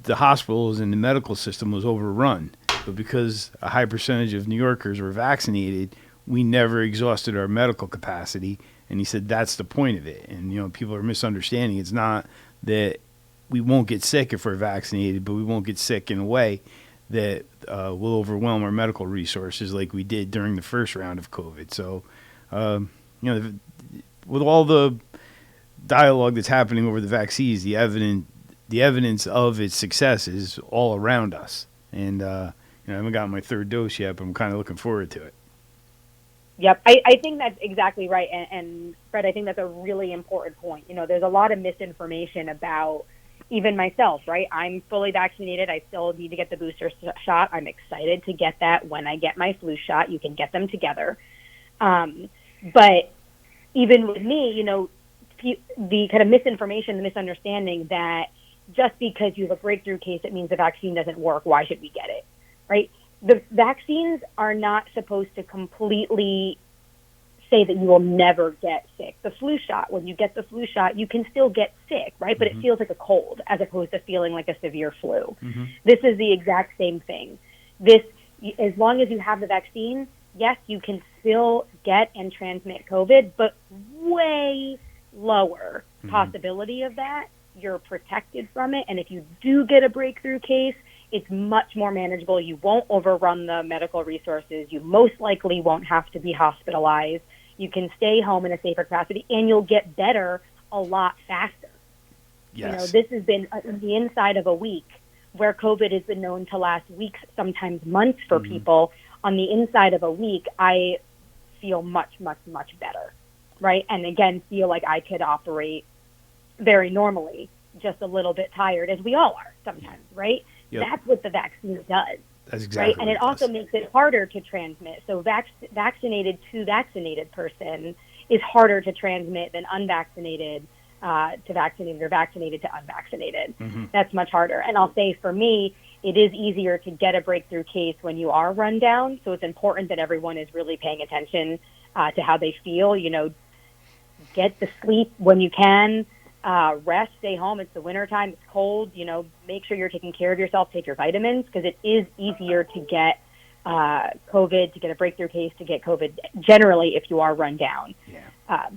Speaker 9: the hospitals and the medical system was overrun. But because a high percentage of New Yorkers were vaccinated, we never exhausted our medical capacity. And he said that's the point of it. And, you know, people are misunderstanding. It's not that we won't get sick if we're vaccinated, but we won't get sick in a way that will overwhelm our medical resources like we did during the first round of COVID. So, you know, with all the dialogue that's happening over the vaccines, the evidence of its success is all around us. And, you know, I haven't gotten my 3rd dose yet, but I'm kind of looking forward to it.
Speaker 7: Yep, I think that's exactly right. And Fred, I think that's a really important point. You know, there's a lot of misinformation about even myself, right? I'm fully vaccinated. I still need to get the booster shot. I'm excited to get that when I get my flu shot. You can get them together. But even with me, you know, the kind of misinformation, the misunderstanding that just because you have a breakthrough case, it means the vaccine doesn't work. Why should we get it, right? The vaccines are not supposed to completely say that you will never get sick. The flu shot, when you get the flu shot, you can still get sick, right? But it feels like a cold as opposed to feeling like a severe flu. This is the exact same thing. As long as you have the vaccine, yes, you can still get and transmit COVID, but way lower possibility of that. You're protected from it. And if you do get a breakthrough case, it's much more manageable. You won't overrun the medical resources. You most likely won't have to be hospitalized. You can stay home in a safer capacity, and you'll get better a lot faster.
Speaker 9: Yes.
Speaker 7: You know, this has been the inside of a week, where COVID has been known to last weeks, sometimes months for people. On the inside of a week, I feel much, much, much better, right? And again, feel like I could operate very normally, just a little bit tired, as we all are sometimes, right?
Speaker 9: Yep.
Speaker 7: That's what the vaccine does.
Speaker 9: That's exactly
Speaker 7: right? And it also makes it harder to transmit. So vaccinated to vaccinated person is harder to transmit than unvaccinated to vaccinated or vaccinated to unvaccinated. That's much harder. And I'll say for me, it is easier to get a breakthrough case when you are run down. So it's important that everyone is really paying attention to how they feel. You know, get the sleep when you can. Rest, stay home. It's the wintertime. It's cold. You know, make sure you're taking care of yourself. Take your vitamins, because it is easier to get COVID, to get a breakthrough case, to get COVID generally if you are run down.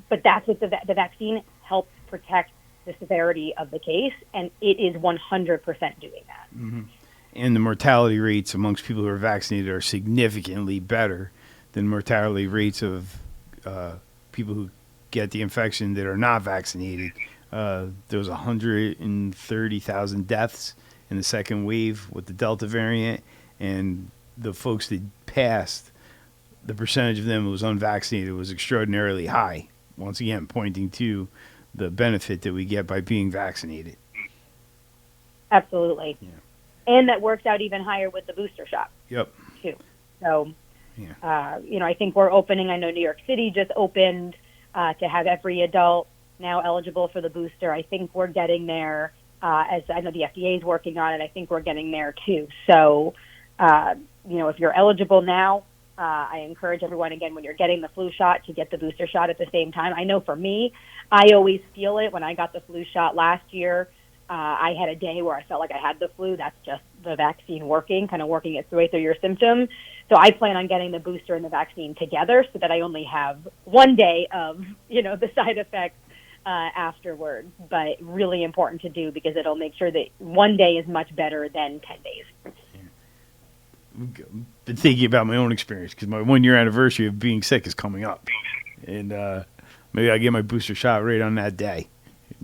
Speaker 7: But that's what the vaccine helps protect the severity of the case, and it is 100% doing that.
Speaker 9: And the mortality rates amongst people who are vaccinated are significantly better than mortality rates of people who get the infection that are not vaccinated. There was 130,000 deaths in the second wave with the Delta variant, and the folks that passed, the percentage of them who was unvaccinated was extraordinarily high, once again pointing to the benefit that we get by being vaccinated.
Speaker 7: Absolutely. And that works out even higher with the booster shot.
Speaker 9: Yep.
Speaker 7: Too. So I think we're opening. I know New York City just opened to have every adult now eligible for the booster. I think we're getting there, as I know the FDA is working on it. I think we're getting there too. So, if you're eligible now, I encourage everyone, again, when you're getting the flu shot, to get the booster shot at the same time. I know for me, I always feel it when I got the flu shot last year. I had a day where I felt like I had the flu. That's just the vaccine working, kind of working its way through your symptoms. So I plan on getting the booster and the vaccine together so that I only have one day of, the side effects afterwards. But really important to do because it'll make sure that one day is much better than 10 days.
Speaker 9: Been thinking about my own experience because my 1 year anniversary of being sick is coming up. And maybe I get my booster shot right on that day.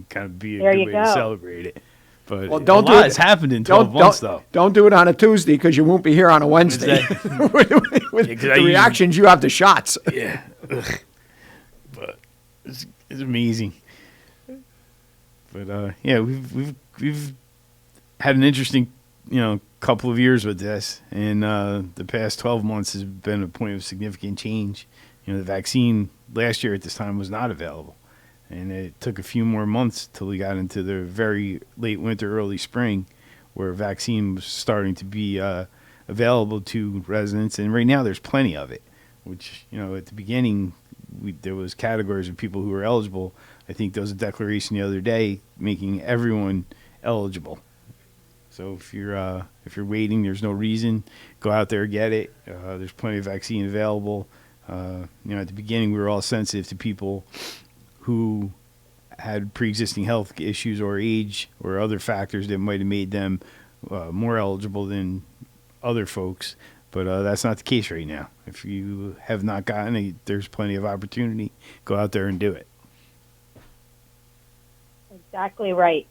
Speaker 9: Kind of be a good way to celebrate it. But a lot has happened in 12 months, though.
Speaker 8: Don't do it on a Tuesday because you won't be here on a Wednesday. with the reactions you have to shots.
Speaker 9: Yeah. But it's amazing. But, we've had an interesting, couple of years with this. And the past 12 months has been a point of significant change. The vaccine last year at this time was not available. And it took a few more months till we got into the very late winter, early spring, where vaccine was starting to be available to residents. And right now there's plenty of it, which, at the beginning, there was categories of people who were eligible. I think there was a declaration the other day making everyone eligible. So if you're waiting, there's no reason. Go out there, get it. There's plenty of vaccine available. At the beginning, we were all sensitive to people who had pre-existing health issues or age or other factors that might have made them more eligible than other folks. But that's not the case right now. If you have not gotten it, there's plenty of opportunity. Go out there and do it.
Speaker 7: Exactly right.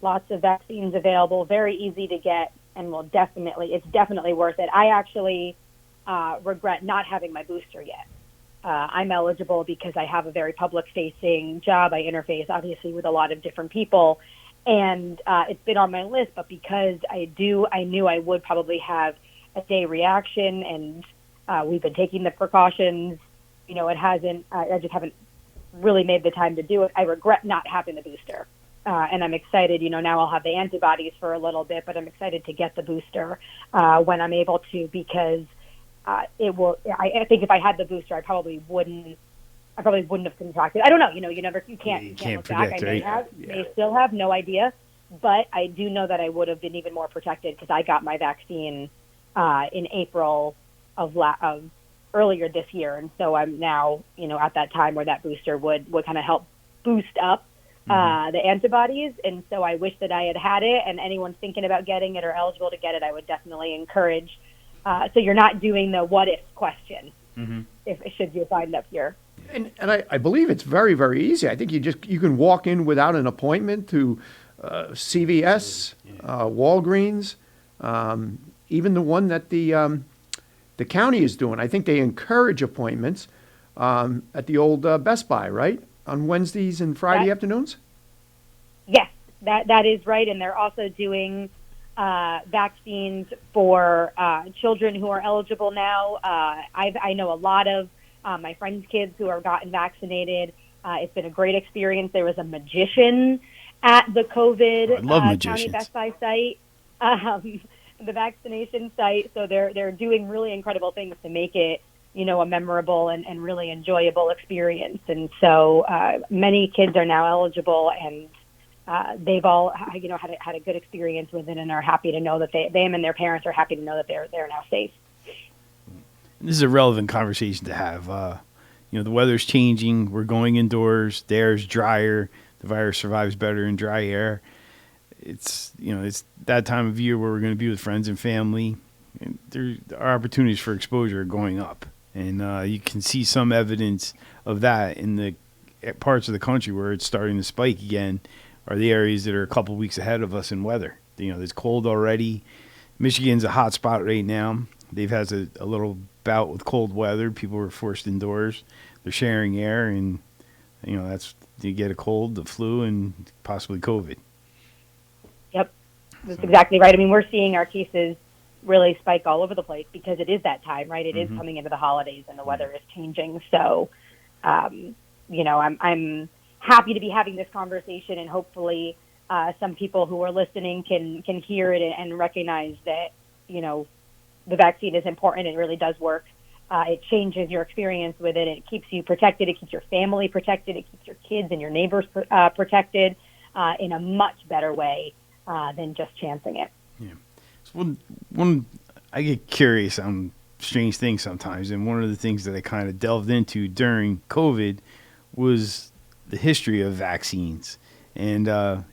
Speaker 7: Lots of vaccines available, very easy to get, and it's definitely worth it. I actually regret not having my booster yet. I'm eligible because I have a very public-facing job. I interface, obviously, with a lot of different people, and it's been on my list. But because I knew I would probably have a day reaction, and we've been taking the precautions. It hasn't. I just haven't really made the time to do it. I regret not having the booster, and I'm excited. Now I'll have the antibodies for a little bit, but I'm excited to get the booster when I'm able to because. It will. I think if I had the booster, I probably wouldn't have contracted. I don't know. You can't look back. I may still have, no idea. But I do know that I would have been even more protected because I got my vaccine in April of earlier this year, and so I'm now at that time where that booster would kind of help boost up the antibodies. And so I wish that I had it. And anyone thinking about getting it or eligible to get it, I would definitely encourage. So you're not doing the what if question if should you find up here.
Speaker 8: And I believe it's very, very easy. I think you can walk in without an appointment to CVS, Walgreens, even the one that the county is doing. I think they encourage appointments at the old Best Buy, right, on Wednesdays and Friday afternoons.
Speaker 7: Yes, that is right, and they're also doing vaccines for children who are eligible now. I know a lot of my friends' kids who have gotten vaccinated. It's been a great experience. There was a magician at the COVID County Best Buy site, the vaccination site. So they're doing really incredible things to make it, a memorable and really enjoyable experience. And so many kids are now eligible, and they've all, had a good experience with it and are happy to know that them and their parents are happy to know that they're now safe.
Speaker 9: This is a relevant conversation to have. The weather's changing. We're going indoors. The air's drier. The virus survives better in dry air. It's that time of year where we're going to be with friends and family. And our opportunities for exposure are going up. And you can see some evidence of that in the parts of the country where it's starting to spike again. Are the areas that are a couple weeks ahead of us in weather. It's cold already. Michigan's a hot spot right now. They've had a little bout with cold weather. People were forced indoors. They're sharing air, and you get a cold, the flu, and possibly COVID.
Speaker 7: Yep, that's exactly right. I mean, we're seeing our cases really spike all over the place because it is that time, right? It is
Speaker 9: Mhm.
Speaker 7: coming into the holidays and the weather is changing. So, I'm happy to be having this conversation, and hopefully some people who are listening can hear it and recognize that, the vaccine is important. It really does work. It changes your experience with it. It keeps you protected. It keeps your family protected. It keeps your kids and your neighbors protected in a much better way than just chancing it.
Speaker 9: Yeah. So one, I get curious on strange things sometimes, and one of the things that I kind of delved into during COVID was the history of vaccines. And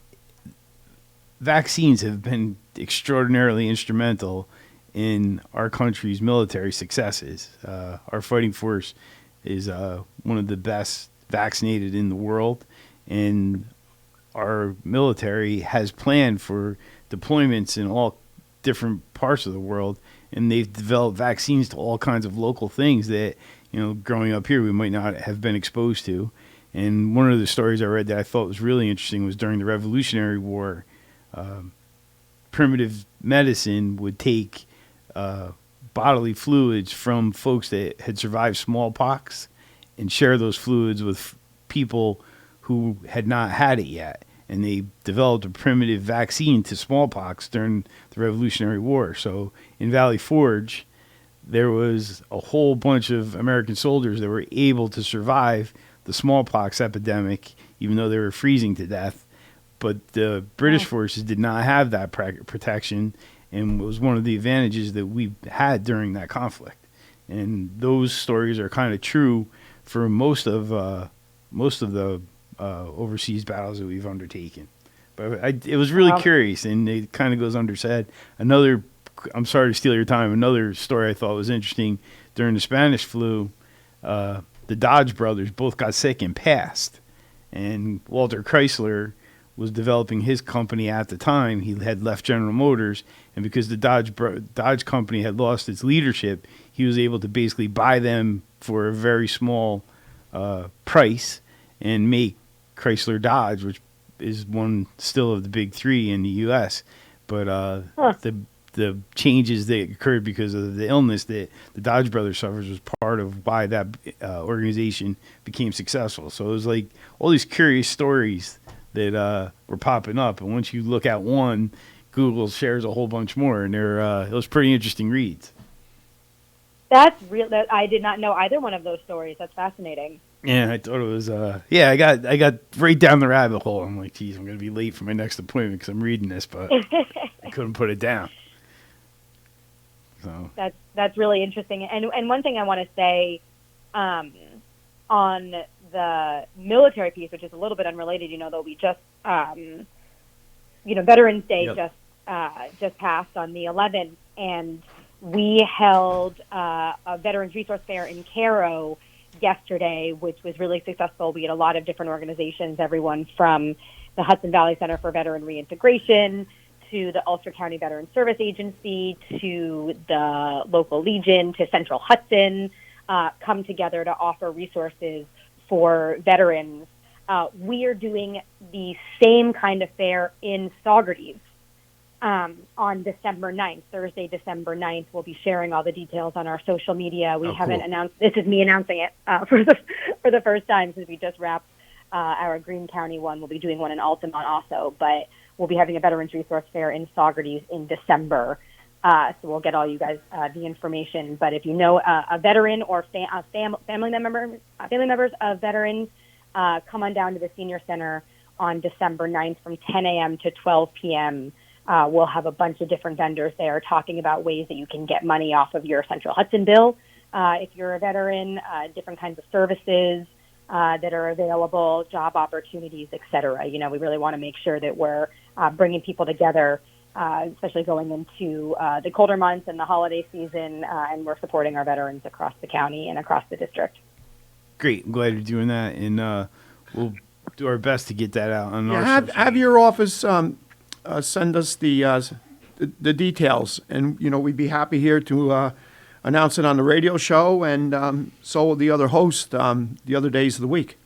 Speaker 9: vaccines have been extraordinarily instrumental in our country's military successes. Our fighting force is one of the best vaccinated in the world, and our military has planned for deployments in all different parts of the world, and they've developed vaccines to all kinds of local things that, growing up here, we might not have been exposed to. And one of the stories I read that I thought was really interesting was during the Revolutionary War, primitive medicine would take bodily fluids from folks that had survived smallpox and share those fluids with people who had not had it yet. And they developed a primitive vaccine to smallpox during the Revolutionary War. So in Valley Forge, there was a whole bunch of American soldiers that were able to survive the smallpox epidemic, even though they were freezing to death. But the British forces did not have that protection, and it was one of the advantages that we had during that conflict. And those stories are kind of true for most of the overseas battles that we've undertaken. But it was really curious, and it kind of goes undersaid. I'm sorry to steal your time. Another story I thought was interesting: during the Spanish flu, the Dodge brothers both got sick and passed. And Walter Chrysler was developing his company at the time. He had left General Motors, and because the Dodge company had lost its leadership, he was able to basically buy them for a very small price and make Chrysler Dodge, which is one still of the big three in the U.S. But the changes that occurred because of the illness that the Dodge brothers suffered was part of why that organization became successful. So it was like all these curious stories that were popping up, and once you look at one, Google shares a whole bunch more, and it was pretty interesting reads.
Speaker 7: That's real. I did not know either one of those stories. That's fascinating.
Speaker 9: Yeah, I thought it was. I got right down the rabbit hole. I'm like, geez, I'm going to be late for my next appointment because I'm reading this, but I couldn't put it down. So
Speaker 7: that's really interesting. And one thing I want to say on the military piece, which is a little bit unrelated, though we just Veterans Day just passed on the 11th, and we held a Veterans Resource Fair in Cairo yesterday, which was really successful. We had a lot of different organizations, everyone from the Hudson Valley Center for Veteran Reintegration to the Ulster County Veteran Service Agency to the local Legion to Central Hudson, come together to offer resources for veterans. We are doing the same kind of fair in Saugerties on December 9th, Thursday, December 9th. We'll be sharing all the details on our social media. We haven't announced, this is me announcing it for the first time since we just wrapped our Greene County one. We'll be doing one in Altamont also, but we'll be having a Veterans Resource Fair in Saugerties in December. So we'll get all you guys the information. But if you know a veteran or family members of veterans, come on down to the Senior Center on December 9th from 10 a.m. to 12 p.m. We'll have a bunch of different vendors there talking about ways that you can get money off of your Central Hudson bill if you're a veteran, different kinds of services that are available, job opportunities, et cetera. We really want to make sure that we're bringing people together, especially going into the colder months and the holiday season, and we're supporting our veterans across the county and across the district.
Speaker 9: Great. I'm glad you're doing that, and we'll do our best to get that out on our
Speaker 8: have your office send us the details, and we'd be happy here to announce it on the radio show, and so will the other host the other days of the week.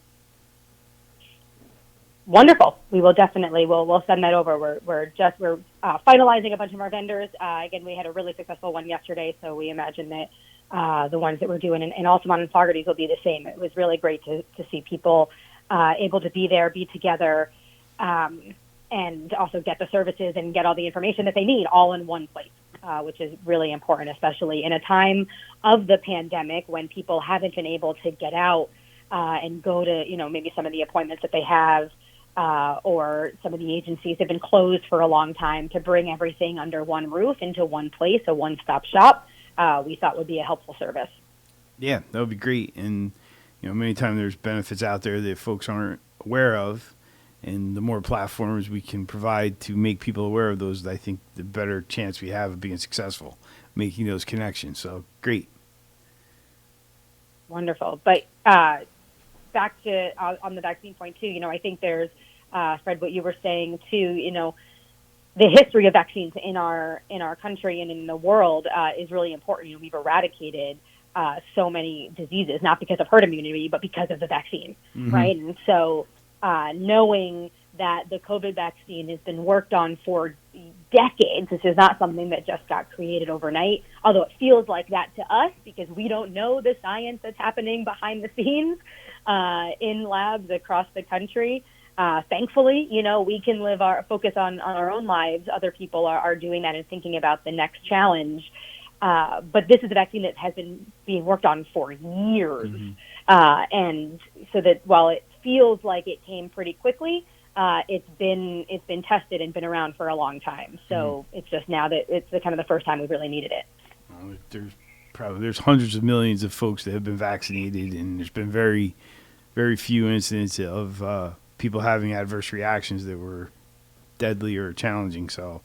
Speaker 7: Wonderful. We will definitely, we'll send that over. We're finalizing a bunch of our vendors. Again, we had a really successful one yesterday, so we imagine that the ones that we're doing in Altamont and Fogarty's will be the same. It was really great to see people able to be there, be together, and also get the services and get all the information that they need all in one place, which is really important, especially in a time of the pandemic when people haven't been able to get out and go to, maybe some of the appointments that they have, or some of the agencies have been closed for a long time. To bring everything under one roof into one place, a one-stop shop, we thought would be a helpful service.
Speaker 9: Yeah, that would be great. And, many times there's benefits out there that folks aren't aware of. And the more platforms we can provide to make people aware of those, I think the better chance we have of being successful, making those connections. So, great.
Speaker 7: Wonderful. But back to on the vaccine point, too, I think there's, Fred, what you were saying, too, the history of vaccines in our country and in the world is really important. We've eradicated so many diseases, not because of herd immunity, but because of the vaccine, right? And so knowing that the COVID vaccine has been worked on for decades, this is not something that just got created overnight, although it feels like that to us because we don't know the science that's happening behind the scenes in labs across the country. Thankfully, we can focus on our own lives. Other people are doing that and thinking about the next challenge. But this is a vaccine that has been being worked on for years. And so that while it feels like it came pretty quickly, it's been tested and been around for a long time. So it's just now that it's kind of the first time we've really needed it.
Speaker 9: There's hundreds of millions of folks that have been vaccinated, and there's been very, very few incidents of people having adverse reactions that were deadly or challenging. So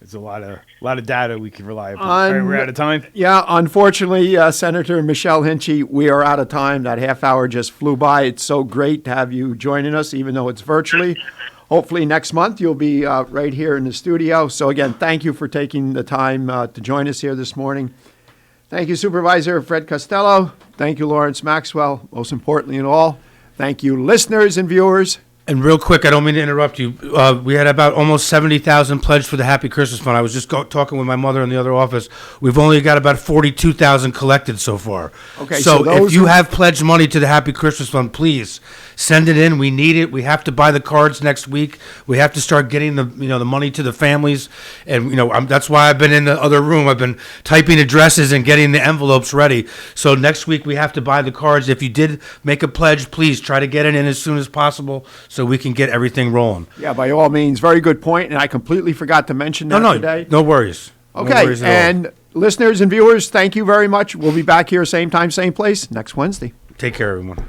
Speaker 9: it's a lot of data we can rely upon. All right, we're out of time.
Speaker 8: Yeah, unfortunately, Senator Michelle Hinchey, we are out of time. That half hour just flew by. It's so great to have you joining us, even though it's virtually. Hopefully next month you'll be right here in the studio. So again, thank you for taking the time to join us here this morning. Thank you, Supervisor Fred Costello. Thank you, Lawrence Maxwell. Most importantly in all, thank you, listeners and viewers.
Speaker 10: And real quick, I don't mean to interrupt you. We had about almost 70,000 pledged for the Happy Christmas Fund. I was just talking with my mother in the other office. We've only got about 42,000 collected so far.
Speaker 8: Okay,
Speaker 10: so if you have pledged money to the Happy Christmas Fund, please send it in. We need it. We have to buy the cards next week. We have to start getting the money to the families. And that's why I've been in the other room. I've been typing addresses and getting the envelopes ready. So next week we have to buy the cards. If you did make a pledge, please try to get it in as soon as possible, so we can get everything rolling.
Speaker 8: Yeah, by all means, very good point, and I completely forgot to mention that today.
Speaker 10: No worries.
Speaker 8: Okay,
Speaker 10: no worries at all.
Speaker 8: Listeners and viewers, thank you very much. We'll be back here same time, same place next Wednesday.
Speaker 10: Take care, everyone.